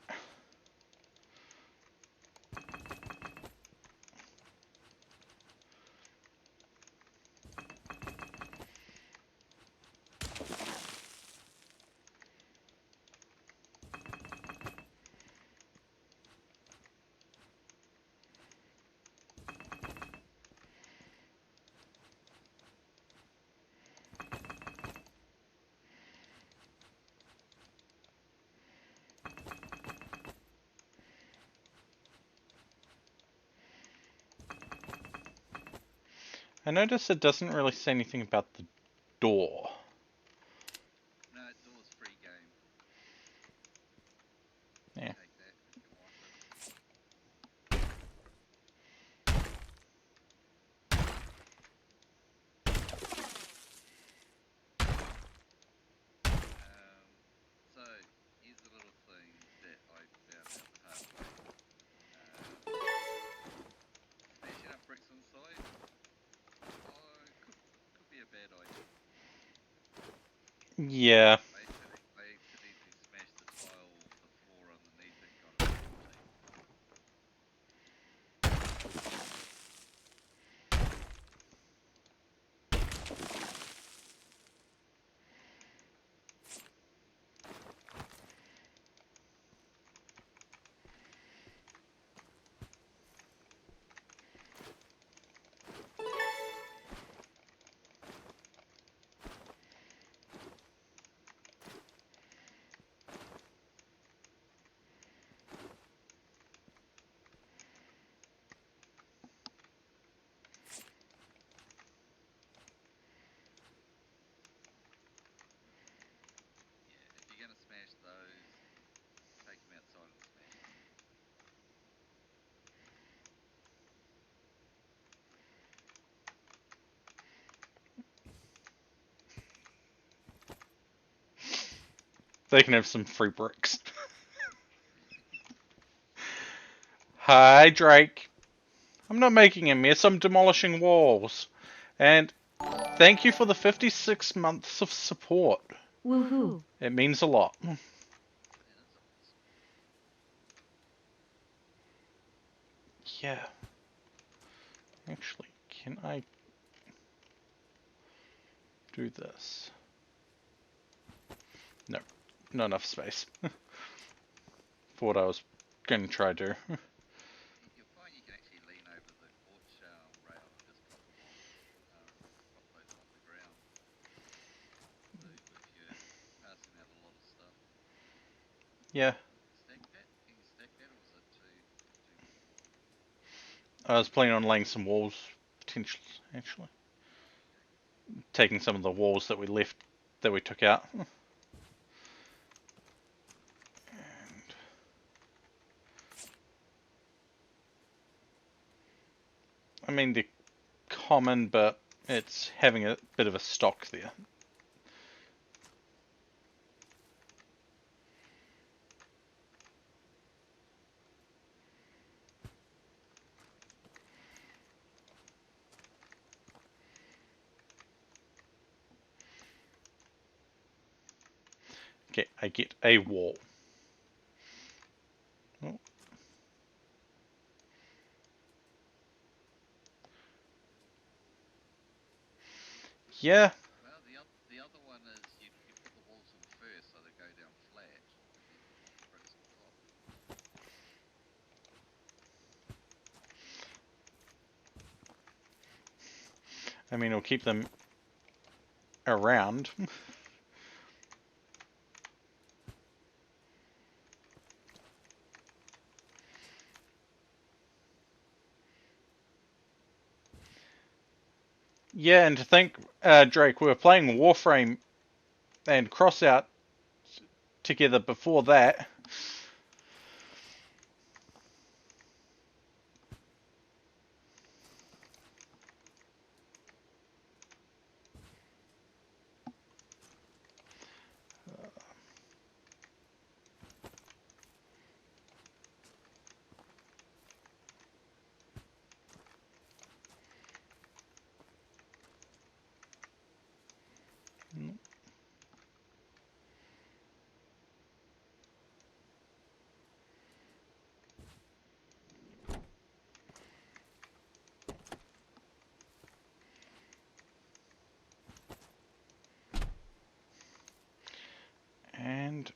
I notice it doesn't really say anything about the door. No, door's free game. Yeah. Take that if you want it. So here's a little thing that I found out the hard way. Smashing up bricks on the side, could be a bad idea. Yeah. I accidentally smashed the tile off the floor underneath it and got a penalty. Yeah, if you're gonna smash those, take them outside and smash them. They can have some free bricks. Hi, Drake. I'm not making a mess, I'm demolishing walls. And thank you for the 56 months of support. Woohoo! It means a lot. Yeah, that's awesome. Yeah. Actually, can I do this? No, not enough space for what I was going to try to do. You'll find you can actually lean over the porch rail and just pop them on, pop those on the ground. So if you're passing out a lot of stuff, Yeah, stack that. Can you stack that, or is it too big? I was planning on laying some walls, potentially, actually. Taking some of the walls that we left, that we took out. And mean, they're common, but it's having a bit of a stock there. Okay, I get a wall. Oh. Yeah, Well, the other one is you put the walls in first so they go down flat, and then you put the bricks on top. I mean, it'll keep them around. Yeah, and to think, Drake, we were playing Warframe and Crossout together before that. And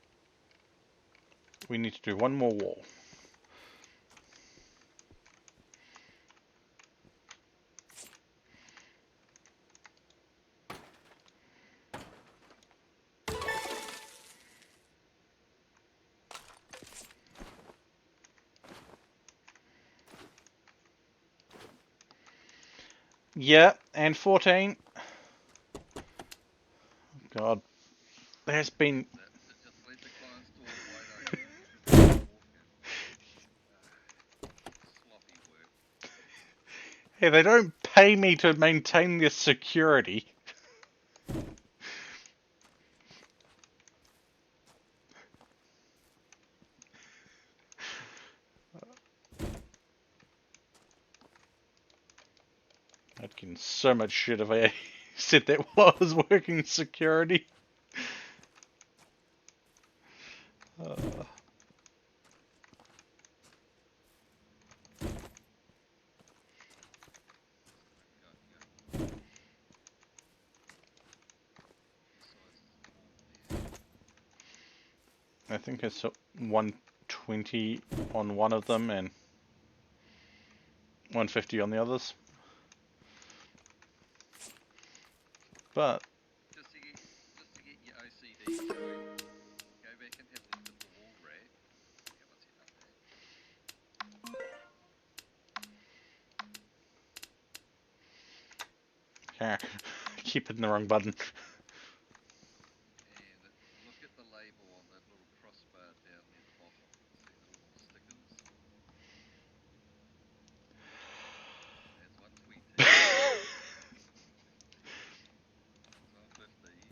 we need to do one more wall. Yeah, and 14. God, there's been... That's it. Just leave the closed door wide open. Walk in. Sloppy work. Hey, they don't pay me to maintain their security. I'd get in so much shit if I said that while I was working security. Go. Size is the wall there. I think it's 120 on one of them and 150 on the others. But Just to get your OCD going, go back and have a look at the wall rack. Yeah, once you've done that. keep hitting the wrong button. And look at the label on that little crossbar down near the bottom. See the little stickers? That's 120. That's 150. Yeah, that trigger you.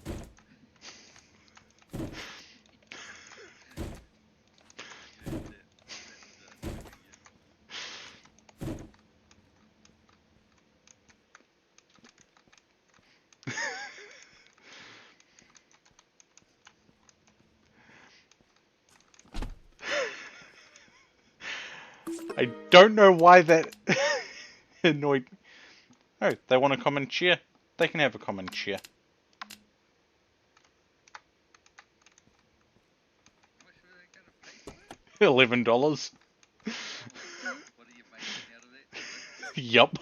I don't know why that annoyed me. Oh, they want a common chair. They can have a common chair. How much are they going to pay for that? $11. What are you making out of that? Bricks? Yup.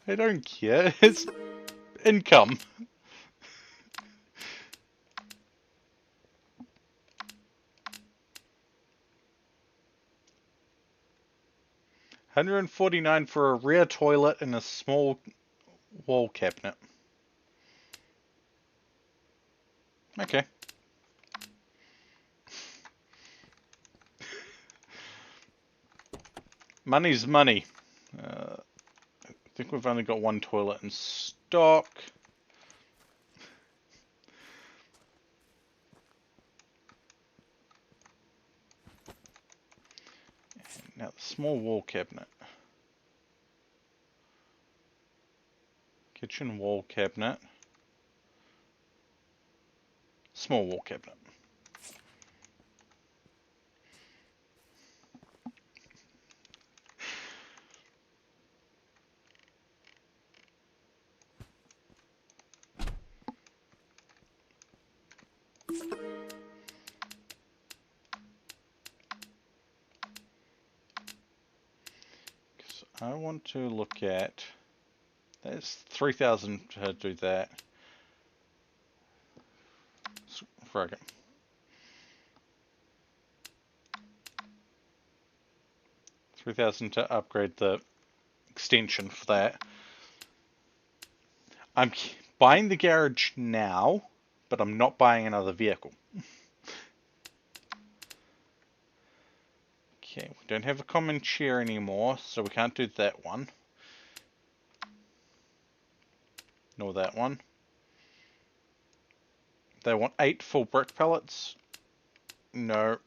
I don't care. It's income. $149 for a rear toilet and a small wall cabinet. Okay. Money's money. I think we've only got one toilet in stock. Now the small wall cabinet. Kitchen wall cabinet. Small wall cabinet. I want to look at, there's 3,000 to do that. Frag it. $3,000 to upgrade the extension for that. I'm buying the garage now, but I'm not buying another vehicle. Okay, we don't have a common chair anymore, so we can't do that one. Nor that one. They want 8 full brick pallets. No.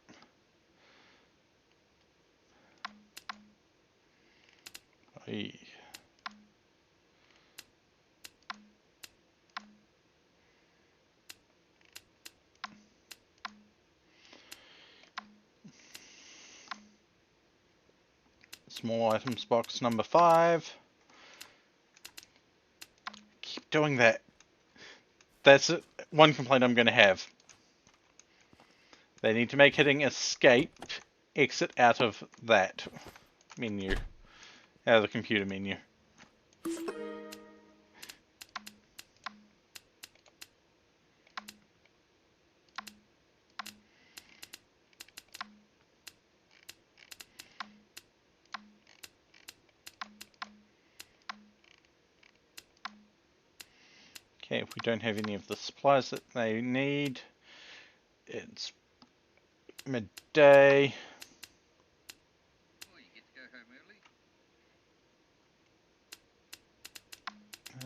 Aye. Small items box number 5. Keep doing that. That's one complaint I'm going to have. They need to make hitting escape exit out of that menu. Out of the computer menu. Okay, if we don't have any of the supplies that they need, it's midday. Oh, you get to go home early?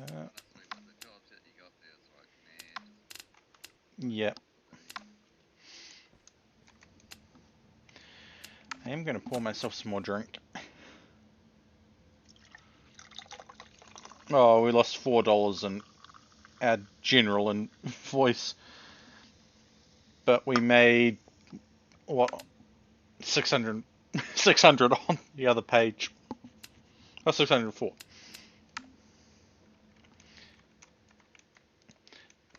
Honestly, with the jobs that you got there, it's like, man, Yep. I am going to pour myself some more drink. Oh, we lost $4 in our general invoice. But we made, what, 600 on the other page. Oh, 604.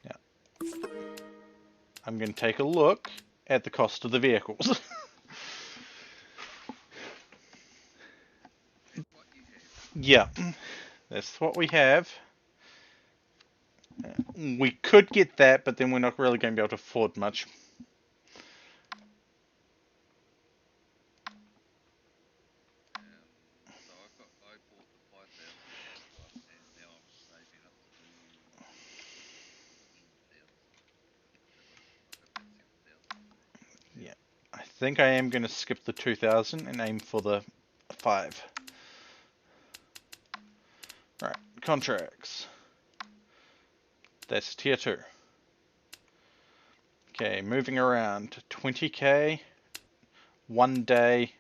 Now, I'm going to take a look at the cost of the vehicles. what you have. Yeah, that's what we have. We could get that, but then we're not really going to be able to afford much. So I bought the 5,000 one, and now I'm saving up to do 10,000. I've got that 7,000. Yeah, I think I am going to skip the 2,000 and aim for the 5. Right, contracts. That's tier 2. Okay, moving around. 20k, 1 day,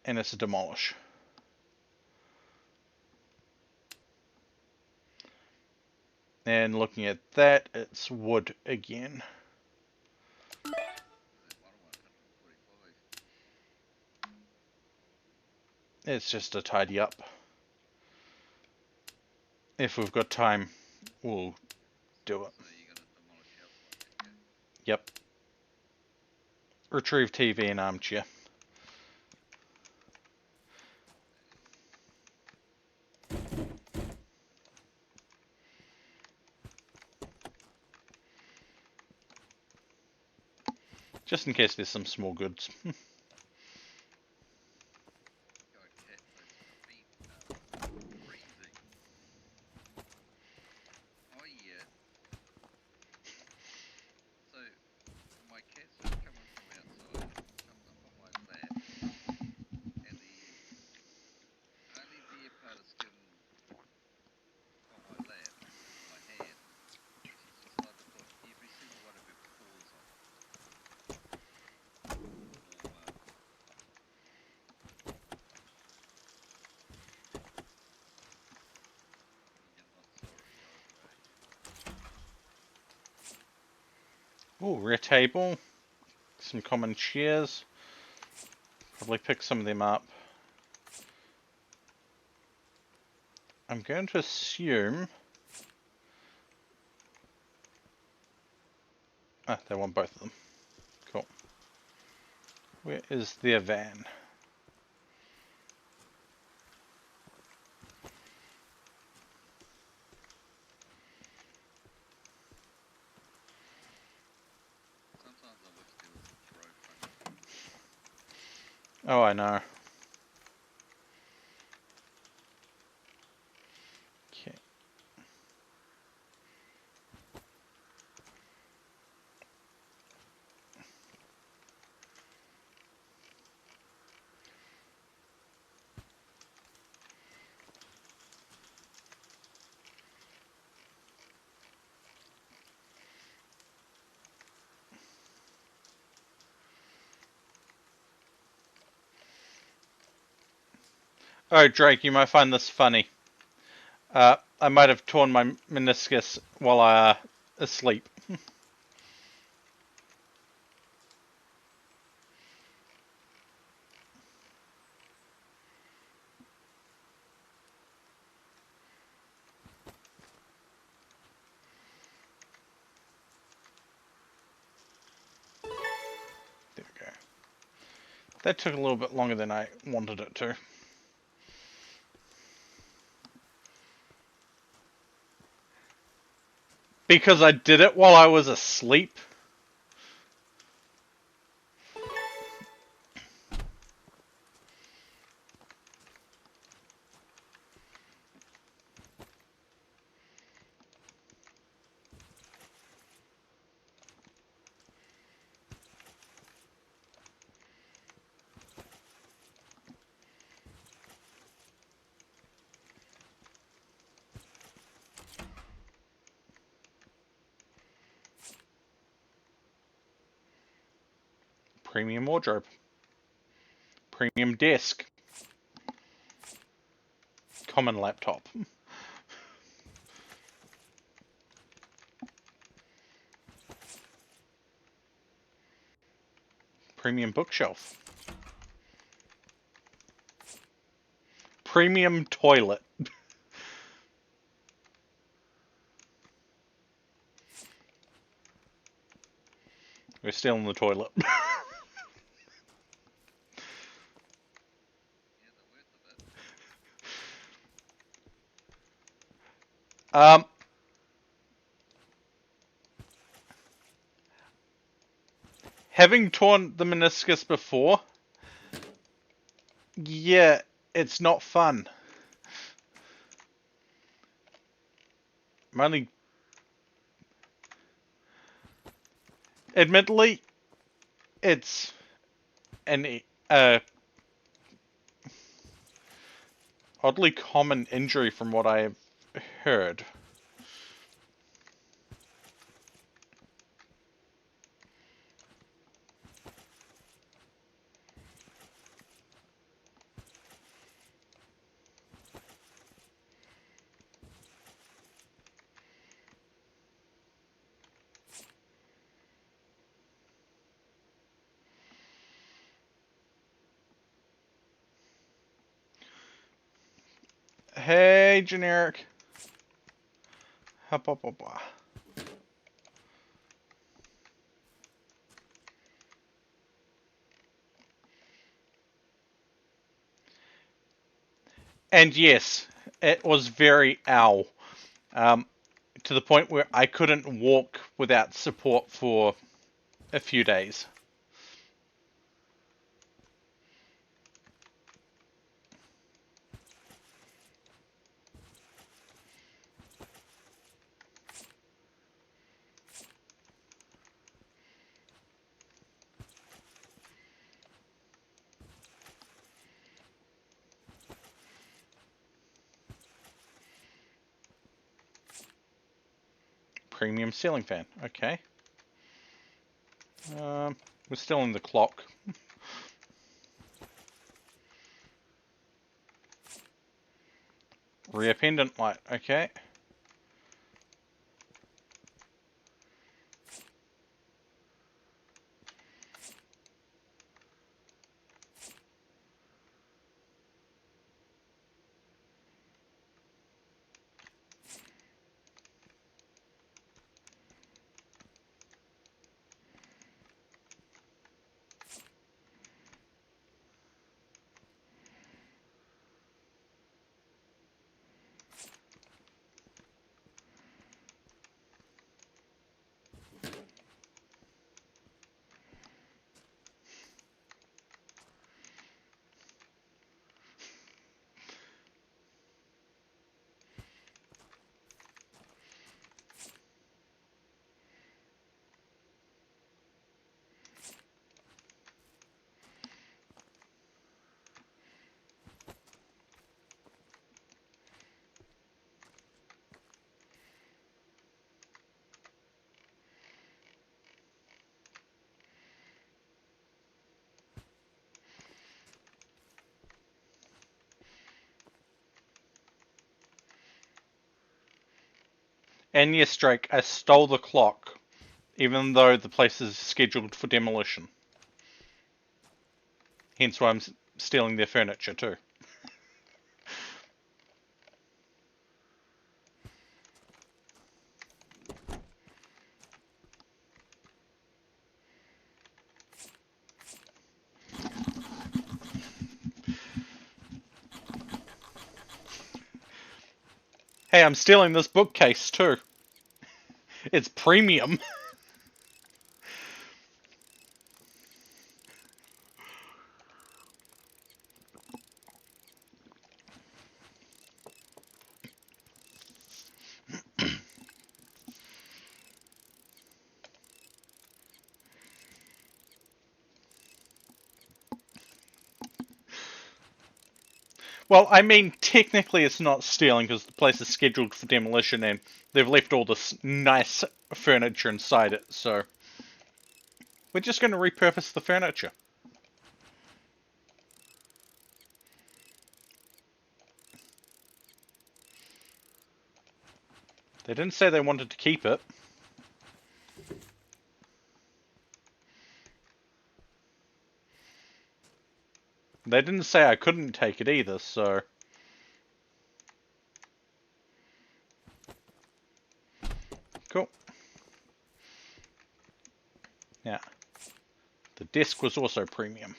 and it's a demolish. And looking at that, it's wood again. That one 145. It's just a tidy up. If we've got time, we'll do it. So you're gonna demolish outside, yeah? Yep. Retrieve TV and armchair. Just in case there's some small goods. Go cat, those feet freezing. Oh yeah. So my cat's just coming from outside, comes up on my lap, and he Oh, rear table. Some common chairs. Probably pick some of them up. I'm going to assume... Ah, they want both of them. Cool. Where is their van? Sometimes I wish there was a throw function. Oh, I know. Okay. Oh, Drake, you might find this funny. I might have torn my meniscus while asleep. There we go. That took a little bit longer than I wanted it to. Because I did it while I was asleep. Premium wardrobe. Premium desk. Common laptop. Premium bookshelf. Premium toilet. We're still in the toilet. Yeah, the worth of it. um, having torn the meniscus before, yeah, it's not fun. I'm only... Admittedly, it's an oddly common injury from what I have heard. Hey, generic. Hop, hop, hop, hop. And yes, it was very ow. To the point where I couldn't walk without support for a few days. Premium ceiling fan. Okay. We're still in the clock. Rear pendant light. Okay. And yes, Drake, I stole the clock, even though the place is scheduled for demolition. Hence why I'm stealing their furniture too. Hey, I'm stealing this bookcase too. It's premium. Well, I mean, technically it's not stealing because the place is scheduled for demolition and they've left all this nice furniture inside it, so we're just going to repurpose the furniture. They didn't say they wanted to keep it. They didn't say I couldn't take it either, so... Cool. Now, the desk was also premium.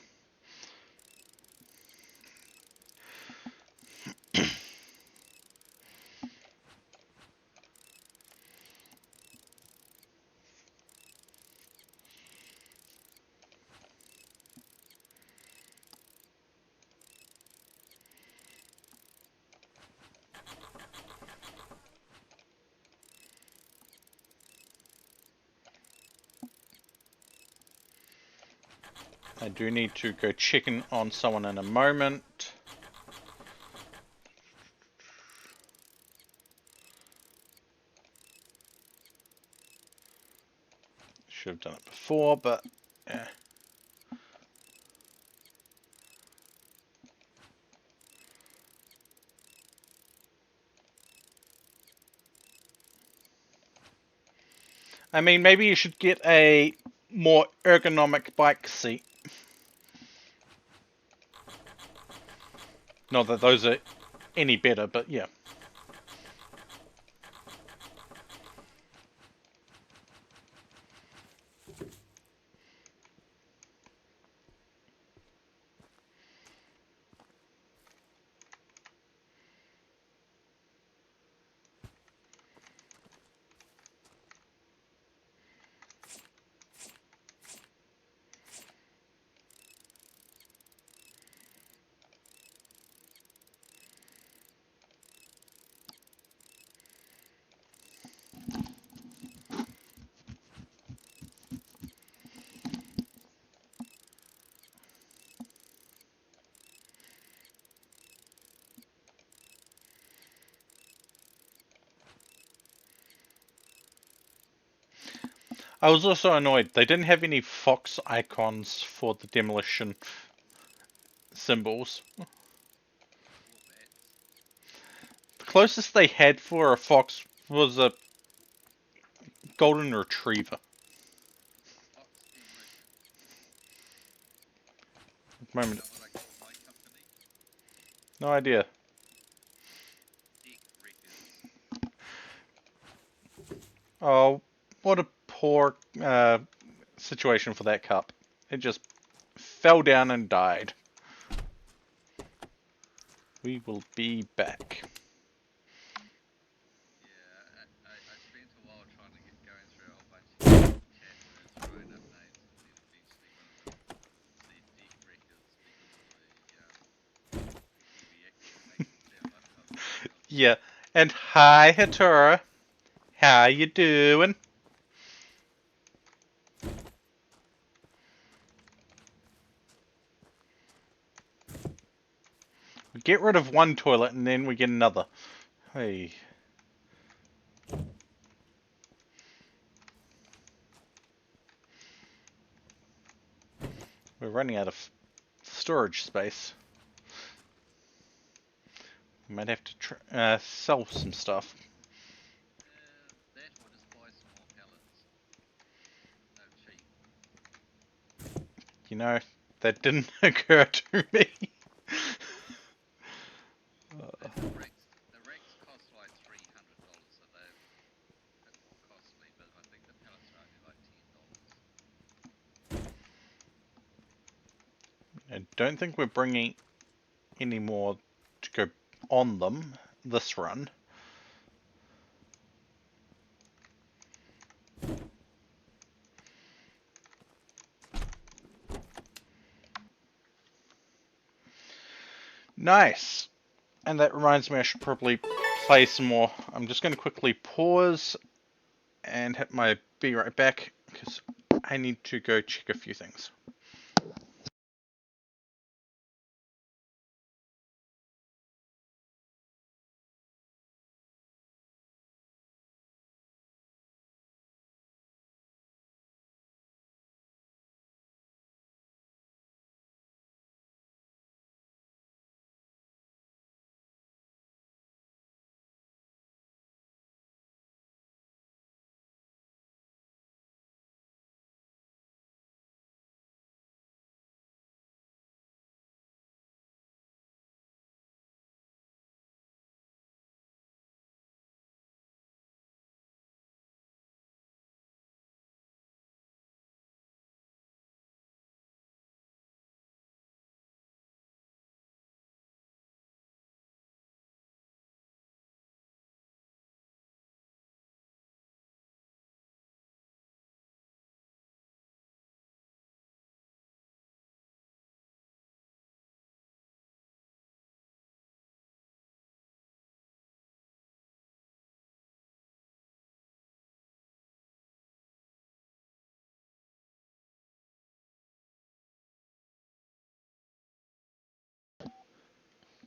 I do need to go check in on someone in a moment. Should have done it before, but yeah. I mean, maybe you should get a more ergonomic bike seat. Not that those are any better, but yeah. I was also annoyed. They didn't have any fox icons for the demolition symbols. The closest they had for a fox was a golden retriever. Fox Demolition. At the moment, Is that what I call my company? no idea. Dick Rickers. Oh, what a poor situation for that cup. It just fell down and died. We will be back. Yeah, I spent a while trying to going through a whole bunch of chat rooms, throwing up names, and then eventually one of them said Dick Rickers because of the reaction making sound. Yeah, and hi Hatura. How you doing? We get rid of one toilet and then we get another. Hey. We're running out of storage space. We might have to sell some stuff. You know, that didn't occur to me. The Rex cost like $300, so they're a bit more costly, but I think the pellets are only like $10. I don't think we're bringing any more to go on them this run. Nice. And that reminds me I should probably play some more. I'm just going to quickly pause and hit my be right back because I need to go check a few things.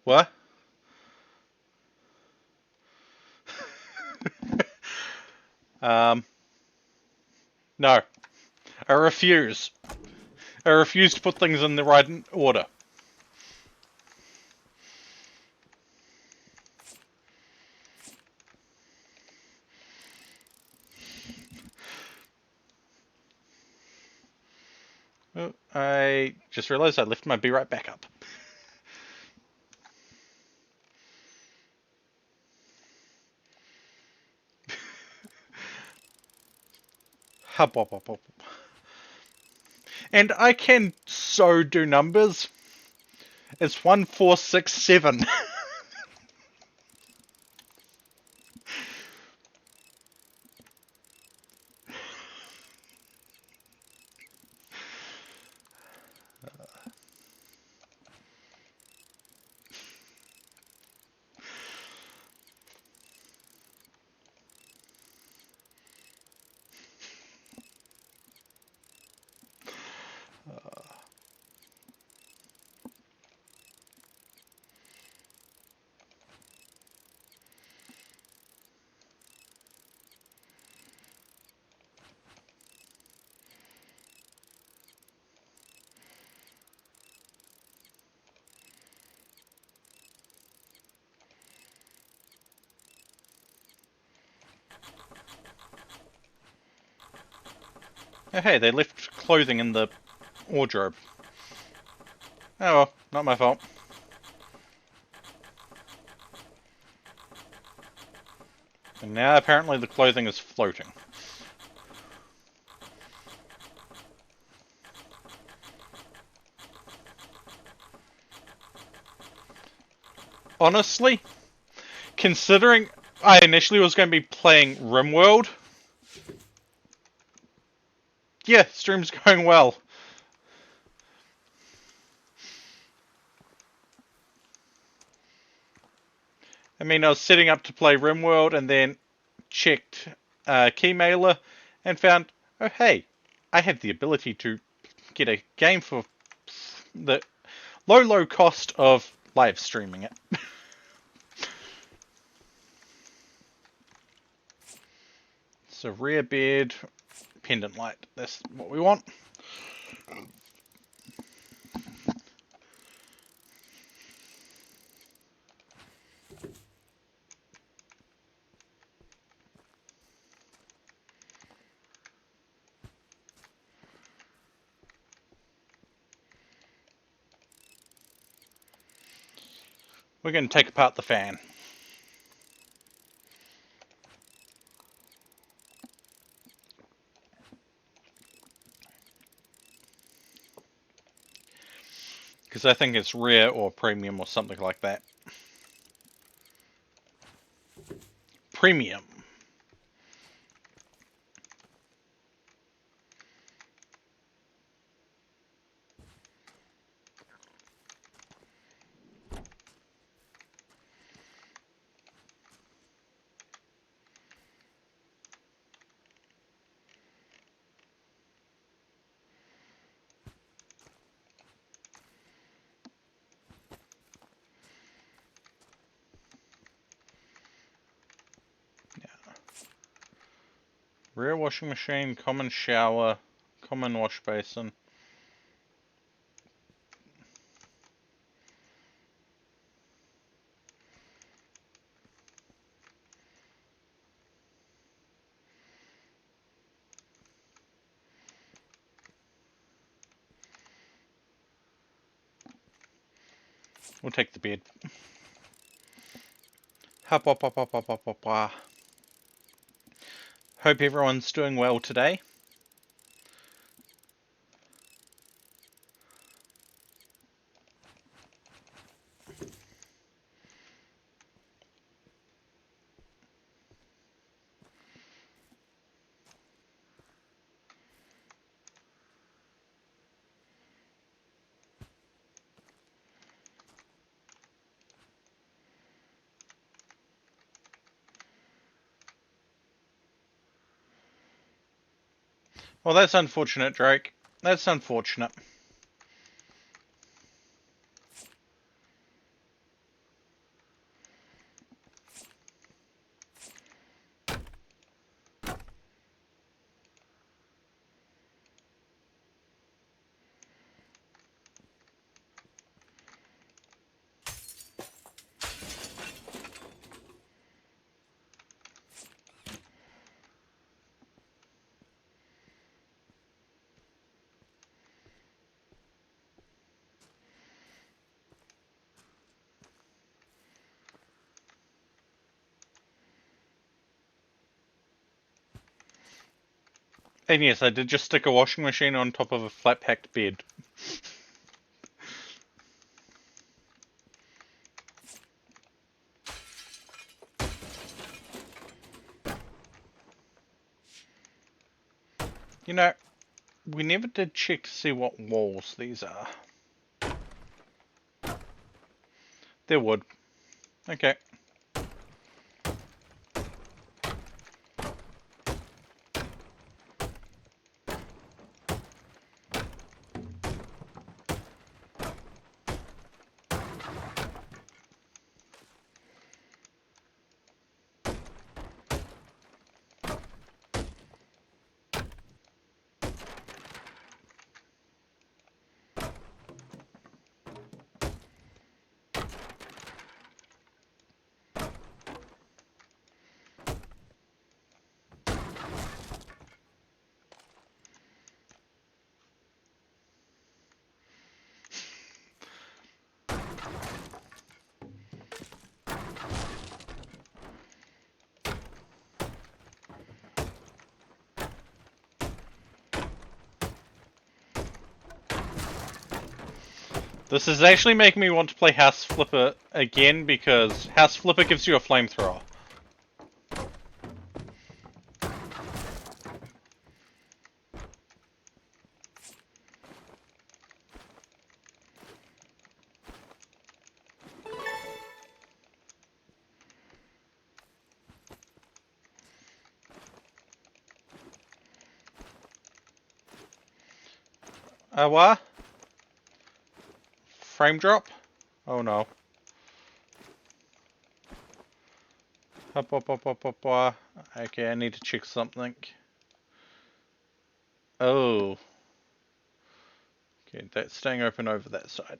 What? No. I refuse. I refuse to put things in the right order. Oh, I just realized I left my be right back up. Hub, hub, hub, hub. And I can so do numbers. It's 1467. Oh, hey, they left clothing in the wardrobe. Oh well, not my fault. And now apparently the clothing is floating. Honestly, considering I initially was going to be playing RimWorld, yeah, stream's going well. I mean, I was setting up to play RimWorld and then checked Keymailer and found, oh hey, I have the ability to get a game for the low cost of live streaming it. So rear bed, pendant light, that's what we want. We're going to take apart the fan. Because I think it's rare or premium or something like that. Premium. Rear washing machine, common shower, common wash basin. We'll take the bed. Hop, hop, hop, hop, hop, hop, hop, hop. Hope everyone's doing well today. Well, that's unfortunate, Drake. That's unfortunate. And yes, I did just stick a washing machine on top of a flat-packed bed. You know, we never did check to see what walls these are. They're wood. Okay. This is actually making me want to play House Flipper again because House Flipper gives you a flamethrower. What? Frame drop? Oh no. Up, up, up, up, up, up. Okay, I need to check something. Oh. Okay, that's staying open over that side.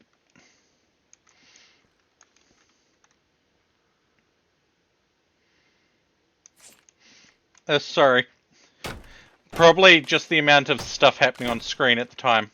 Sorry. Probably just the amount of stuff happening on screen at the time.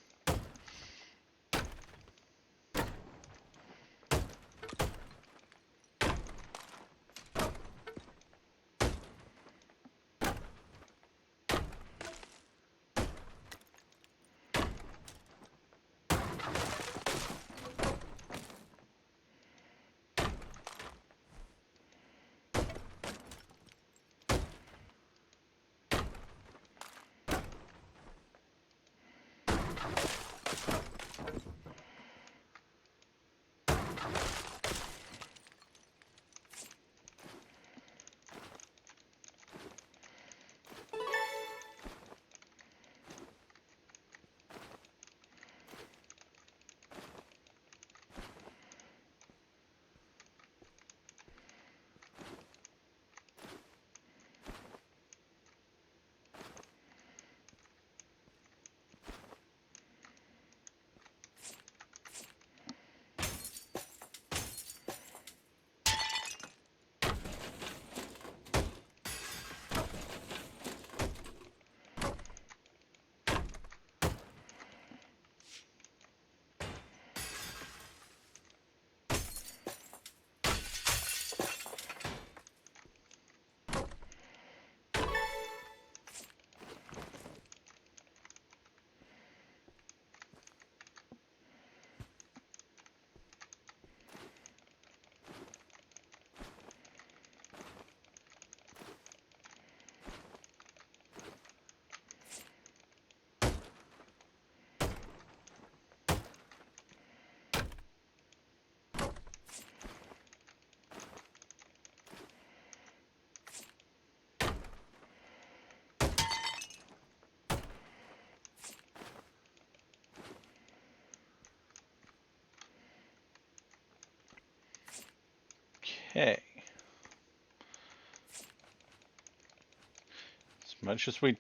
much as we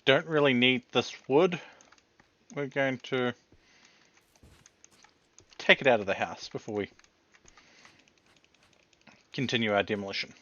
don't really need this wood, we're going to take it out of the house before we continue our demolition.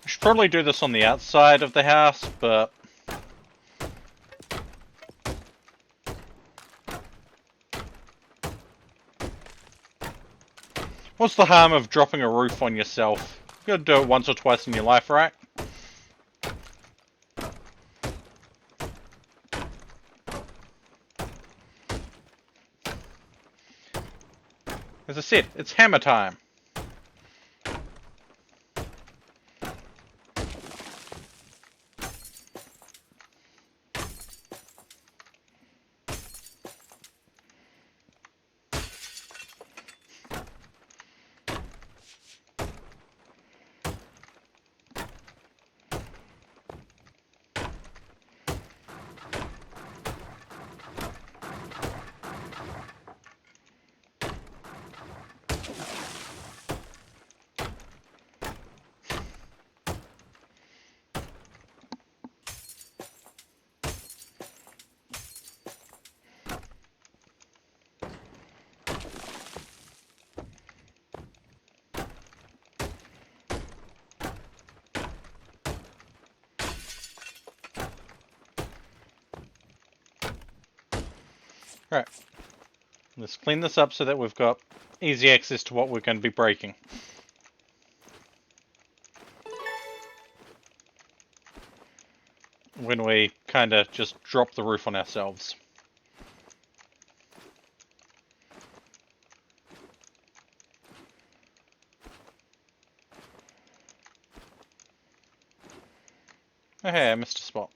I should probably do this on the outside of the house, but what's the harm of dropping a roof on yourself? You gotta do it once or twice in your life, right? As I said, it's hammer time. Right. Let's clean this up so that we've got easy access to what we're going to be breaking. When we kind of just drop the roof on ourselves. Oh hey, I missed a spot.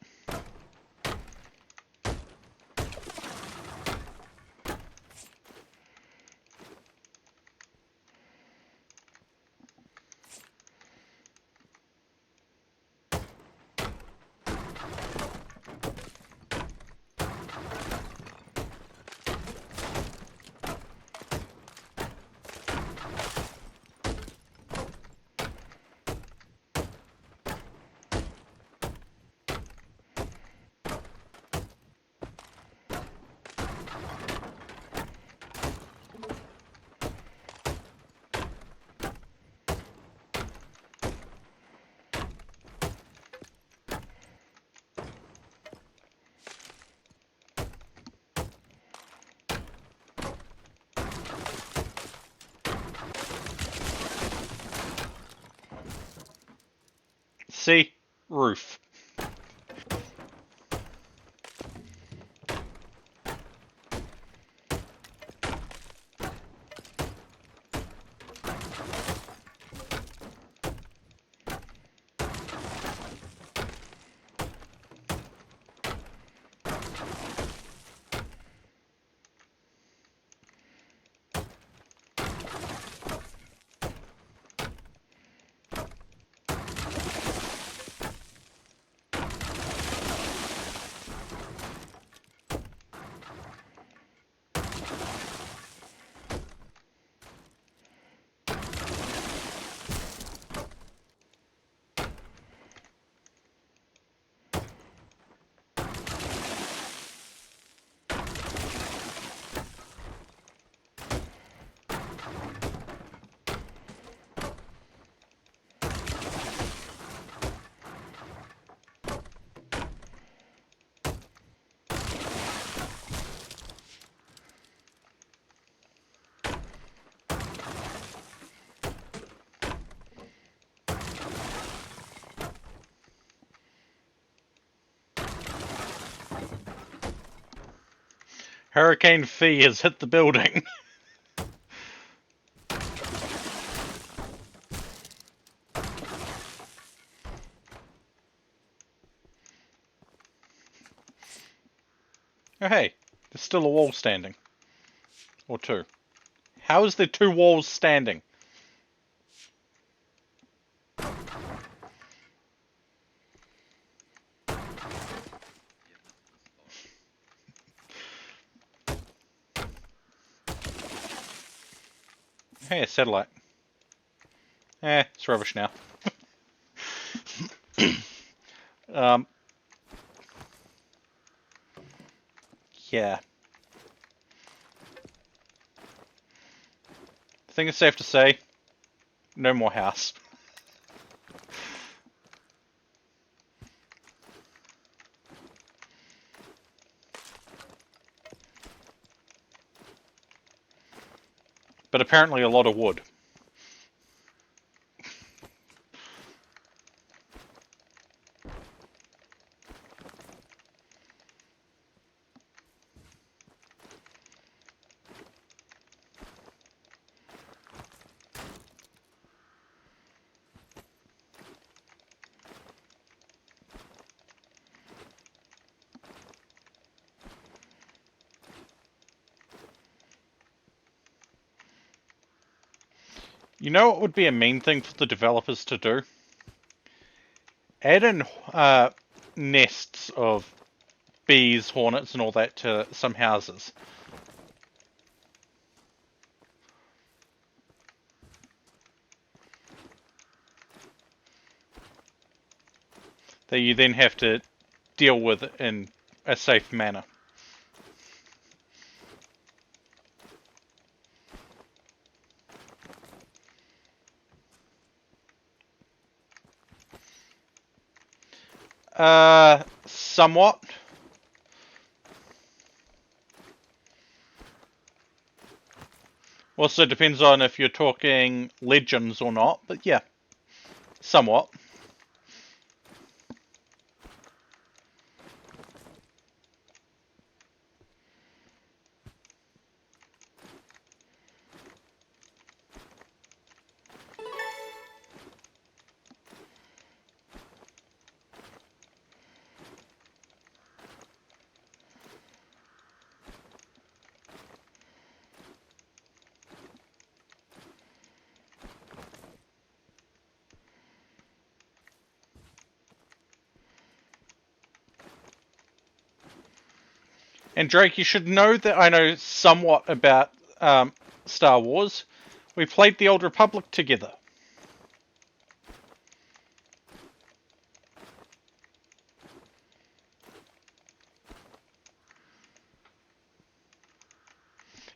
See? Roof. Hurricane Fee has hit the building. Oh hey, there's still a wall standing. Or two. How is there two walls standing? Yeah, this is the spot. Hey, a satellite. It's rubbish now. um, yeah. I think it's safe to say, no more house. But apparently a lot of wood. You know what would be a mean thing for the developers to do? Add in nests of bees, hornets, and all that to some houses. That you then have to deal with in a safe manner. Somewhat. Also depends on if you're talking legends or not, but yeah, somewhat. And Drake, you should know that I know somewhat about Star Wars. We played the Old Republic together.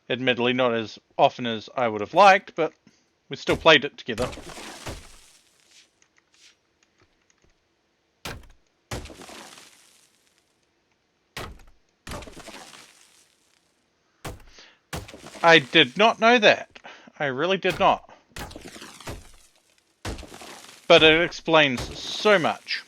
Admittedly, not as often as I would have liked, but we still played it together. I did not know that. I really did not. But it explains so much.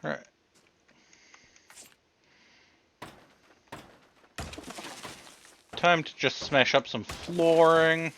Alright. Time to just smash up some flooring.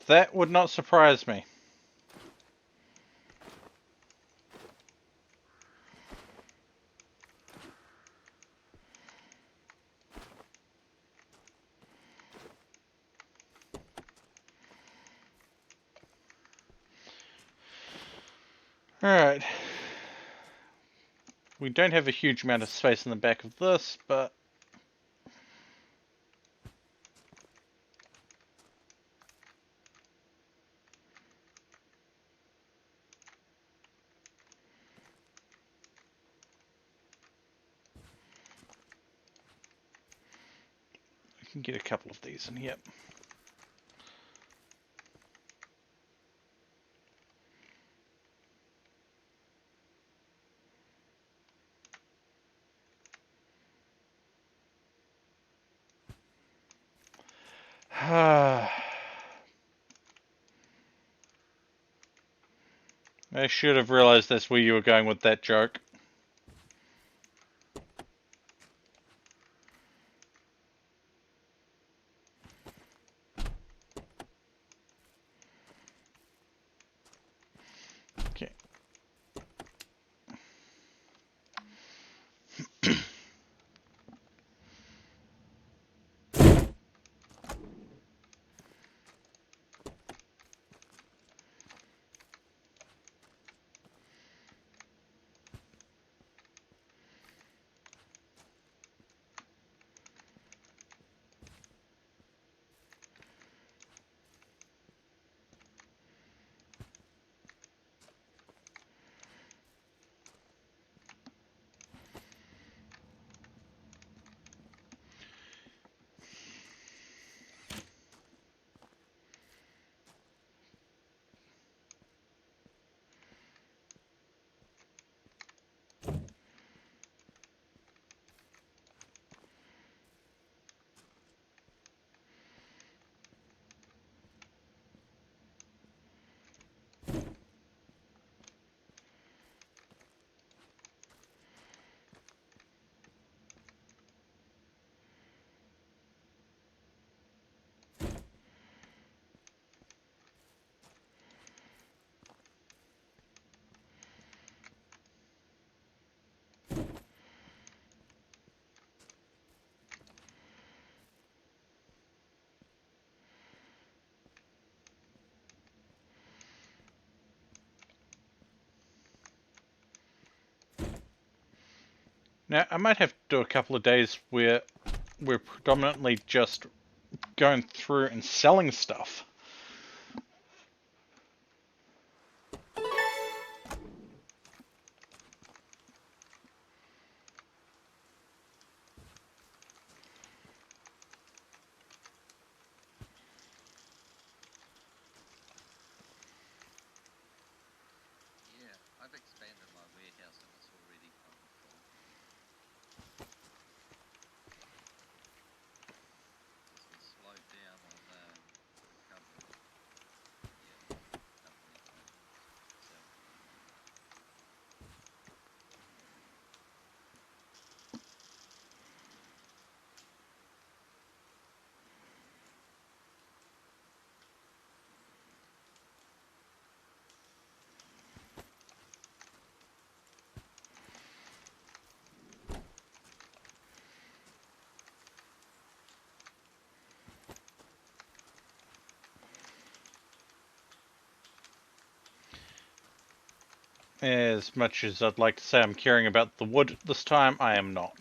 That would not surprise me. Alright. We don't have a huge amount of space in the back of this, but we can get a couple of these in here. I should have realized that's where you were going with that joke. Okay. Now, I might have to do a couple of days where we're predominantly just going through and selling stuff. Yeah, I've expanded my warehouse and it's already kind of full. This has slowed down on recovery. Yeah, recovery items. So As much as I'd like to say I'm caring about the wood this time, I am not.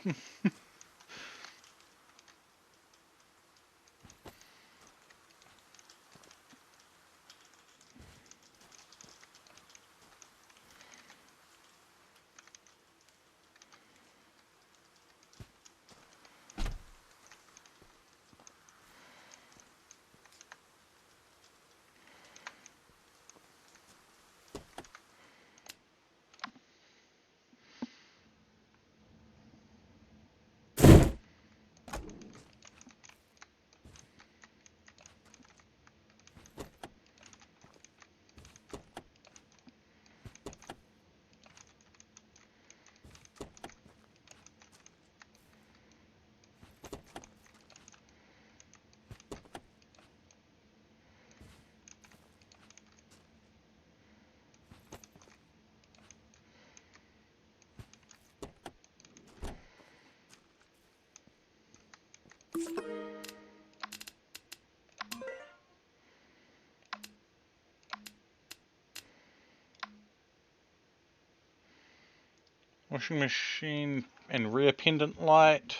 Washing machine and rear pendant light.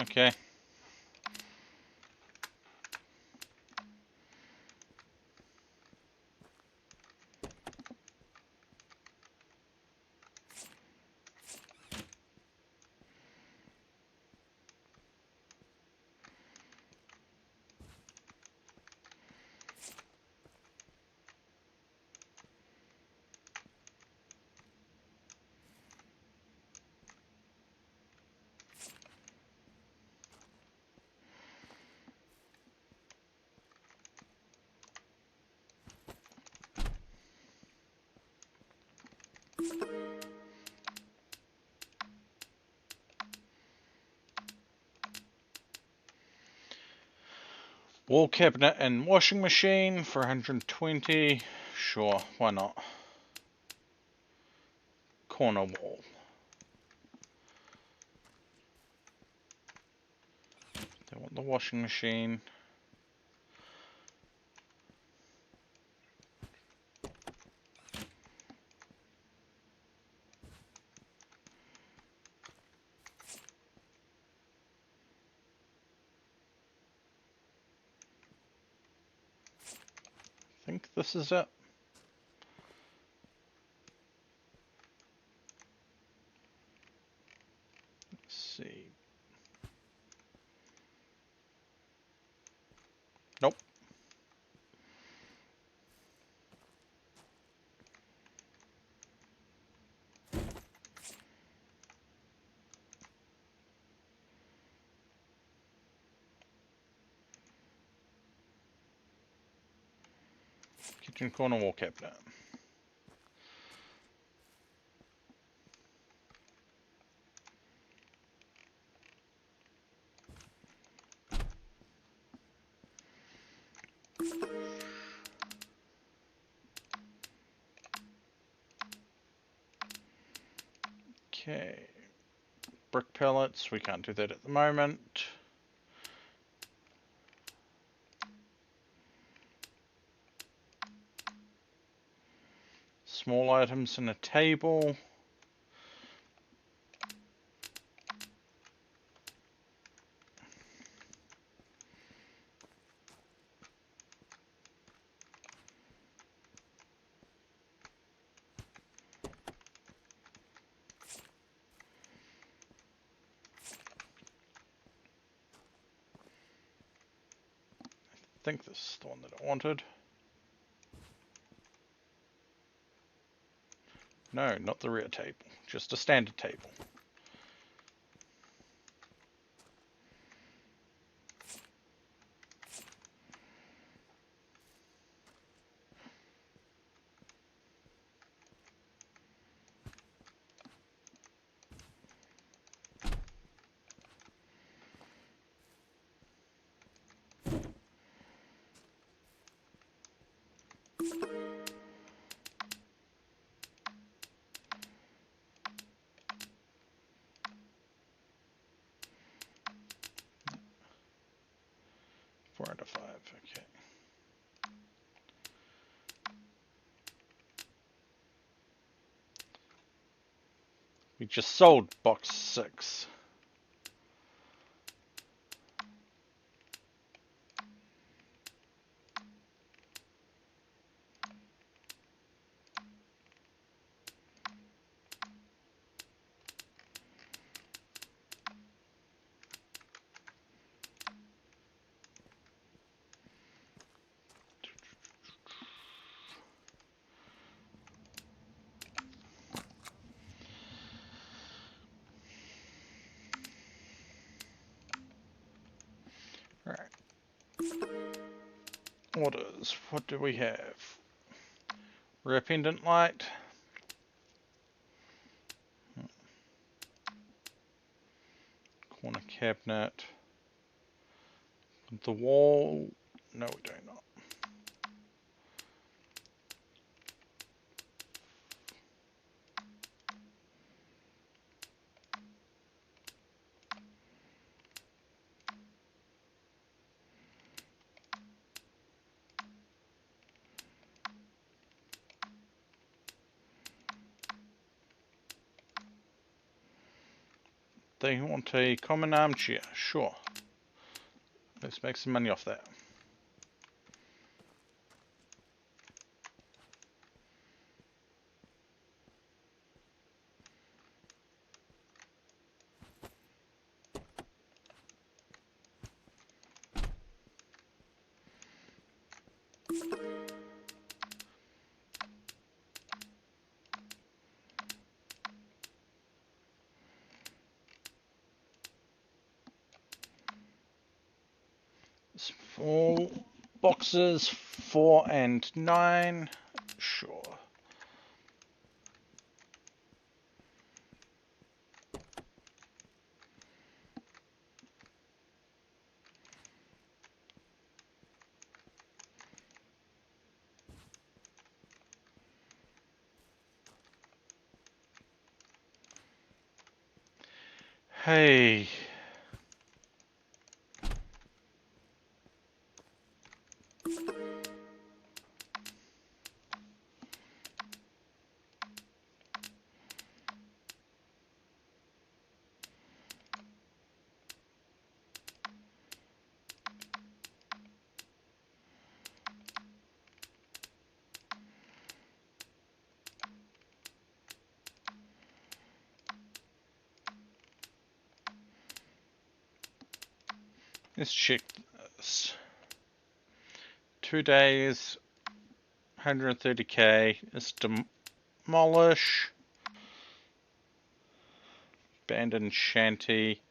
Okay. Wall cabinet and washing machine for 120. Sure, why not? Corner wall. They want the washing machine. I think this is it. Let's see. Nope. Kitchen corner wall cabinet. Okay. Brick pellets, we can't do that at the moment. Small items in a table. I think this is the one that I wanted. No, not the rear table, just a standard table. Four out of five, okay. We just sold box 6. Alright. Orders, what do we have? Rear pendant light. Corner cabinet. The wall. No, we do not. They want a common armchair. Sure. Let's make some money off that. Small boxes, 4 and 9. Sure. Hey. Let's check this. 2 days, 130k. Let's demolish. Abandoned shanty.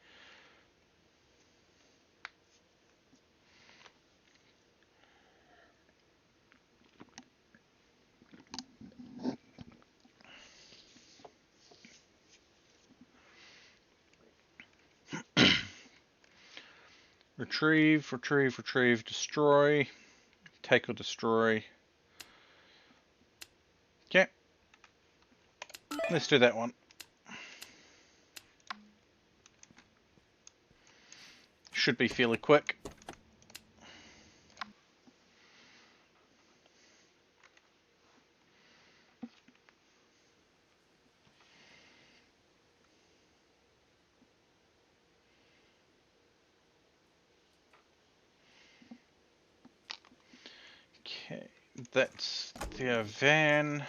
Retrieve, retrieve, retrieve, destroy. Take or destroy. Okay. Let's do that one. Should be fairly quick. Okay, that's their van.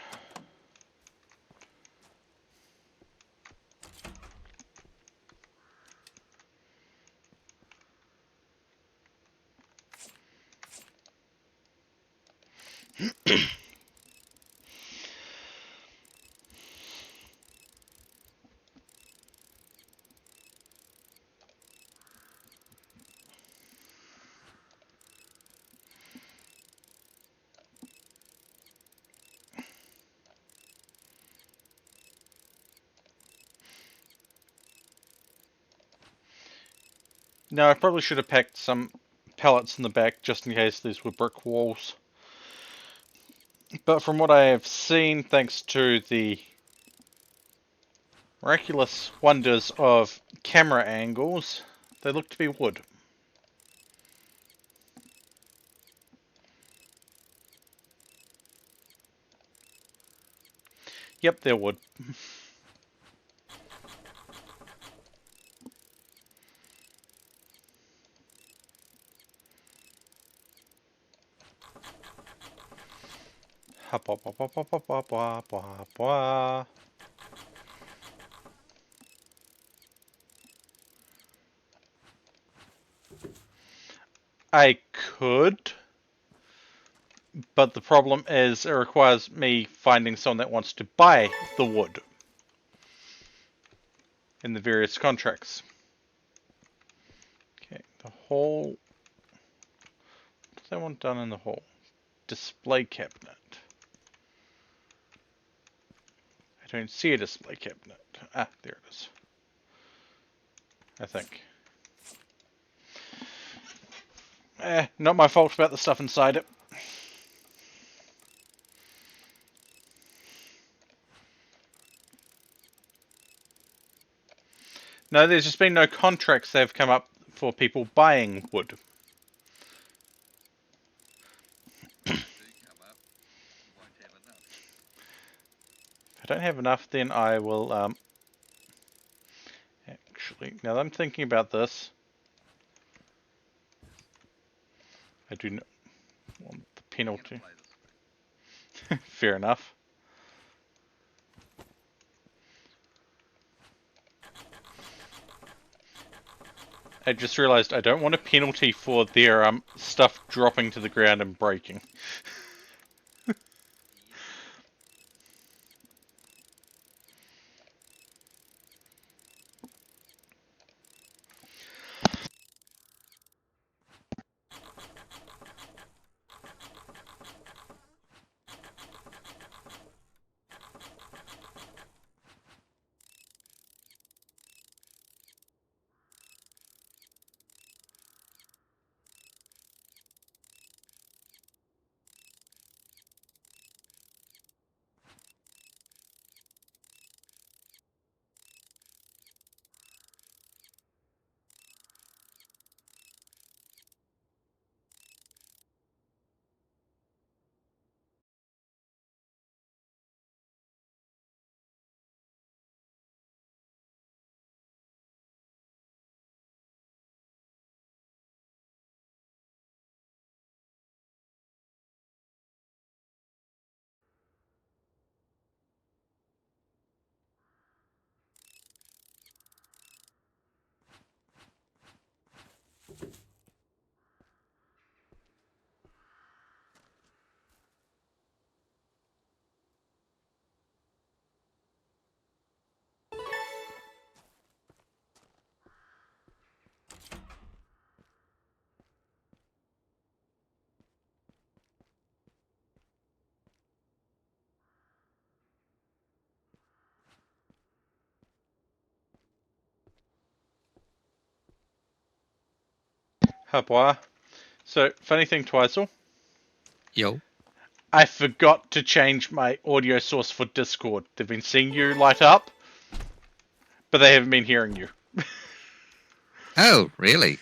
Now, I probably should have packed some pallets in the back just in case these were brick walls. But from what I have seen, thanks to the miraculous wonders of camera angles, they look to be wood. Yep, they're wood. I could, but the problem is it requires me finding someone that wants to buy the wood in the various contracts. Okay, the hall. What do they want done in the hall? Display cabinet. I don't see a display cabinet. Ah, there it is. I think. Not my fault about the stuff inside it. No, there's just been no contracts that have come up for people buying wood. Do come up, you won't have enough. If I don't have enough, then I will actually Actually, now that I'm thinking about this, I do not want the You can penalty. play the screen. Fair enough. I just realized I don't want a penalty for their stuff dropping to the ground and breaking. Yep. Habois. So, funny thing, Twizel, Yo. I forgot to change my audio source for Discord. They've been seeing you light up, but they haven't been hearing you. Oh, really?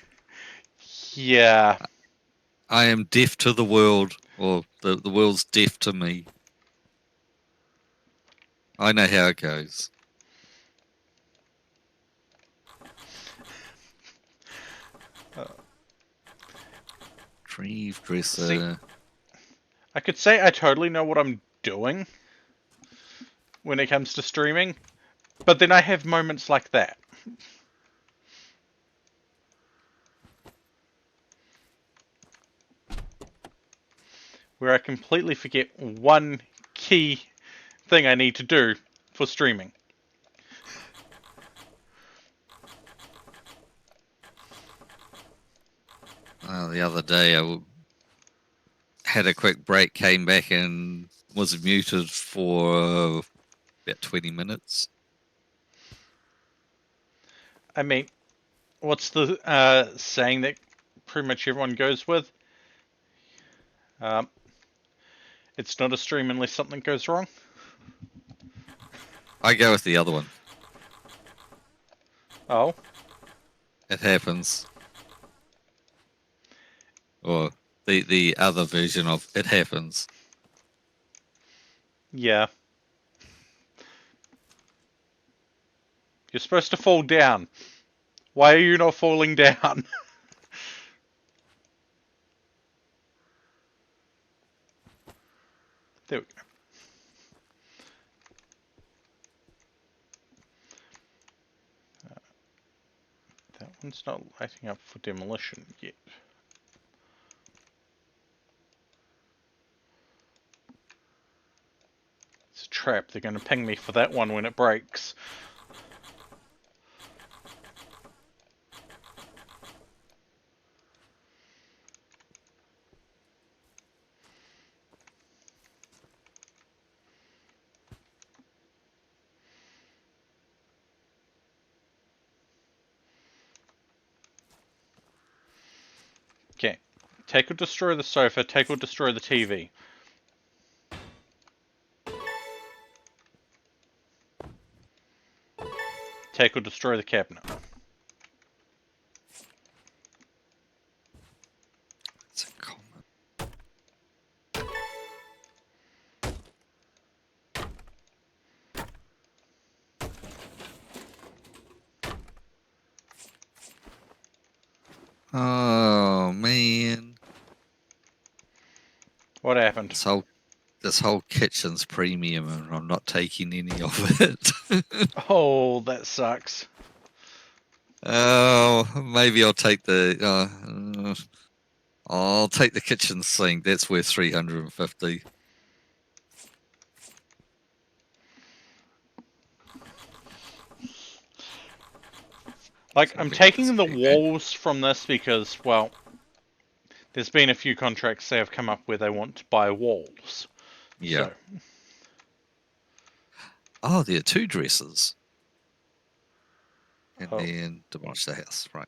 Yeah. I am deaf to the world, or the world's deaf to me. I know how it goes. Treve dresser. See, I could say I totally know what I'm doing when it comes to streaming, but then I have moments like that. Where I completely forget one key thing I need to do for streaming. The other day I had a quick break, came back and was muted for about 20 minutes. I mean, what's the saying that pretty much everyone goes with? It's not a stream unless something goes wrong. I go with the other one. Oh, It happens. Or the other version of it happens. yeah. You're supposed to fall down. Why are you not falling down? There we go. That one's not lighting up for demolition yet. It's a trap. They're going to ping me for that one when it breaks. Okay. Take or destroy the sofa. Take or destroy the TV. Take or destroy the cabinet. It's a common. Oh man, What happened? this whole kitchen's premium, and I'm not taking any of it. Oh, that sucks. Oh, maybe I'll take I'll take the kitchen sink. That's worth 350. Like, So I'm maybe taking the disappear. walls from this because, well, there's been a few contracts they have come up where they want to buy walls. Yeah. So, Oh, there are two dresses, and oh, then demolish the house. Right.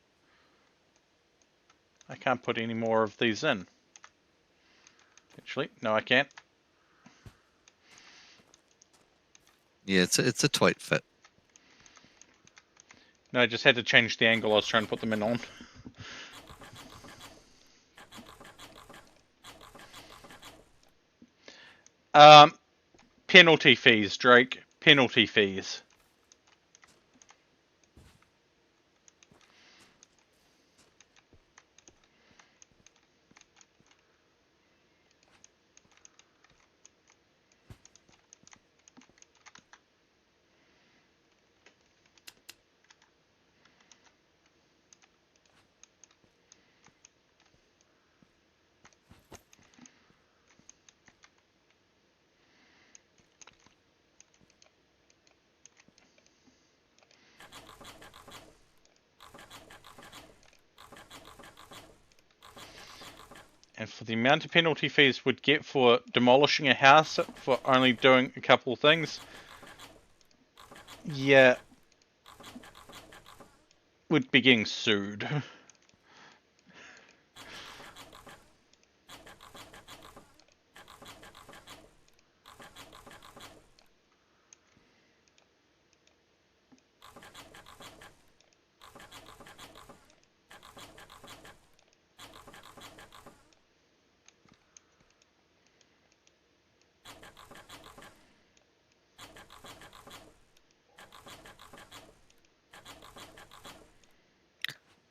I can't put any more of these in. Actually, no, I can't. Yeah, it's a tight fit. No, I just had to change the angle I was trying to put them in on. Um, penalty fees, Drake. Penalty fees. And for the amount of penalty fees would get for demolishing a house for only doing a couple things, yeah, would be getting sued.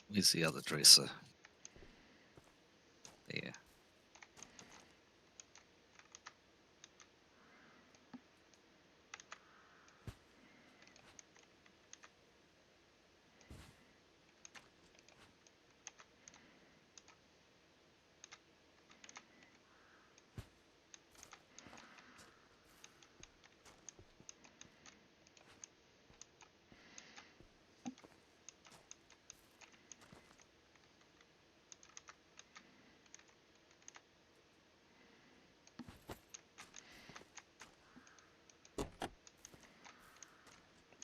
Where's the other dresser? There.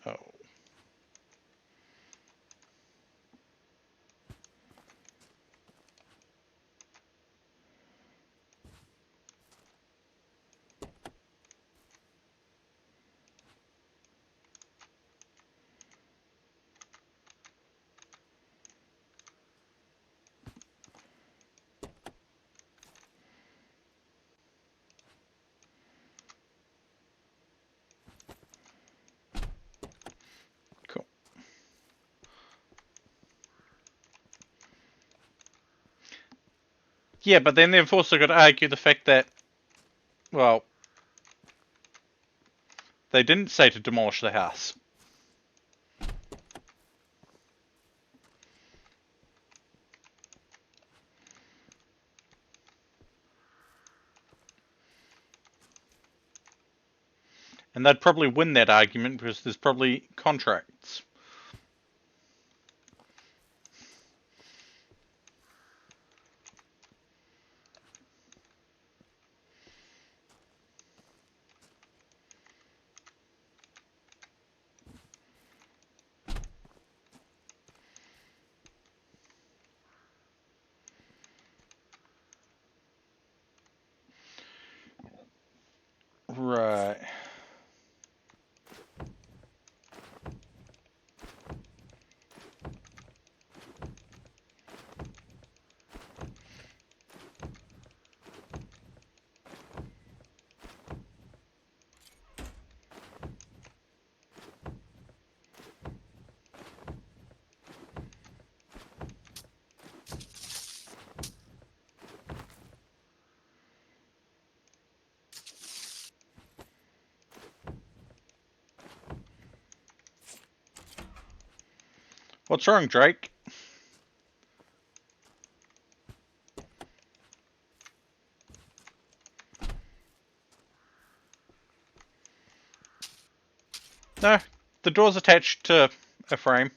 Oh. Cool. Yeah, but then they've also got to argue the fact that, well, they didn't say to demolish the house. And they'd probably win that argument because there's probably contracts. Right. What's wrong, Drake? No, the door's attached to a frame.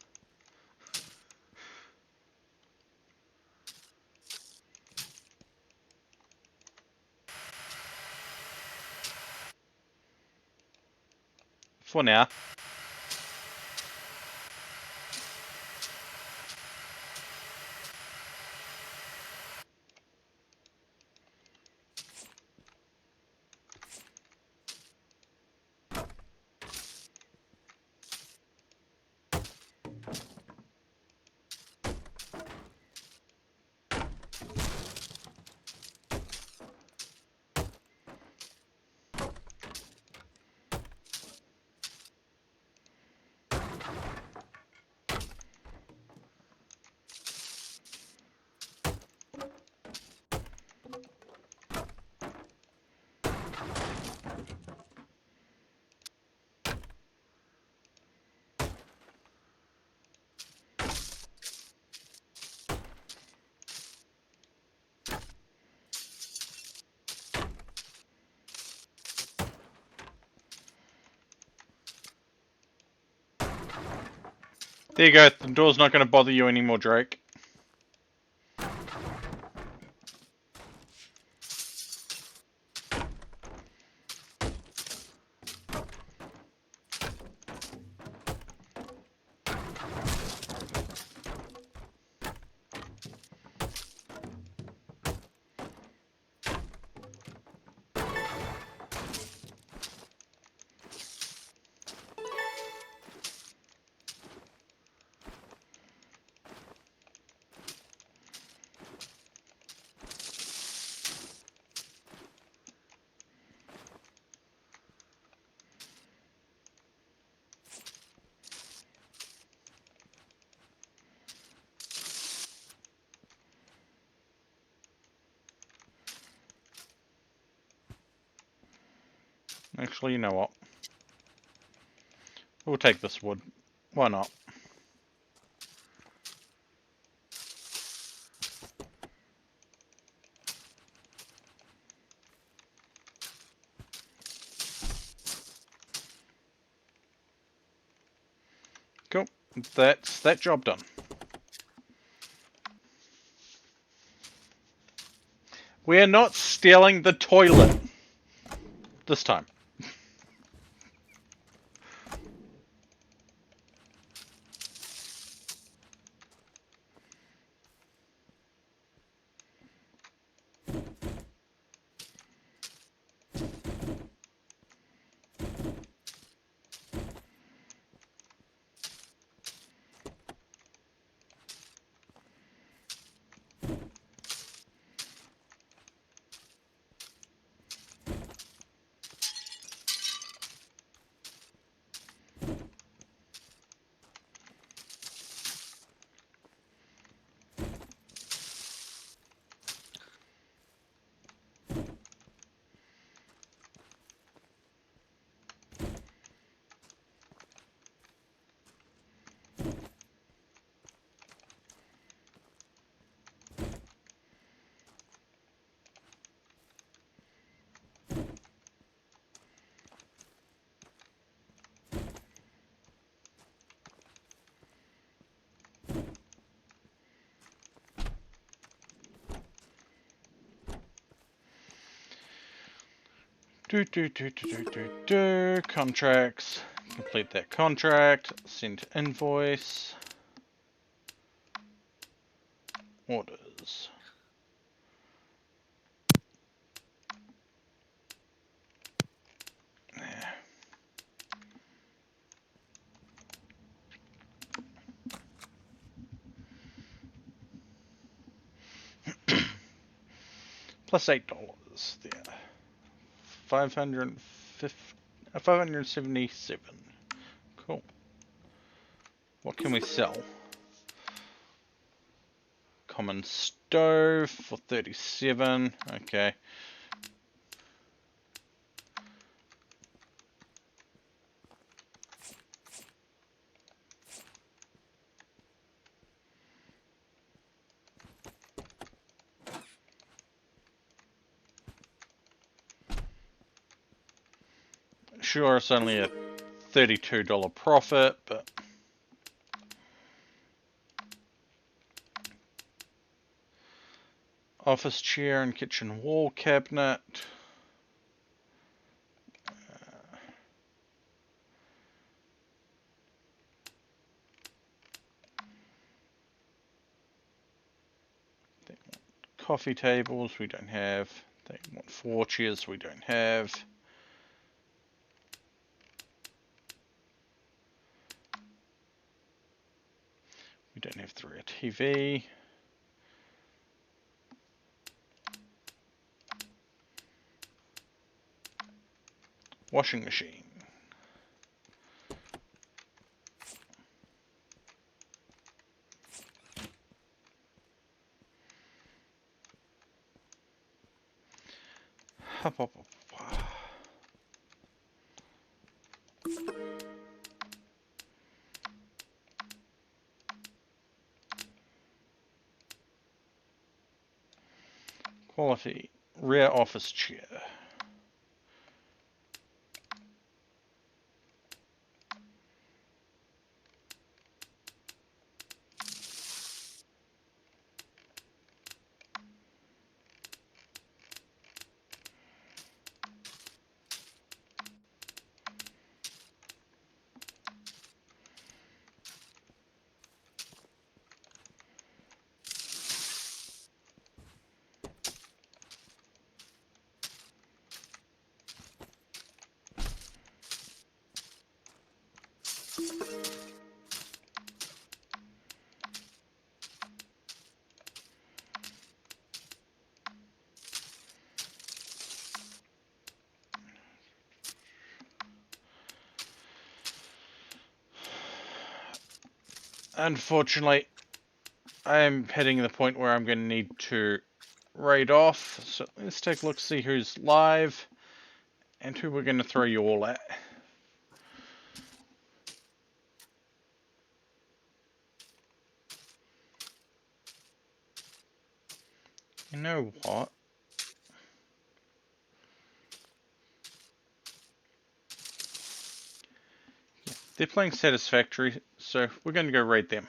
For now. There you go, the door's not going to bother you anymore, Drake. Actually, you know what? We'll take this wood. Why not? Cool. That's that job done. We're not stealing the toilet this time. Contracts. Complete that contract. Send invoice. Orders. Plus $8 there. 577. Cool. What can we sell? Common stove for 37. Okay. sure it's only a $32 profit, but office chair and kitchen wall cabinet. They want coffee tables, we don't have. They want 4 chairs, we don't have. We don't have the rear TV. Washing machine. Hop, hop, hop, hop. Quality rear office chair. Unfortunately, I'm heading to the point where I'm going to need to raid off. So let's take a look, see who's live and who we're going to throw you all at. You know what? Yeah, they're playing Satisfactory, so we're going to go raid them.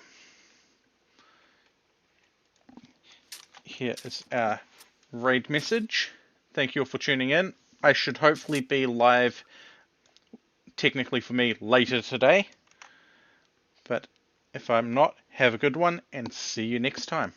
Here is our raid message. Thank you all for tuning in. I should hopefully be live, technically for me, later today. But if I'm not, have a good one and see you next time.